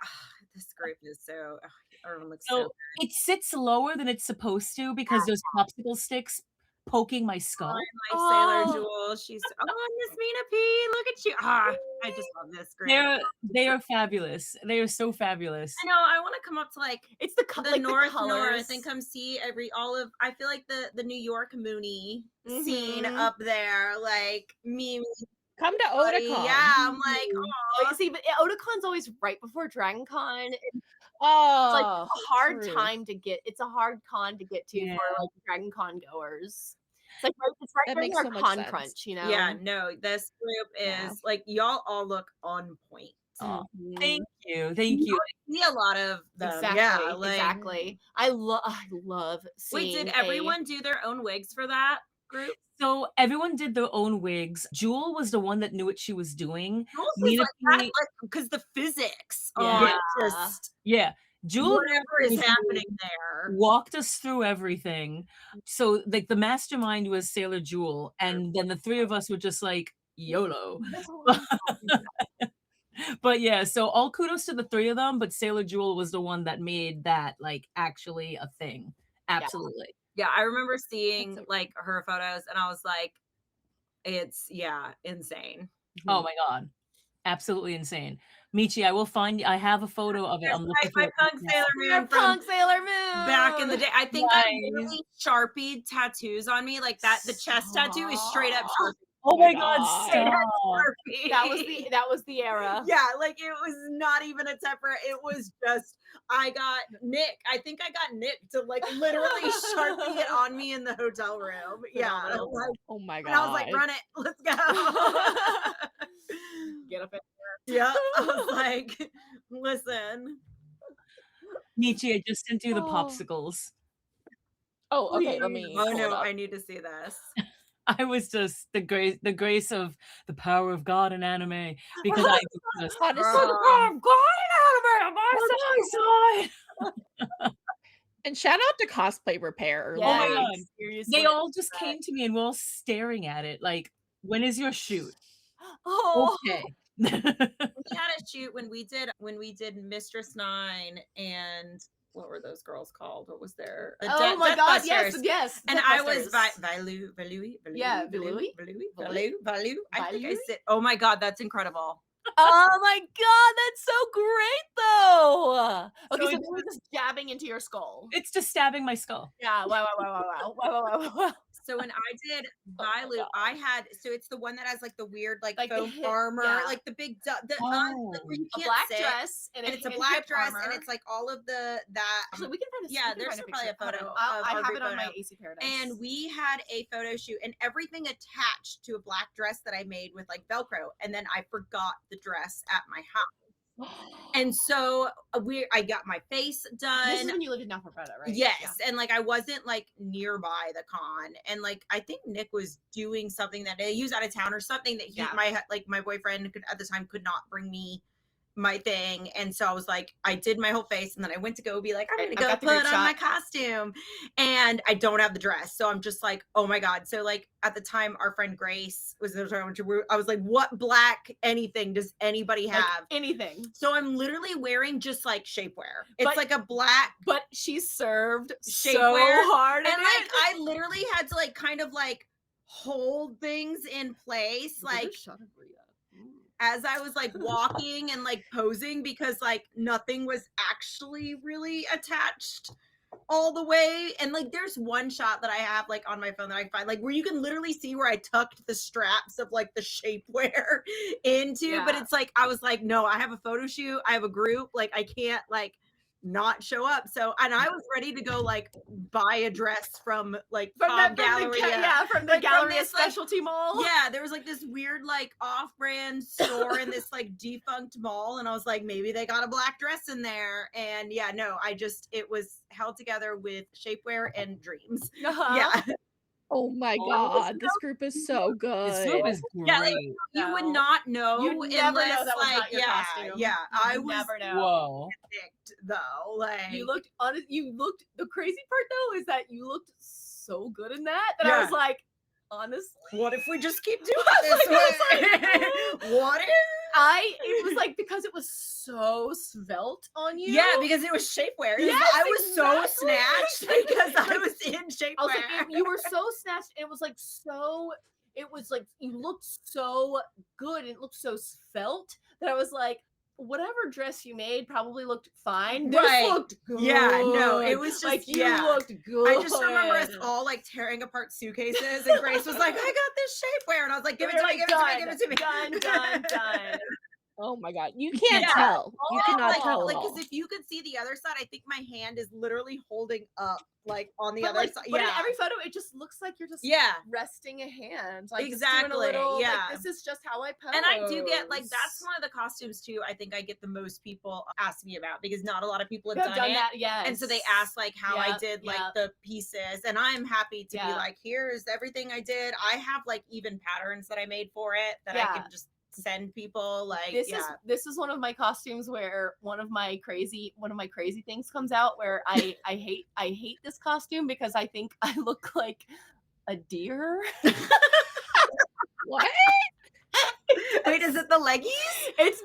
This group is so. Everyone looks So so. it sits lower than it's supposed to because there's popsicle sticks poking my skull. My Oh. Sailor Jewel. She's Miss Mina P. Look at you. I just love this group. They are fabulous. They are so fabulous. I know. I want to come up to like It's the the like North the colors. North and come see all of. I feel like the New York Mooney scene Mhm. up there, like me. Come to Buddy, Otakon. yeah, I'm like, Oh, you see, but Otacon's always right before Dragon Con. It's Oh, like a hard true. time to get. It's a hard con to get to Yeah. for like Dragon Con goers. It's like it's right That during makes our so much con sense. crunch, you know. yeah, no, this group is Yeah. like y'all all look on point. Aw, Mhm. thank you. Thank you. See a lot of them. Exactly. Yeah, like, exactly. I love seeing. Wait, did everyone do their own wigs for that group? So everyone did their own wigs. Jewel was the one that knew what she was doing. Mostly Mina P- because the physics Yeah. on just yeah, Jewel whatever is happening there. walked us through everything. So like the mastermind was Sailor Jewel, and then the three of us were just like YOLO. But yeah, so all kudos to the three of them, but Sailor Jewel was the one that made that like actually a thing. Absolutely. Yeah, I remember seeing so- like her photos, and I was like, it's insane. Oh my god. Absolutely insane. Michi, I have a photo of it. I'm looking my for it punk right now. Sailor Your Moon from punk Sailor Moon back in the day. I think I Nice. literally Sharpied tattoos on me like that. The chest tattoo is straight up Sharpie. Oh my god, God. stop. Sharpie. That was the era. Yeah, like it was not even a temper. It was just I got Nick. I think I got Nick to like literally Sharpie it on me in the hotel room. Yeah. Phenomenal. Like, Oh my god. and I was like, run it, let's go. Get up in Yeah. I was like, listen. Michi, I just sent you the Oh. popsicles. Oh, okay. Let me. Oh pull it no, up. I need to see this. I was just the grace of the power of God in anime because I was just Honestly, Girl. and shout out to Cosplay Repair. Yeah, Oh my God. seriously. they all just came to me and we're all staring at it like, when is your shoot? Oh, Okay. We had a shoot when we did Mistress Nine and what were those girls called? What was their oh my God! Yes, Deathbusters. yes. And I was Deathbusters. Valu. Yeah, Valui. I think I Valui? said. Oh my God, that's incredible. Oh my God, that's so great though. Okay, So so it's they were just jabbing into your skull. It's just stabbing my skull. Yeah. Wow. So when I did Oh my Bailu, God. I had, so it's the one that has like the weird like Like the foam hip- armor, yeah. like the big Oh. where you A can't black sit. dress and it's a and black hip dress armor. and it's like all of that. Actually, we can find a Yeah, we can there's find a probably a picture. Hold photo on. of I our have group it on my photo. AC Paradise. And we had a photo shoot and everything attached to a black dress that I made with like Velcro. And then I forgot the dress at my house. And so I got my face done. This is when you lived in Alpharetta, right? Yes. Yeah. And like I wasn't like nearby the con. And like I think Nick was doing something that day. He was out of town or something that my boyfriend at the time could not bring me my thing. And so I was like, I did my whole face and then I went to go be like, I'm gonna go put on my costume and I don't have the dress. So I'm just like, oh my God. So like at the time our friend Grace was there. I was like, what black anything does anybody have? Like anything. So I'm literally wearing just like shapewear. It's like a black, but she served shapewear so hard. And like I literally had to like kind of like hold things in place. Like as I was like walking and like posing because like nothing was actually really attached all the way. And like there's one shot that I have like on my phone that I find like where you can literally see where I tucked the straps of like the shapewear into. But it's like I was like, no, I have a photo shoot, I have a group, like I can't like not show up. So and I was ready to go like buy a dress from like Galleria. From the Galleria specialty mall. Yeah, there was like this weird like off-brand store in this like defunct mall, and I was like, maybe they got a black dress in there. And yeah, no, it was held together with shapewear and dreams. Yeah. Oh my God, this group is so good. This group is great. Yeah, like, you would not know. You'd never unless, know that was like, not your costume. Yeah, I would never know. Whoa. Though, like you looked honest. You looked. The crazy part though is that you looked so good in that I was like, honestly, what if we just keep doing this way? What if? It was like because it was so svelte on you. Yeah, because it was shapewear. Yes, I was so snatched because I was in shapewear. I was like, you were so snatched. It was like so. It was like you looked so good. And it looked so svelte that I was like, whatever dress you made probably looked fine. This looked good. Yeah, no, it was just like you looked good. I just remember us all like tearing apart suitcases, and Grace was like, "I got this shapewear," and I was like, "Give it to me, give it to me." Done. Oh my God, you can't tell. You cannot tell at all. Because if you could see the other side, I think my hand is literally holding up like on the other side. But in every photo, it just looks like you're just resting a hand. Like exactly. Like, this is just how I pose. And I do get like that's one of the costumes too. I think I get the most people ask me about because not a lot of people have done it. That, yes. And so they ask like how I did like the pieces, and I'm happy to be like, here's everything I did. I have like even patterns that I made for it that I can just send people. Like this is one of my costumes where one of my crazy things comes out where I hate this costume because I think I look like a deer. What? Wait, is it the leggies? It's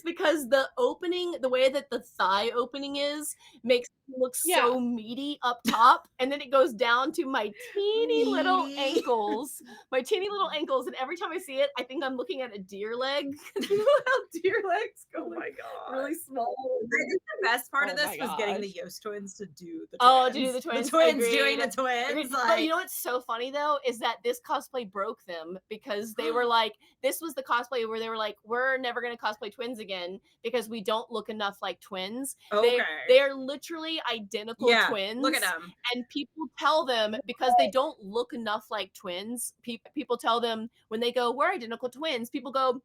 because the opening, the way that the thigh opening is, makes it look so meaty up top, and then it goes down to my teeny little ankles. And every time I see it, I think I'm looking at a deer leg. You know how deer legs go? Oh my God, really small. I think the best part of this was getting the Yost twins to do the twins. Oh, to do the twins. The twins doing the twins. Like... But you know what's so funny though is that this cosplay broke them because they were like, this was the cosplay where they were like, we're never going to cosplay twins again because we don't look enough like twins. Okay. They're literally identical twins. Look at them. And people tell them because they don't look enough like twins. People tell them when they go, we're identical twins. People go,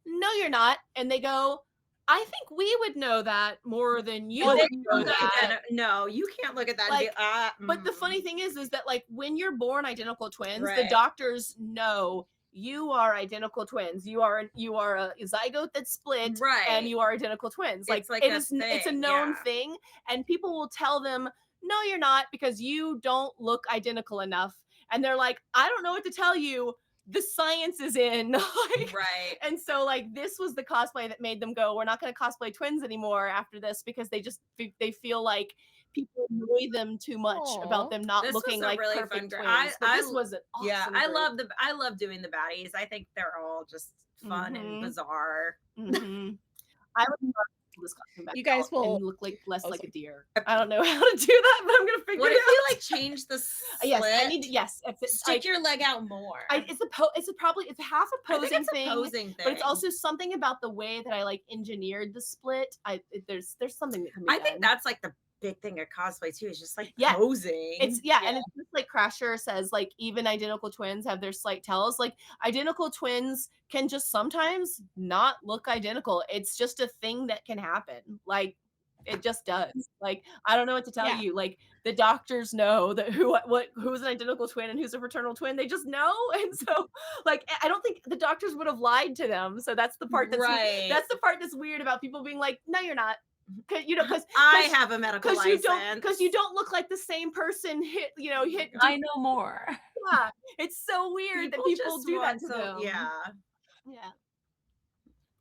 no, you're not. And they go, I think we would know that more than you would know that. No, you can't look at that. Like, but the funny thing is that like when you're born identical twins, right. the doctors know you are identical twins. You are a zygote that's split, right? And you are identical twins. Like it's a known thing, and people will tell them, no, you're not, because you don't look identical enough. And they're like, I don't know what to tell you. The science is in. Like, right. And so like this was the cosplay that made them go, we're not going to cosplay twins anymore after this, because they feel like people annoy them too much about them not looking like really perfect twins. This was an awesome group. I love doing the baddies. I think they're all just fun and bizarre. Mm-hmm. pull this costume back You guys out will- and look like less Oh, like sorry. a deer. I don't know how to do that, but I'm gonna figure What it if you out. like change the slit? Yes, I need to. Yes, if it's Stick like, your leg out more. it's half a I think posing it's a thing, posing thing. but it's also something about the way that I like engineered the split. There's something that can be I done. think that's like the big thing at cosplay too. Is just like Yeah. posing. It's and it's just like Crasher says, like even identical twins have their slight tells. Like identical twins can just sometimes not look identical. It's just a thing that can happen. Like it just does. Like I don't know what to tell you. Like the doctors know that who's an identical twin and who's a fraternal twin. They just know, and so like I don't think the doctors would have lied to them. So that's the part that's Right. that's the part that's weird about people being like, no, you're not. Because I have a medical license. because you don't look like the same person. I know more. Yeah, it's so weird that people just do that want to so- them. Yeah.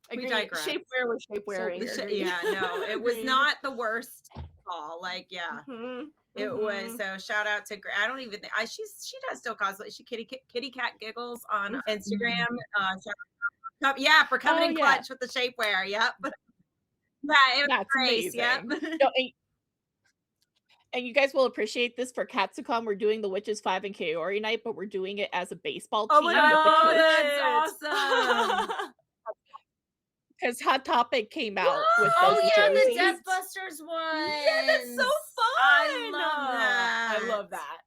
Agree. digress. Shapewear was shapewearing. Yeah, no, it was not the worst call. Like, yeah. Mhm. It was. So shout out to I don't even think she does still cosplay. She kitty cat giggles on Instagram. Yeah, for coming in clutch with the shapewear. Yep. Yeah, it was That's great. amazing. Yep. No, and you guys will appreciate this for Katsucon. We're doing the Witches 5 and Kaori night, but we're doing it as a baseball team. Oh my God, that's awesome. Because Hot Topic came out with Oh those yeah, the jerseys. Death Busters one. Yeah, that's so fun. I love that. I love that.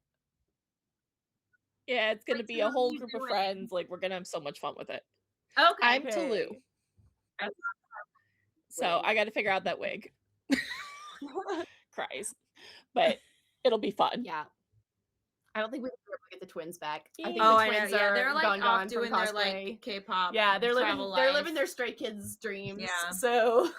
Yeah, it's gonna What be a team whole you group of doing? friends. Like we're gonna have so much fun with it. Okay. I'm Tulu, so Wig. I got to figure out that wig. Cries, but it'll be fun. Yeah. I don't think we can ever get the twins back. I think Oh, the I know. twins Yeah, are they're like gone off from doing their cosplay. like K-pop. Yeah, they're travel living life. their Stray Kids dreams. Yeah. So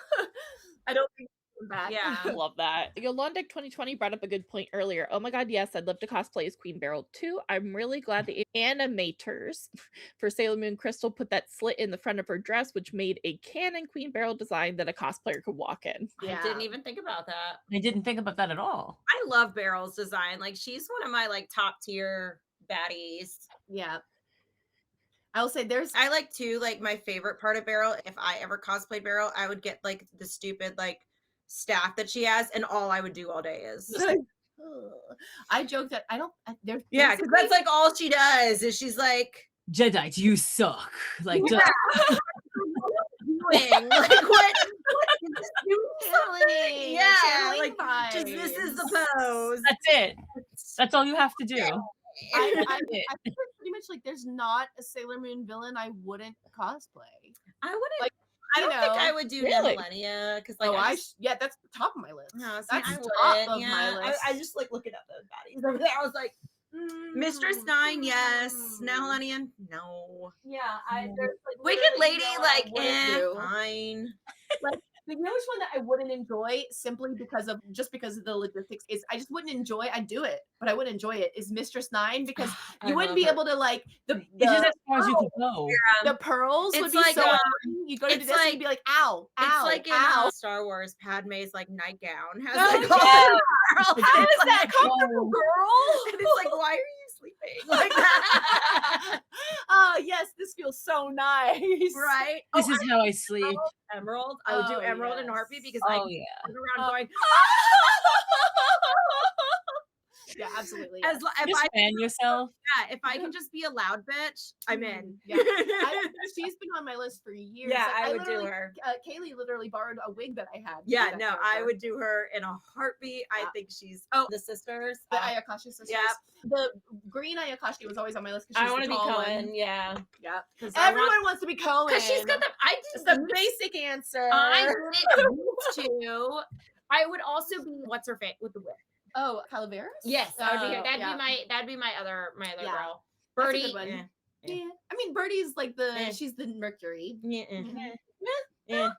I don't think we're back. Yeah. Love that. Yolanda 2020 brought up a good point earlier. Oh my god, yes, I'd love to cosplay as Queen Beryl too. I'm really glad the animators for Sailor Moon Crystal put that slit in the front of her dress, which made a canon Queen Beryl design that a cosplayer could walk in. I didn't even think about that. I didn't think about that at all. I love Beryl's design. Like she's one of my like top tier baddies. Yeah. I will say I like too, like my favorite part of Beryl, if I ever cosplayed Beryl, I would get like the stupid like staff that she has, and all I would do all day is I joke that I don't there's yeah, because that's like all she does is she's like Jedi, you suck. Like, doing like what is doing? Yeah, like just this is the pose. that's it. That's all you have to do. I think pretty much like there's not a Sailor Moon villain I wouldn't cosplay. I wouldn't Like, I don't think know, I would do really? Millennia because like that's the top of my list. no, see, That's I top wouldn't. of Yeah, my list. I just like looking at those baddies over there. I was like, Mistress Nine, yes. Millennium, no. Yeah, there's like Wicked literally Lady, no one like, I wouldn't do. fine. The newest one that I wouldn't enjoy simply because of the logistics is I just wouldn't enjoy. I do it, but I wouldn't enjoy it. Is Mistress Nine because I you wouldn't love be her. able to like It's just as far as you could pearls. go. The pearls would It's be like, so annoying. You go to it's this and like- you'd be like, ow, It's ow, like in ow. Star Wars, Padme's like nightgown has Oh, like all yeah. the pearls. How is It's that like- comfortable, girl? And it's like, why are you sleeping like that? Oh yes, this feels so nice. Right? This is how I sleep. Emerald. I would do Oh, Emerald in yes. heartbeat because Oh I yeah. run around going Yeah, absolutely. as if Just I fan yourself. if I can just be a loud bitch, I'm in. Yeah. She's been on my list for years. Yeah, Like, I would do literally- her. Kaylee literally borrowed a wig that I had. to do Yeah, that no, I character. would do her in a heartbeat. I Yeah. think she's the sisters. The Ayakashi sisters. yeah. The green Ayakashi was always on my list because I she's want the to be tall Cohen. one. Yeah, Yeah. because Everyone wants to be Cohen. because she's got the. I It's did the basic answer. I didn't used to. I would also be what's her face with the whip. Oh, Calaveras? Yes, that would be Oh, that'd yeah. be my other Yeah. girl. That's a Birdie. good one. eh, Yeah. I mean, Birdie's like Eh. she's the Mercury. Yeah. Mhm. eh.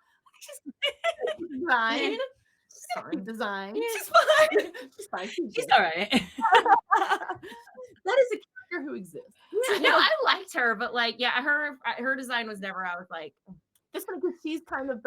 She's design. Yeah. She's got a good design. Yeah. She's fine. She's fine. She's She's good. all right. That is a character who exists. No, I liked her, but like, yeah, her design was never. I was like, Just because she's kind of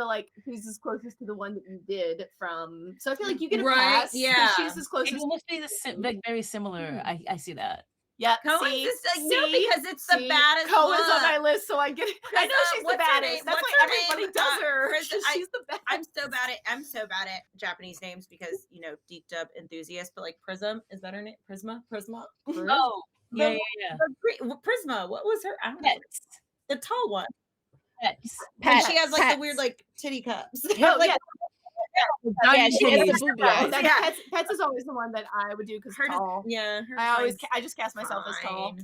she's as closest to the one that you did from. So I feel like you get a Right, pass. 'cause yeah. She's as It closest. must be like very similar. I see that. Yeah, Cohen's see, is like, no, because it's the see, baddest Cohen's look. on my list, so I get it. I know she's the what's her baddest. name? That's What's why her everybody name? does her. Chris, She's the best. I'm so bad at Japanese names because, you know, deep dub enthusiast, but like Prism, is that her name? Prisma? Oh, yeah. Prisma, what was her? I don't know. Pets. The tall one. Pets. And she has like Pets. the weird like titty cups. Oh, like, yeah. Yeah, she has the Titties. booby No, eyes. that's, Pets is always the one that I would do because her tall. yeah. I just cast myself as tall.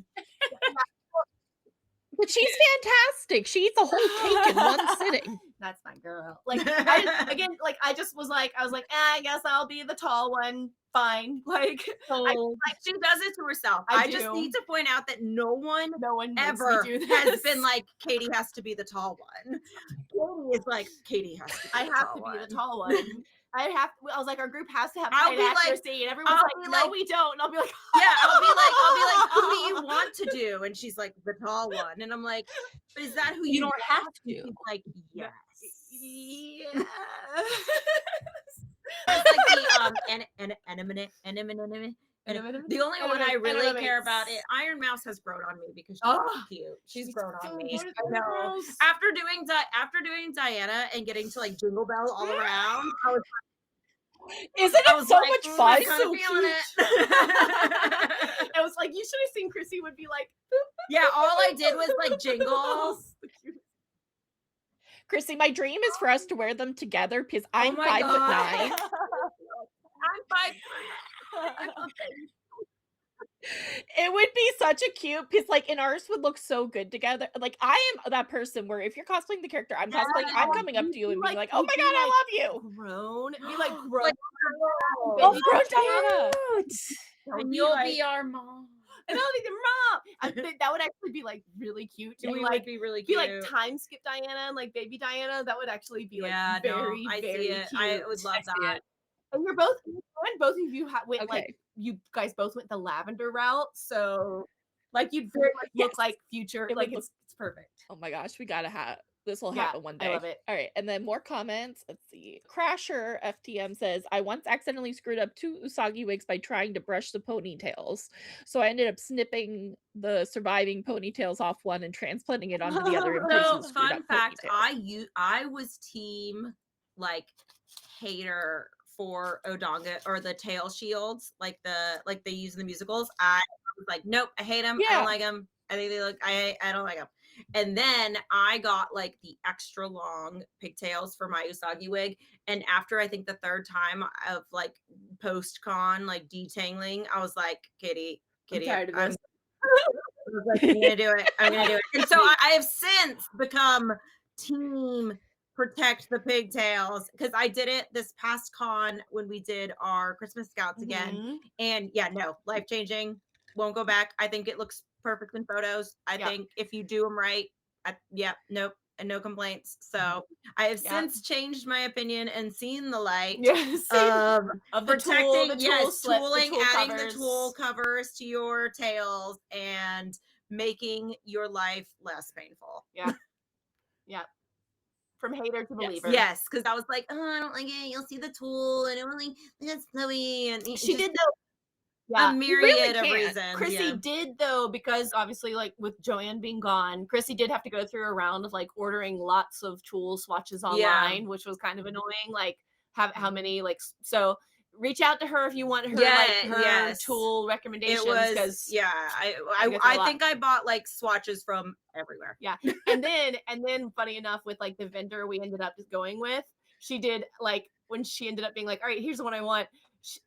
But she's fantastic. She eats a whole cake in one sitting. That's my girl. Like I just was like, I guess I'll be the tall one. Fine. Like she does it to herself. I just need to point out that no one ever has been like, Katie has to be the tall one. Katie is like, Katie has to be the tall one. I was like, our group has to have I'll height be like- accuracy, and everyone's like, no, we don't. And I'll be like, Yeah, I'll be like, who do you want to do? And she's like, the tall one. And I'm like, but is that who You don't have to. She's like, yes. yeah. It's like the only one I really care about it. Iron Mouse has grown on me because she's cute. She's grown on me. I know. After doing Diana and getting to like Jingle Bell all around, I was Isn't it so much fun? I'm kind of feeling it. I was like, you should have seen Chrissy would be like, yeah, all I did was like jingles. Chrissy, my dream is for us to wear them together because I'm my 5'9". I'm 5'9". It would be such a cute because like and ours would look so good together. Like I am that person where if you're cosplaying the character I'm cosplaying, I'm coming up to you and being like, oh my god, I love you. grown. Be like grown. Oh, grown Diana. And you'll be our mom. And I'll be the mom. I think that would actually be like really cute. We like would be really cute. be like time skip Diana and like baby Diana. That would actually be like very, I very see it. cute. I would love that. And you're both, and both of you went like you guys both went the lavender route, so like you'd very much look like future. Like it's perfect. Oh my gosh, we gotta have this will happen one day. I love it. All right, and then more comments. Let's see. Crasher FTM says, I once accidentally screwed up 2 Usagi wigs by trying to brush the ponytails. So I ended up snipping the surviving ponytails off one and transplanting it onto the other in place So of the screwed fun up fact, ponytail. I was team like hater for Odonga or the tail shields, like they use in the musicals. I was like, nope, I hate them. I don't like them. I think they look. I don't like them. And then I got like the extra long pigtails for my Usagi wig. And after I think the 3rd time of like post con like detangling, I was like, Kitty, I'm tired of this. I'm gonna do it. I'm gonna do it. And so I have since become team protect the pigtails because I did it this past con when we did our Christmas Scouts again. And yeah, no, life changing. Won't go back. I think it looks perfect in photos. I think if you do them right, nope, and no complaints. So I have since changed my opinion and seen the light of protecting, tooling, adding the tool covers to your tails and making your life less painful. Yeah. From hater to believer. Yes, because I was like, oh, I don't like it. You'll see the tool, and it was like that's snowy, and she did though. A myriad of reasons. Chrissy did though, because obviously, like with Joanne being gone, Chrissy did have to go through a round of like ordering lots of tool swatches online, which was kind of annoying. Like, how many like so. Reach out to her if you want her tool recommendations. It was I think I bought like swatches from everywhere. Yeah, and then funny enough with like the vendor we ended up just going with, she did like when she ended up being like, all right, here's the one I want.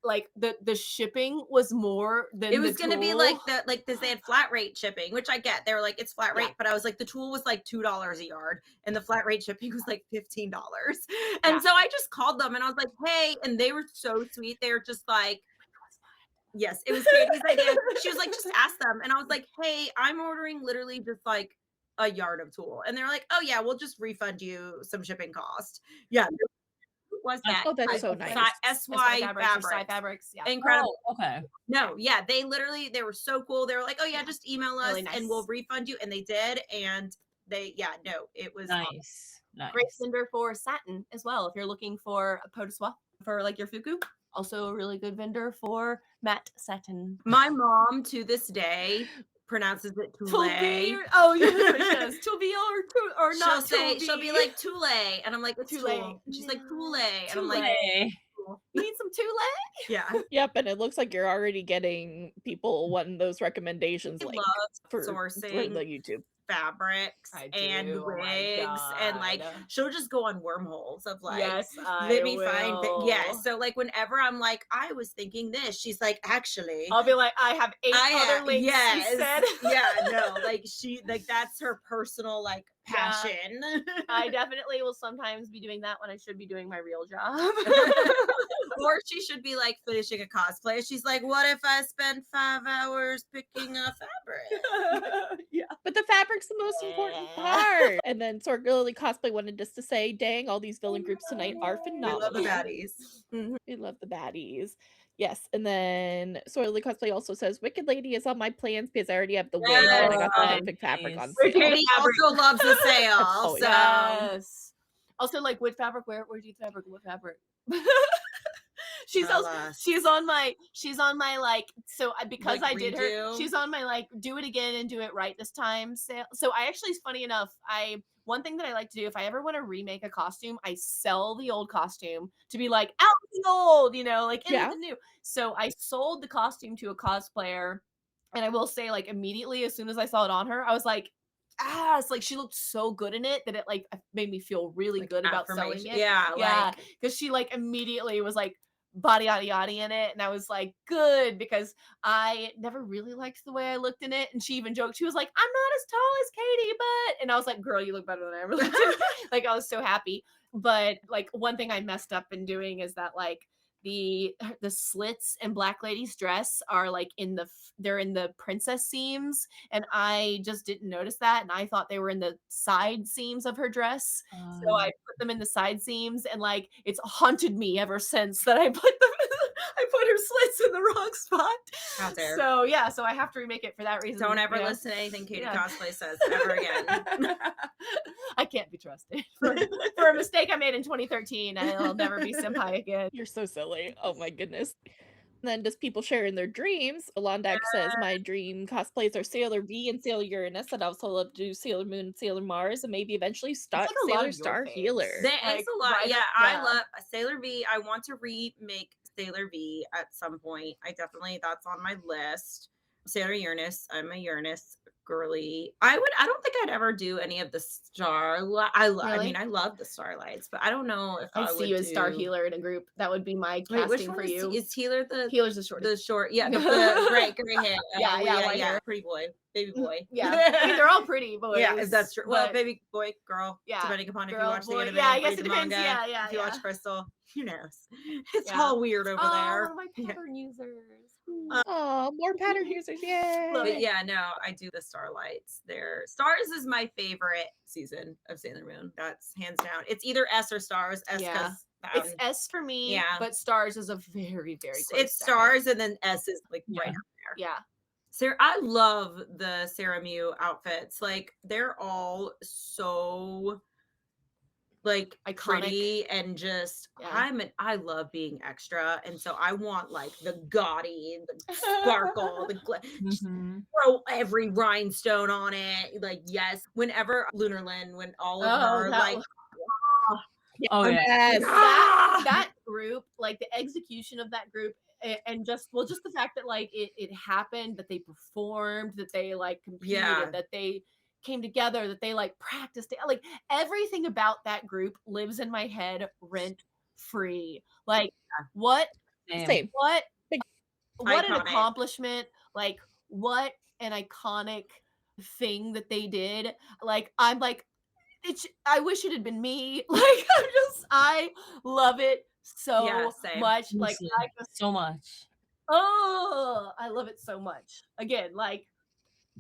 Like the shipping was more than it was going to be like this. They had flat rate shipping, which I get. They were like it's flat rate, but I was like the tool was like $2 a yard, and the flat rate shipping was like $15. And so I just called them and I was like, hey, and they were so sweet. They were just like, yes, it was Katie's idea. She was like, just ask them, and I was like, hey, I'm ordering literally just like a yard of tool, and they're like, oh yeah, we'll just refund you some shipping cost. Yeah. Was that? Oh, that's so nice. SY Fabrics. Yeah. Incredible. Oh, okay. No, yeah, they were so cool. They were like, oh yeah, just email us and we'll refund you. And they did. And it was nice. Great sender for satin as well. If you're looking for a pot de soie for like your fuku. Also a really good vendor for matte satin. My mom to this day pronounces it Toulay. Oh, yeah, that's what she does. Toulay or not She'll be like Toulay, and I'm like, it's Toulay. Toul. And she's like Toulay, and I'm like, Hey. You need some Toulay? yeah. Yep, and it looks like you're already getting people wanting those recommendations I like love for sourcing the YouTube. fabrics I and do, oh my wigs, and like God. she'll just go on wormholes of like, Yes, let me find will. yeah. So like whenever I'm like, I was thinking this, she's like, actually, I'll be like, I have 8 other links. Yes, She said. yeah, no, like that's her personal like Yeah. passion. I definitely will sometimes be doing that when I should be doing my real job. Or she should be like finishing a cosplay. She's like, what if I spend 5 hours picking a fabric? Yeah. But the fabric's the most important part. And then Sorgilly Cosplay wanted us to say, dang, all these villain groups tonight are We phenomenal. love the baddies. We love the baddies. Yes, and then Sorgilly Cosplay also says, Wicked Lady is on my plans because I already have the wig and I got the perfect fabric on sale. Katie also loves the sale. Oh, So Yes. Also, like, what fabric? Where do you fabric? What fabric? She's on my like, so because Like I did her, redo? she's on my like do it again and do it right this time sale. So I actually, funny enough, one thing that I like to do if I ever want to remake a costume, I sell the old costume to be like out the old, like into the new. So I sold the costume to a cosplayer, and I will say, like, immediately as soon as I saw it on her, I was like, it's like she looked so good in it that it like made me feel really like good about selling affirmation. it. Yeah, like because she like immediately was like body yada yada in it, and I was like, good, because I never really liked the way I looked in it. And she even joked, she was like, I'm not as tall as Katie, but, and I was like, girl, you look better than I ever looked. Like, I was so happy. But like one thing I messed up in doing is that like the slits in Black Lady's dress are like they're in the princess seams, and I just didn't notice that, and I thought they were in the side seams of her dress. So I put them in the side seams, and like it's haunted me ever since that I put them I put her slits in the wrong spot. How dare. So yeah, so I have to remake it for that reason. Don't ever listen to anything Katie Cosplay says ever again. I can't be trusted. For a mistake I made in 2013, I'll never be senpai again. You're so silly. Oh my goodness. And then just people sharing their dreams. Alondak says, my dream cosplays are Sailor V and Sailor Uranus, and I also love to do Sailor Moon and Sailor Mars, and maybe eventually start like a lot Sailor of your Star faves. Healer. There Like, is a lot. right? Yeah, Yeah. I love Sailor V. I want to remake Sailor V at some point. That's on my list. Sailor Uranus. I'm a Uranus girly. I don't think I'd ever do any of the I Really? mean, I love the Starlights, but I don't know if I I'd would see you as Star do- Healer in a group. That would be my Wait, which casting one for you. is Healer the Healer's the shortest. the short? Yeah, the gray hair. Yeah, white hair. Pretty boy, baby boy. Yeah, I mean, they're all pretty boys. Yeah, that's true. Well, but- baby boy, girl. Yeah, depending upon if you girl, watch boy. the anime, Yeah, I guess read it the depends. manga. Yeah, If you watch Crystal, who knows? It's Yeah. all weird over there. One of my pattern users. Oh, more pattern users, yay! Love But it. yeah, no, I do the Starlights. Stars is my favorite season of Sailor Moon. That's hands down. It's either S or Stars. S Yeah. because It's S for me, Yeah. but Stars is a very, very close it's second. Stars, and then S is like Yeah. right up there. Yeah. Sarah, I love the Sarah Mew outfits. Like they're all so like Iconic. pretty and just Yeah. I love being extra, and so I want like the gaudy, the sparkle, the Mhm. throw every rhinestone on it. Like yes, whenever Lunar Lynn, when all of her that like was- Oh yeah. Yes. that group, like the execution of that group, and just the fact that like it happened, that they performed, that they like competed, Yeah. that they came together, that they like practiced, like everything about that group lives in my head rent free. Like what Same. what an Iconic. accomplishment, like what an iconic thing that they did. Like I'm like, I wish it had been me. Like I love it so Yeah, same. much. Like Honestly, I just, so much. I love it so much. Again, like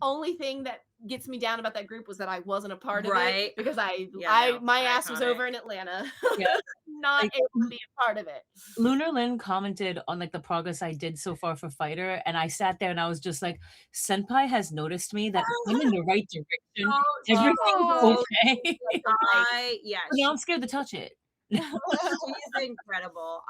only thing that gets me down about that group was that I wasn't a part of Right. it, because Yeah, no, my ass was iconic. over in Atlanta. Yeah. Not Like, able to be a part of it. Lunar Lynn commented on like the progress I did so far for Fighter, and I sat there and I was just like, Senpai has noticed me that I'm in the right direction. Everything's Oh. okay. Yeah, Now I'm scared to touch it. she's incredible.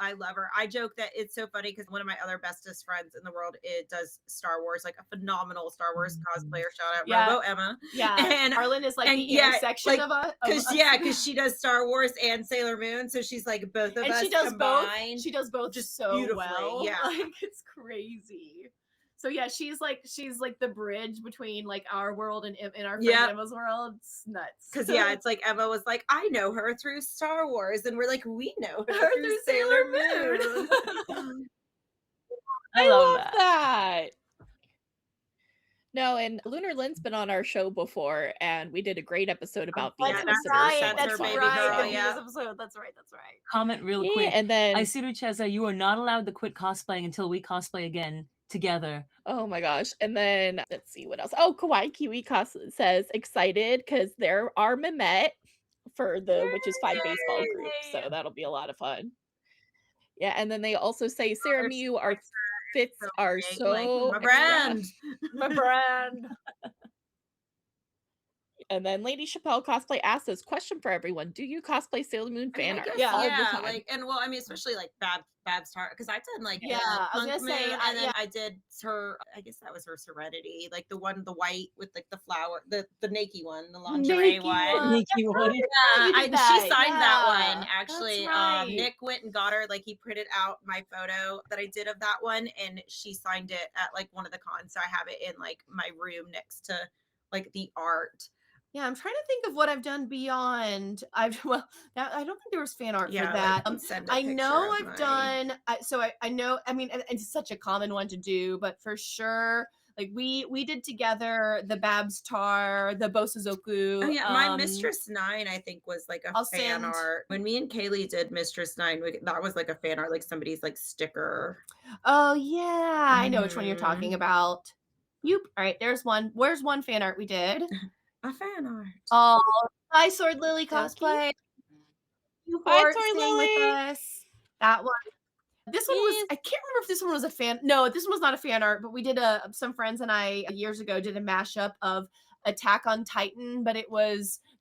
I love her. I joke that it's so funny because one of my other bestest friends in the world, it does Star Wars, like a phenomenal Star Wars cosplayer. Shout out Robo Emma. Yeah, And Arlen is like the yeah, intersection of us. Because she does Star Wars and Sailor Moon, so she's like both of and us she does combined. both. She does both just so beautifully, well. yeah. Like it's crazy. So yeah, she's like the bridge between like our world and our friend Emma's world. It's nuts. Because it's like Emma was like, I know her through Star Wars, and we're like, we know her through Sailor Moon. I love that. No, and Lunar Lynn's been on our show before, and we did a great episode about Venus. That's right. That's right. That's right. Comment real quick. And then I see Cheza, you are not allowed to quit cosplaying until we cosplay again together. Oh my gosh. And then let's see what else. Oh, Kawaii Kiwi says excited because there are Mehmet for the Witches 5 baseball group. So that'll be a lot of fun. Yeah, and then they also say Sarah Miu, our fits are so my brand. My brand. And then Lady Chappelle Cosplay asks us, question for everyone, do you cosplay Sailor Moon fan art? All the time. Like, and well, I mean, especially like Bab's Tar, because I've done like I was gonna say, and then I did her, I guess that was her Serenity, like the white with like the flower, the Nike one, the lingerie one. Nike one. Yeah, she signed that one actually. Right. Nick went and got her, like he printed out my photo that I did of that one, and she signed it at like one of the cons, so I have it in like my room next to like the art. Yeah, I'm trying to think of what I've done beyond. I don't think there was fan art for that. Like, I know I've done. I know. I mean, it's such a common one to do, but for sure, like we did together the Babs Tar, the Bosuzoku. Oh yeah, my Mistress 9 I think was like a fan art. When me and Kaylee did Mistress 9, that was like a fan art, like somebody's like sticker. Oh yeah, I know which one you're talking about. All right, there's one. Where's one fan art we did? A fan art. Oh, hi, Sword Lily Cosplay. You for staying with us. That one. This one was, I can't remember if this one was a fan. No, this one was not a fan art, but we did some friends and I years ago did a mashup of Attack on Titan, but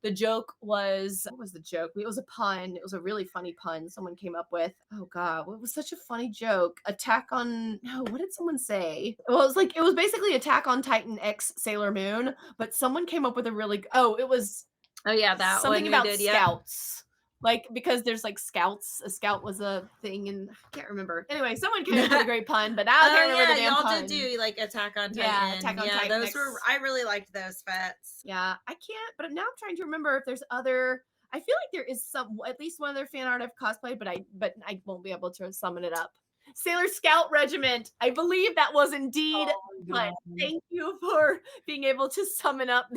the joke was, what was the joke? It was a pun. It was a really funny pun someone came up with. Oh God, it was such a funny joke. What did someone say? Well, it was basically Attack on Titan X Sailor Moon, but someone came up with a really, that something about scouts. Like, because there's like scouts. A scout was a thing, and I can't remember. Anyway, someone came up with a great pun, but I can't remember the damn pun. Y'all did do like Attack on Titan. Yeah, Attack on Titan. I really liked those fets. Yeah, I can't, but now I'm trying to remember if there's other. I feel like there is at least one other fan art I've cosplayed, but I won't be able to summon it up. Sailor Scout Regiment. I believe that was indeed. Thank you for being able to summon up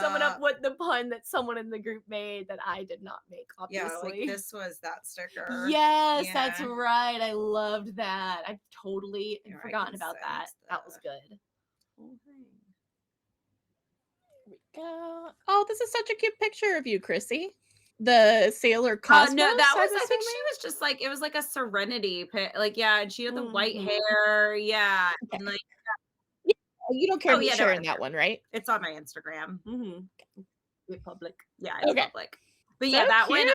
summon up what the pun that someone in the group made that I did not make. Obviously, yeah, like this was that sticker. Yes, that's right. I loved that. I totally forgotten about that. That was good. Oh, this is such a cute picture of you, Chrissy. The Sailor Cosmos. No, that was. I think she was just like, it was like a Serenity pit. Like, yeah, and she had the white hair. Yeah, and like. You don't care about sharing that one, right? It's on my Instagram. It's public. Yeah, it's public. But yeah, that one,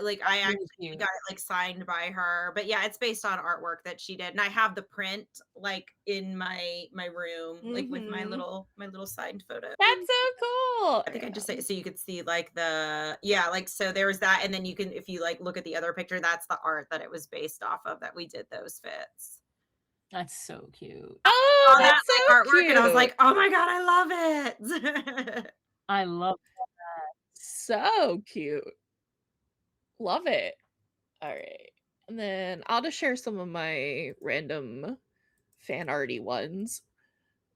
like I actually got it like signed by her. But yeah, it's based on artwork that she did, and I have the print like in my room, like with my little signed photo. That's so cool. I think I just say so you could see like so there was that, and then you can, if you like look at the other picture, that's the art that it was based off of that we did those fits. That's so cute. Oh, that's so artwork, cute. and I was like, oh my god, I love it. I love that. So cute. Love it. All right. And then I'll just share some of my random fan arty ones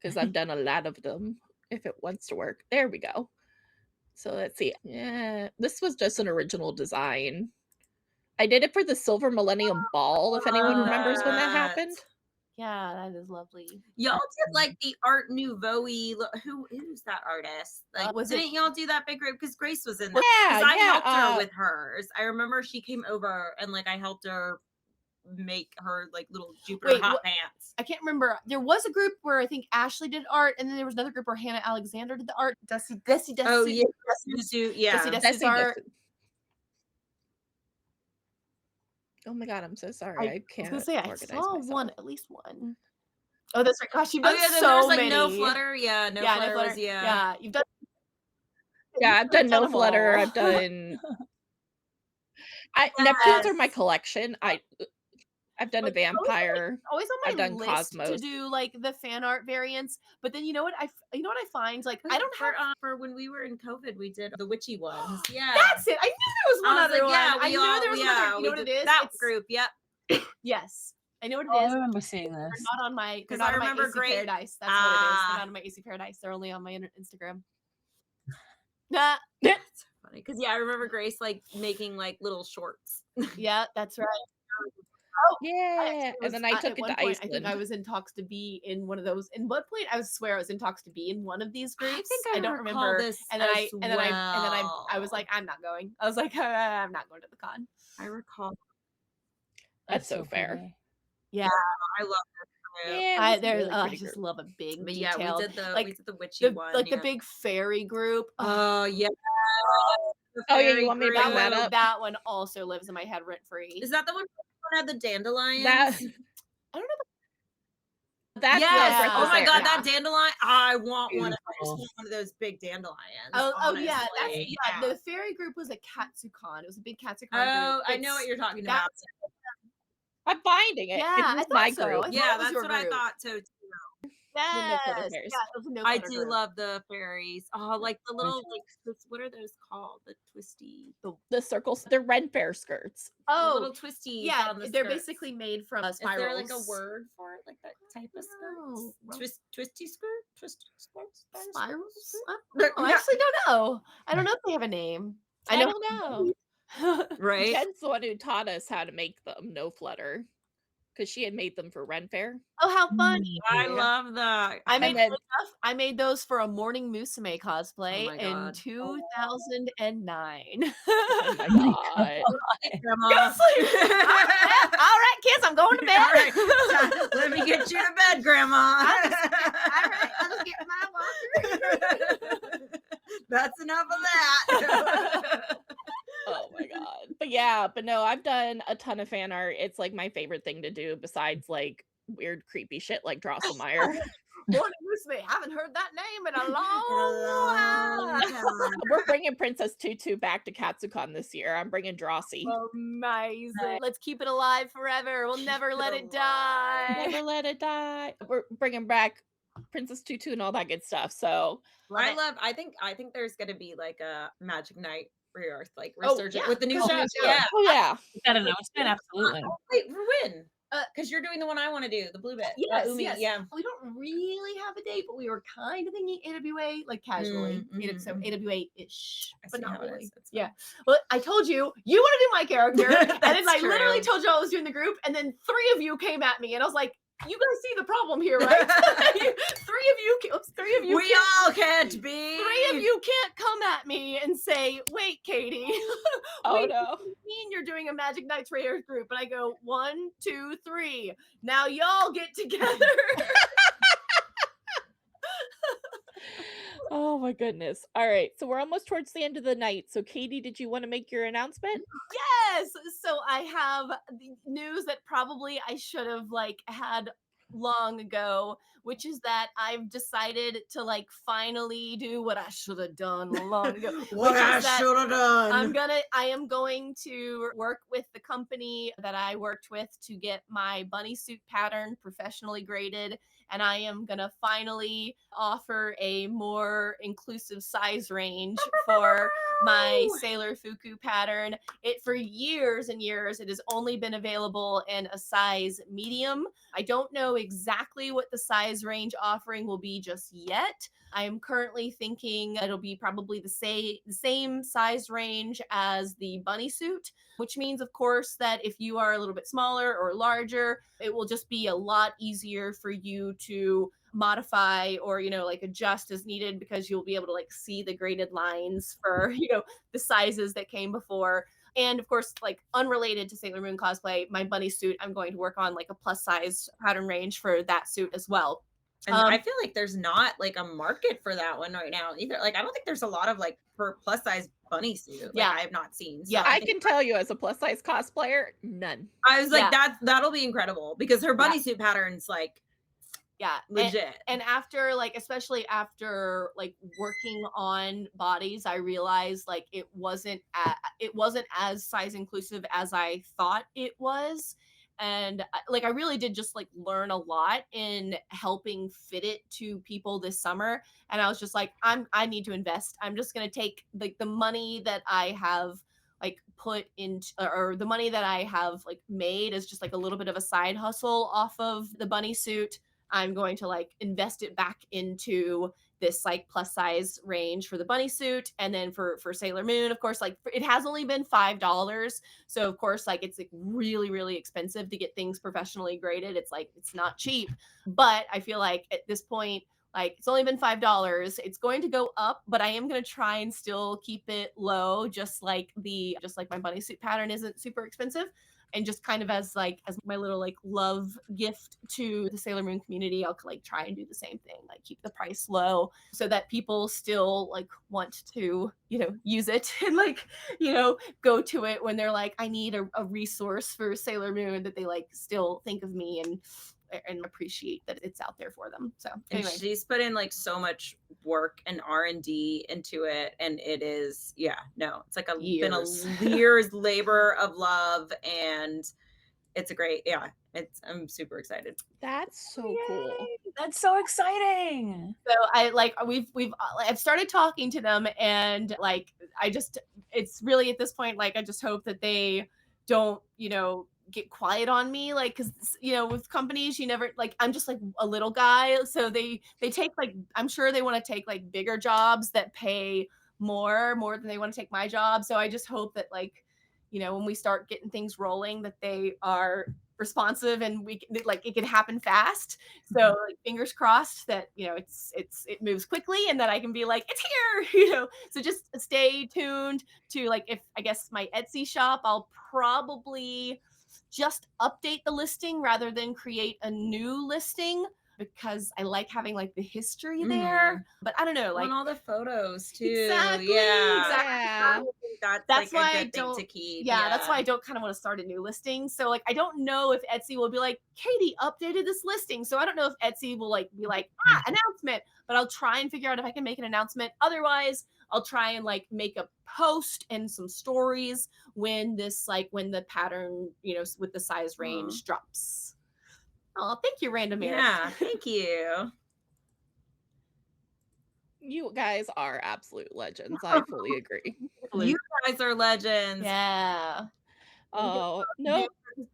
because I've done a lot of them if it wants to work. There we go. So let's see. Yeah, this was just an original design. I did it for the Silver Millennium Ball, if anyone remembers when that happened. Yeah, that is lovely. Y'all did like the Art Nouveau. Who's that artist? Like, didn't y'all do that big group? Because Grace was in there. Yeah, I helped her with hers. I remember she came over and like I helped her make her like little Jupiter hot pants. I can't remember. There was a group where I think Ashley did art, and then there was another group where Hannah Alexander did the art. Desi. Oh yeah, Desi's art. Oh my god, I'm so sorry. I I was can't gonna say I organize saw myself. one, at least one. Oh, that's right. Gosh, you've Oh done yeah, then so there was like many. No Flutter. Yeah, No Flutter was Yeah, you've done. Yeah, I've done No them Flutter. all. I've done. Neptunes are my Yes. collection. I've done a Like, always on my- vampire. always I've on my done list to Cosmos. do like the fan art variants. But then you know what I find, like I don't have. for when we were in COVID, we did the witchy ones. Yeah, That's it. I knew there was one I was other like, yeah, one. I we knew all, there was yeah, another. You know we what it did is? that It's group. Yep. yes. I know what Oh, it I is. remember seeing They're this. not on my. They're 'Cause not I on my remember AC great- Paradise. That's what it is. They're Ah. not on my AC Paradise. They're only on my Instagram. Nah. That's so funny because I remember Grace like making like little shorts. Yeah, that's right. Yeah, and then I took at it one to point, Iceland. I think I was in talks to be in one of those. In what point? I swear I was in talks to be in one of these groups. I don't recall remember. this And then as I was well. like, I'm not going. I was like, I'm not going to the con. I recall. That's so fair. pretty. Yeah, I love that group. Yeah, I it was a really I pretty just group. love a big But yeah, detailed. we did the witchy one. The big fairy group. Oh yeah. The Oh, yeah, you fairy want me to bring group. that up? That one also lives in my head rent free. Is that the one that had the dandelions? That I don't know. that's Yes. Yeah. Oh my god, Yeah. that dandelion! I want one. I just Beautiful. want one of those big dandelions. Oh yeah, honestly. the fairy group was a Katsucon. It was a big Katsucon Oh, group. I know what you're talking about. that's- I'm finding it. Yeah, It I was thought my so. group. I thought Yeah, it was that's your what I group. thought too. No Flutter Yes, fairies. yeah, it was a no I Flutter do group. love the fairies. Oh, like the little what are those called? The twisty, The circles, they're red fair skirts. the Oh, little twisties. yeah, on the they're skirts. basically made from Is spirals. there like a word for it, like that type of No. skirt? Twisty skirt? Twist skirts? Spirals? They're- I actually don't know. I don't know if they have a name. I don't know. Right? Jen's the one who taught us how to make them, No Flutter, because she had made them for Ren Fair. Oh, how funny! I love that. I made then- I made those for a Morning Musume cosplay my in God. 2009. Oh my god. Grandma. Yes, like, all right, kids, I'm going to bed. All right, let me get you to bed, Grandma. All right, I'll get my walker. That's enough of that. Oh my god. But yeah, but no, I've done a ton of fan art. It's like my favorite thing to do besides like weird creepy shit like Drosselmeyer. Morning Musume, haven't heard that name in a long while. We're bringing Princess Tutu back to Katsucon this year. I'm bringing Drossie. Amazing. Let's keep it alive forever. We'll never let it die. Never let it die. We're bringing back Princess Tutu and all that good stuff. So I think there's gonna be like a Magic Knight Rebirth, like Oh, resurgent yeah, with the new 'cause show. we- Yeah. oh yeah. That announcement, absolutely. Wait, for when? Because you're doing the one I want to do, the blue bit. Yes, Umi, yes. yeah. We don't really have a date, but we were kind of thinking AWA, like casually. So AWA-ish, I but see not how it really. is. It's Yeah. Well, I told you want to do my character, and then That's I literally true. told you I was doing the group, and then 3 of you came at me, and I was like, "You guys see the problem here, right? 3 of you. We all can't be. 3 of you can't come at me and say, "Wait, Katie, Oh wait, no. what do you mean you're doing a Magic Knights Raiders group?" And I go, 1, 2, 3. Now y'all get together. Oh my goodness. All right. So we're almost towards the end of the night. So Katie, did you want to make your announcement? Yes. So I have the news that probably I should have like had long ago, which is that I've decided to like finally do what I should have done long ago. What which I is that should have done. I am going to work with the company that I worked with to get my bunny suit pattern professionally graded. And I am going to finally offer a more inclusive size range for my Sailor Fuku pattern. It for years and years, it has only been available in a size medium. I don't know exactly what the size range offering will be just yet. I am currently thinking it'll be probably the same size range as the bunny suit, which means, of course, that if you are a little bit smaller or larger, it will just be a lot easier for you to modify or, like adjust as needed, because you'll be able to like see the graded lines for, the sizes that came before. And of course, like unrelated to Sailor Moon cosplay, my bunny suit, I'm going to work on like a plus size pattern range for that suit as well. And I feel like there's not like a market for that one right now either. Like, I don't think there's a lot of like for plus size bunny suit. Like, Yeah. I have not seen. So Yeah, I can tell you as a plus size cosplayer, none. I was like, Yeah. that'll be incredible because her bunny suit pattern's like yeah, legit. And after, like, especially after like working on bodies, I realized like it wasn't as size inclusive as I thought it was. And like I really did just like learn a lot in helping fit it to people this summer. And I was just like, I need to invest. I'm just gonna take like the money that I have like put into, or the money that I have like made as just like a little bit of a side hustle off of the bunny suit. I'm going to like invest it back into this like plus size range for the bunny suit. And then for Sailor Moon, of course, like it has only been $5. So of course, like it's like really, really expensive to get things professionally graded. It's like, it's not cheap, but I feel like at this point, like it's only been $5. It's going to go up, but I am going to try and still keep it low. Just like my bunny suit pattern isn't super expensive. And just kind of as my little like love gift to the Sailor Moon community, I'll like try and do the same thing, like keep the price low so that people still like want to, use it and like, go to it when they're like, I need a resource for Sailor Moon, that they like still think of me and appreciate that it's out there for them. So anyway. And she's put in like so much work and R&D into it, and it is it's like been a year's labor of love, and it's a great I'm super excited. That's so cool. That's so exciting. So I've started talking to them, and like it's really at this point like I just hope that they don't get quiet on me, like, because with companies you never, like, I'm just like a little guy, so they take like, I'm sure they want to take like bigger jobs that pay more than they want to take my job. So I just hope that like when we start getting things rolling, that they are responsive and we like it can happen fast. So like fingers crossed that it moves quickly and that I can be like, it's here. So just stay tuned to like, if I guess my Etsy shop, I'll probably just update the listing rather than create a new listing, because I like having like the history there. But I don't know, like all the photos too. Exactly. Yeah. That's like why a I good don't thing to keep. That's why I don't kind of want to start a new listing. So like I don't know if Etsy will be like, Katie updated this listing. So I don't know if Etsy will like be like, announcement, but I'll try and figure out if I can make an announcement. Otherwise, I'll try and like make a post and some stories when the pattern, with the size range drops. Oh, thank you, Random Eric. Yeah, thank you. You guys are absolute legends. I fully agree. You guys are legends. Yeah. Oh no,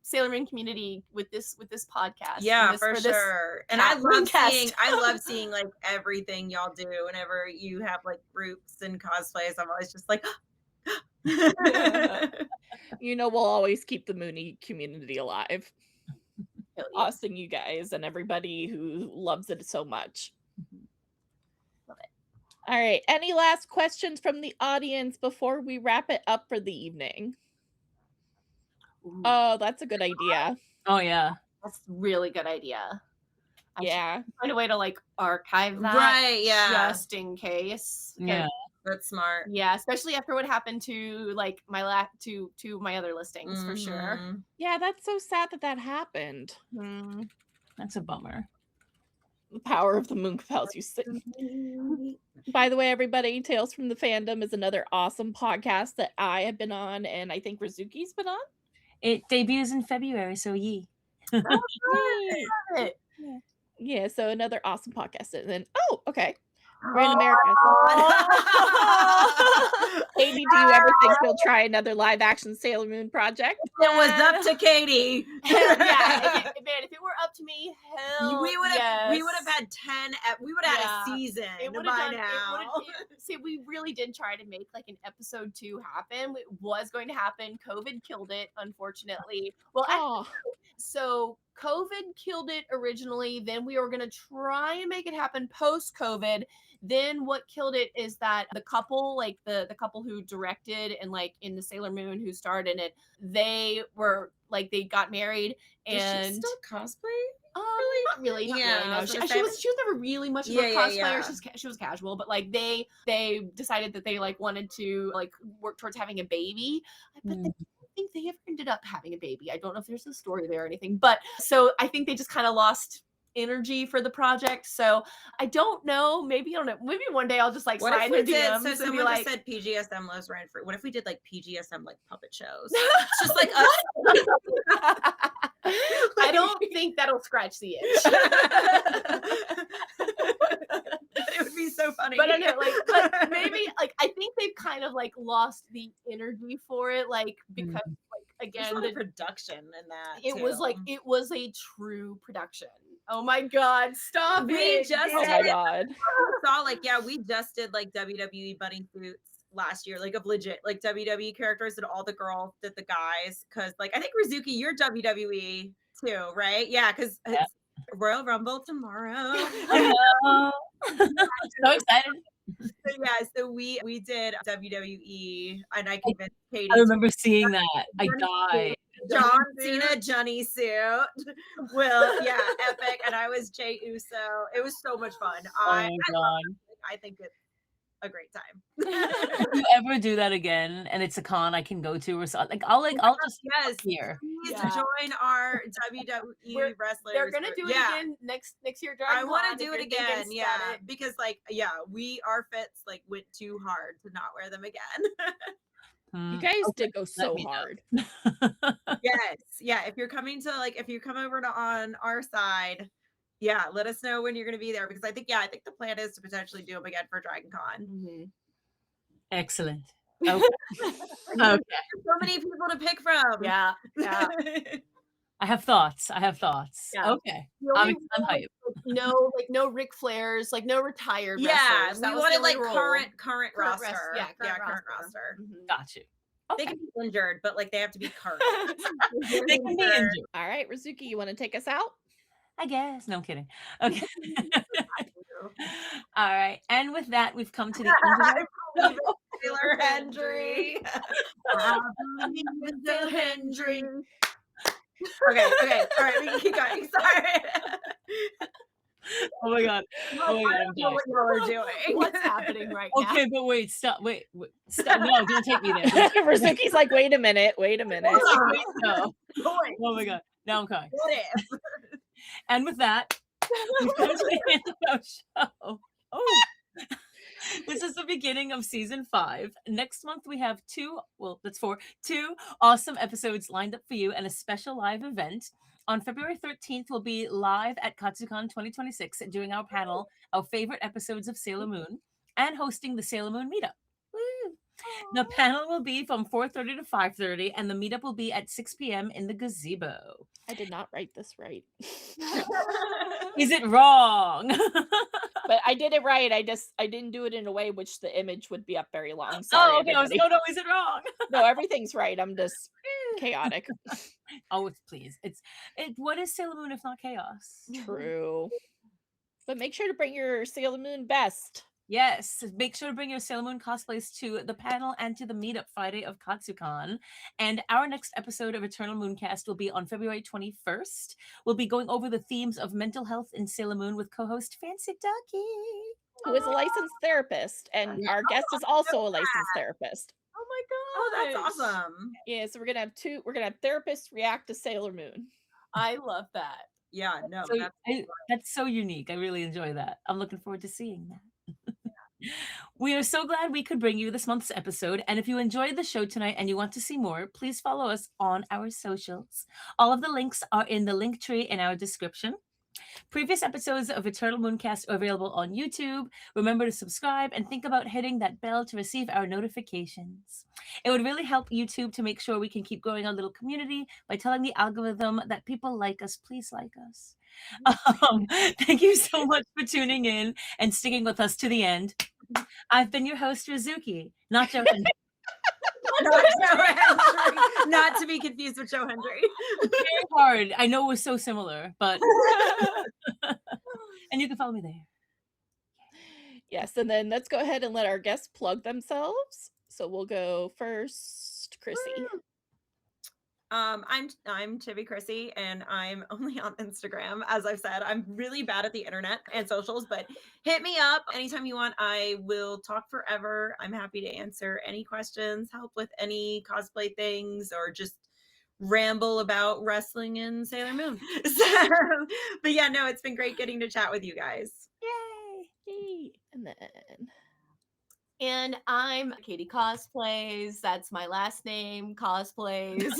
Sailor Moon community with this podcast. Yeah, for sure. And I love seeing like everything y'all do whenever you have like groups and cosplays. I'm always just like we'll always keep the Mooney community alive. Us and you guys and everybody who loves it so much. Love it. All right. Any last questions from the audience before we wrap it up for the evening? Ooh. Oh, that's a good idea. Oh yeah. That's a really good idea. Yeah. Find a way to like archive that. Right, yeah. Just in case. Yeah. That's smart. Yeah, especially after what happened to like my to my other listings, for sure. Yeah, that's so sad that happened. That's a bummer. The power of the moon compels you. By the way, everybody, Tales from the Fandom is another awesome podcast that I have been on, and I think Rizuki's been on. It debuts in February, so yee. Yeah, so another awesome podcast. And then, okay. Random America. Katie, do you ever think you'll try another live action Sailor Moon project? It was up to Katie. Yeah, if it were up to me, we would have had 10. We would have had a season by now. See, we really did try to make like an episode 2 happen. It was going to happen. COVID killed it, unfortunately. Well, so COVID killed it originally. Then we were going to try and make it happen post-COVID. Then what killed it is that the couple, like the couple who directed and like in the Sailor Moon who starred in it, they were like, they got married and Is she still cosplaying? Not really, not Yeah, really. No, I was she gonna say, was never really much of a Yeah, yeah, cosplayer. yeah. She was casual, but like they decided that they like wanted to like work towards having a baby. But I think they ever ended up having a baby. I don't know if there's a story there or anything, but so I think they just kind of lost energy for the project. So I don't know. Maybe I don't know. Maybe one day I'll just like What slide if we in the did? DMs So and be someone like, just said PGSM lives rent free. What if we did like PGSM like puppet shows? It's just like us. I don't think that'll scratch the itch. It would be so funny. But I know, like, but maybe like I think they've kind of like lost the energy for it, like because like There's a again lot of the production in that. it was like too. it was a true production. Oh my god, stop We it. just Oh my god. saw like we just did like WWE bunny suits last year, like of legit like WWE characters, and all the girls did the guys because like I think Rizuki, you're WWE too, right? Yeah, because it's Royal Rumble tomorrow. I know. So excited. So we did WWE, and I convinced Katie. I remember seeing that. I died. John Cena, Johnny suit. Will, yeah, epic. And I was Jay Uso. It was so much fun. Oh my god. I think it's a great time. If you ever do that again and it's a con I can go to or something, I'll just here. Please join our WWE wrestlers. They're gonna do it again next year. I want to do it again, because like our fits like went too hard to not wear them again. You guys did go so hard. Yes, if you're coming to if you come over to on our side, let us know when you're going to be there, because I think the plan is to potentially do them again for Dragon Con. Excellent. Okay. So many people to pick from. Yeah. I have thoughts. Yeah. Okay. I'm hyped. No Ric Flairs, like no retired Yeah, wrestlers. we wanted like current roster. Current roster. Got you. They can be injured, but like they have to be current. They can be injured. All right, Rizuki, you want to take us out? I guess. No, I'm kidding. Okay. All right. And with that, we've come to the end of Taylor Hendry. Hendry. Okay. All right, we can keep going. Sorry. Oh my god. I don't know what you're doing. What's happening right now? Okay, but wait, stop. Wait. Stop. No, don't take me there. Rizuki's like, wait a minute. Wait, no. Oh my god. Now I'm crying. And with that, we've come to the end of our show. Oh, this is the beginning of season 5. Next month we have 2 awesome episodes lined up for you, and a special live event. On February 13th, we'll be live at Katsucon 2026 doing our panel, our favorite episodes of Sailor Moon, and hosting the Sailor Moon meetup. Woo! The panel will be from 4:30 to 5:30, and the meetup will be at 6 p.m. in the gazebo. I did not write this right. Is it wrong? But I did it right. I didn't do it in a way which the image would be up very long. Sorry, okay. No, is it wrong? No, everything's right. I'm just chaotic. Oh, please. What is Sailor Moon if not chaos? True. But make sure to bring your Sailor Moon best. Yes, make sure to bring your Sailor Moon cosplays to the panel and to the meetup Friday of Katsucon. And our next episode of Eternal Mooncast will be on February 21st. We'll be going over the themes of mental health in Sailor Moon with co-host Fancy Ducky, who is a licensed therapist, and our guest is also a licensed therapist. Oh my god! Oh, that's awesome. Yeah, so we're gonna have therapists react to Sailor Moon. I love that. Yeah, no, that's so unique. I really enjoy that. I'm looking forward to seeing that. We are so glad we could bring you this month's episode, and if you enjoyed the show tonight and you want to see more, please follow us on our socials. All of the links are in the link tree in our description. Previous episodes of Eternal Mooncast are available on YouTube. Remember to subscribe and think about hitting that bell to receive our notifications. It would really help YouTube to make sure we can keep growing our little community by telling the algorithm that people like us. Please like us. Thank you so much for tuning in and sticking with us to the end. I've been your host, Rizuki, not Joe Hendry. Not to be confused with Joe Hendry. Very hard. I know we're so similar, but and you can follow me there. Yes, and then let's go ahead and let our guests plug themselves. So we'll go first, Chrissy. I'm Chibi Chrissy, and I'm only on Instagram. As I've said, I'm really bad at the internet and socials, but hit me up anytime you want. I will talk forever. I'm happy to answer any questions, help with any cosplay things, or just ramble about wrestling in Sailor Moon. So, but yeah, no, it's been great getting to chat with you guys. Yay! And then And I'm Katie Cosplays. That's my last name, Cosplays.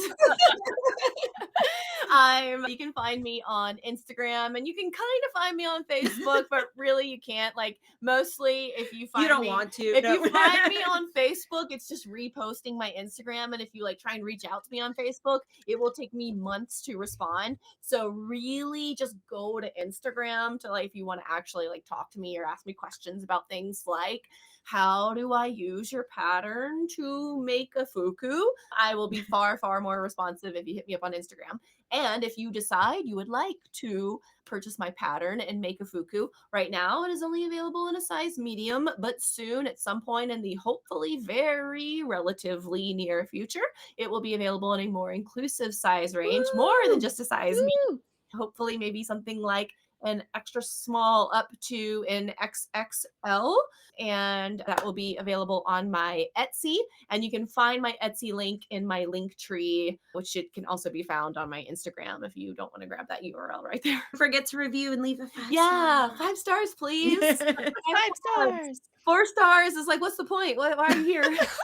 You can find me on Instagram, and you can kind of find me on Facebook, but really you can't. Like, mostly if you find You don't me, want to. if no. you find me on Facebook, it's just reposting my Instagram. And if you like try and reach out to me on Facebook, it will take me months to respond. So really just go to Instagram to like, if you want to actually like talk to me or ask me questions about things like, how do I use your pattern to make a fuku? I will be far, far more responsive if you hit me up on Instagram. And if you decide you would like to purchase my pattern and make a fuku, right now it is only available in a size medium, but soon at some point in the hopefully very relatively near future, it will be available in a more inclusive size range, more than just a size medium. Hopefully maybe something like an extra small up to an XXL, and that will be available on my Etsy. And you can find my Etsy link in my link tree, which it can also be found on my Instagram if you don't want to grab that URL right there. Don't forget to review and leave a 5 Yeah, star. 5 stars, please. 5 stars. 4 stars is like, what's the point? Why are you here? What's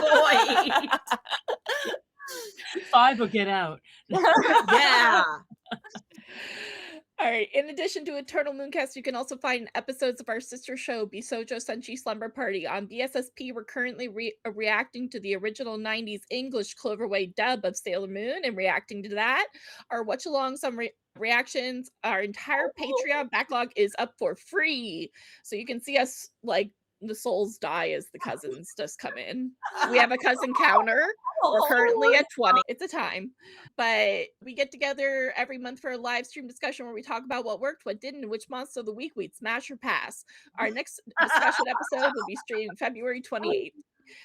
the point? 5 will get out. Yeah. All right. In addition to Eternal Mooncast, you can also find episodes of our sister show, Bisojo Senshi Slumber Party. On BSSP, we're currently reacting to the original 90s English Cloverway dub of Sailor Moon and reacting to that. Our watch-along some reactions, our entire Patreon backlog is up for free. So you can see us, like, the souls die as the cousins just come in. We have a cousin counter. We're currently at 20. It's a time. But we get together every month for a live stream discussion where we talk about what worked, what didn't, and which monster of the week we'd smash or pass. Our next discussion episode will be streamed February 28th.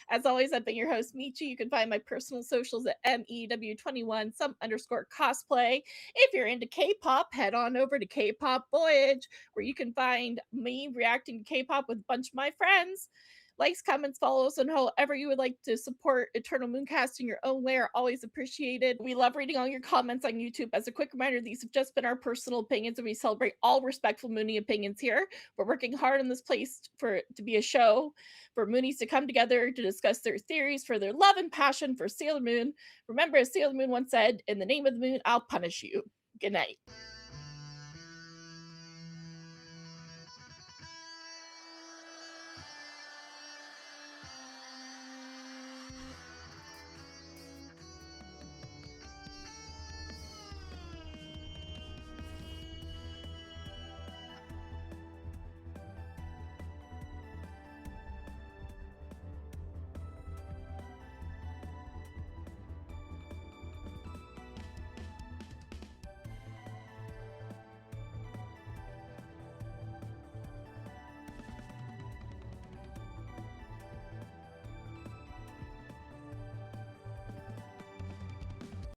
As always, I've been your host, Michi. You can find my personal socials at MEW21_cosplay. If you're into K-pop, head on over to K-pop Voyage, where you can find me reacting to K-pop with a bunch of my friends. Likes, comments, follows, and however you would like to support Eternal Mooncast in your own way are always appreciated. We love reading all your comments on YouTube. As a quick reminder, these have just been our personal opinions, and we celebrate all respectful Moonie opinions here. We're working hard on this place for it to be a show for Moonies to come together to discuss their theories for their love and passion for Sailor Moon. Remember, as Sailor Moon once said, "In the name of the moon, I'll punish you." Good night.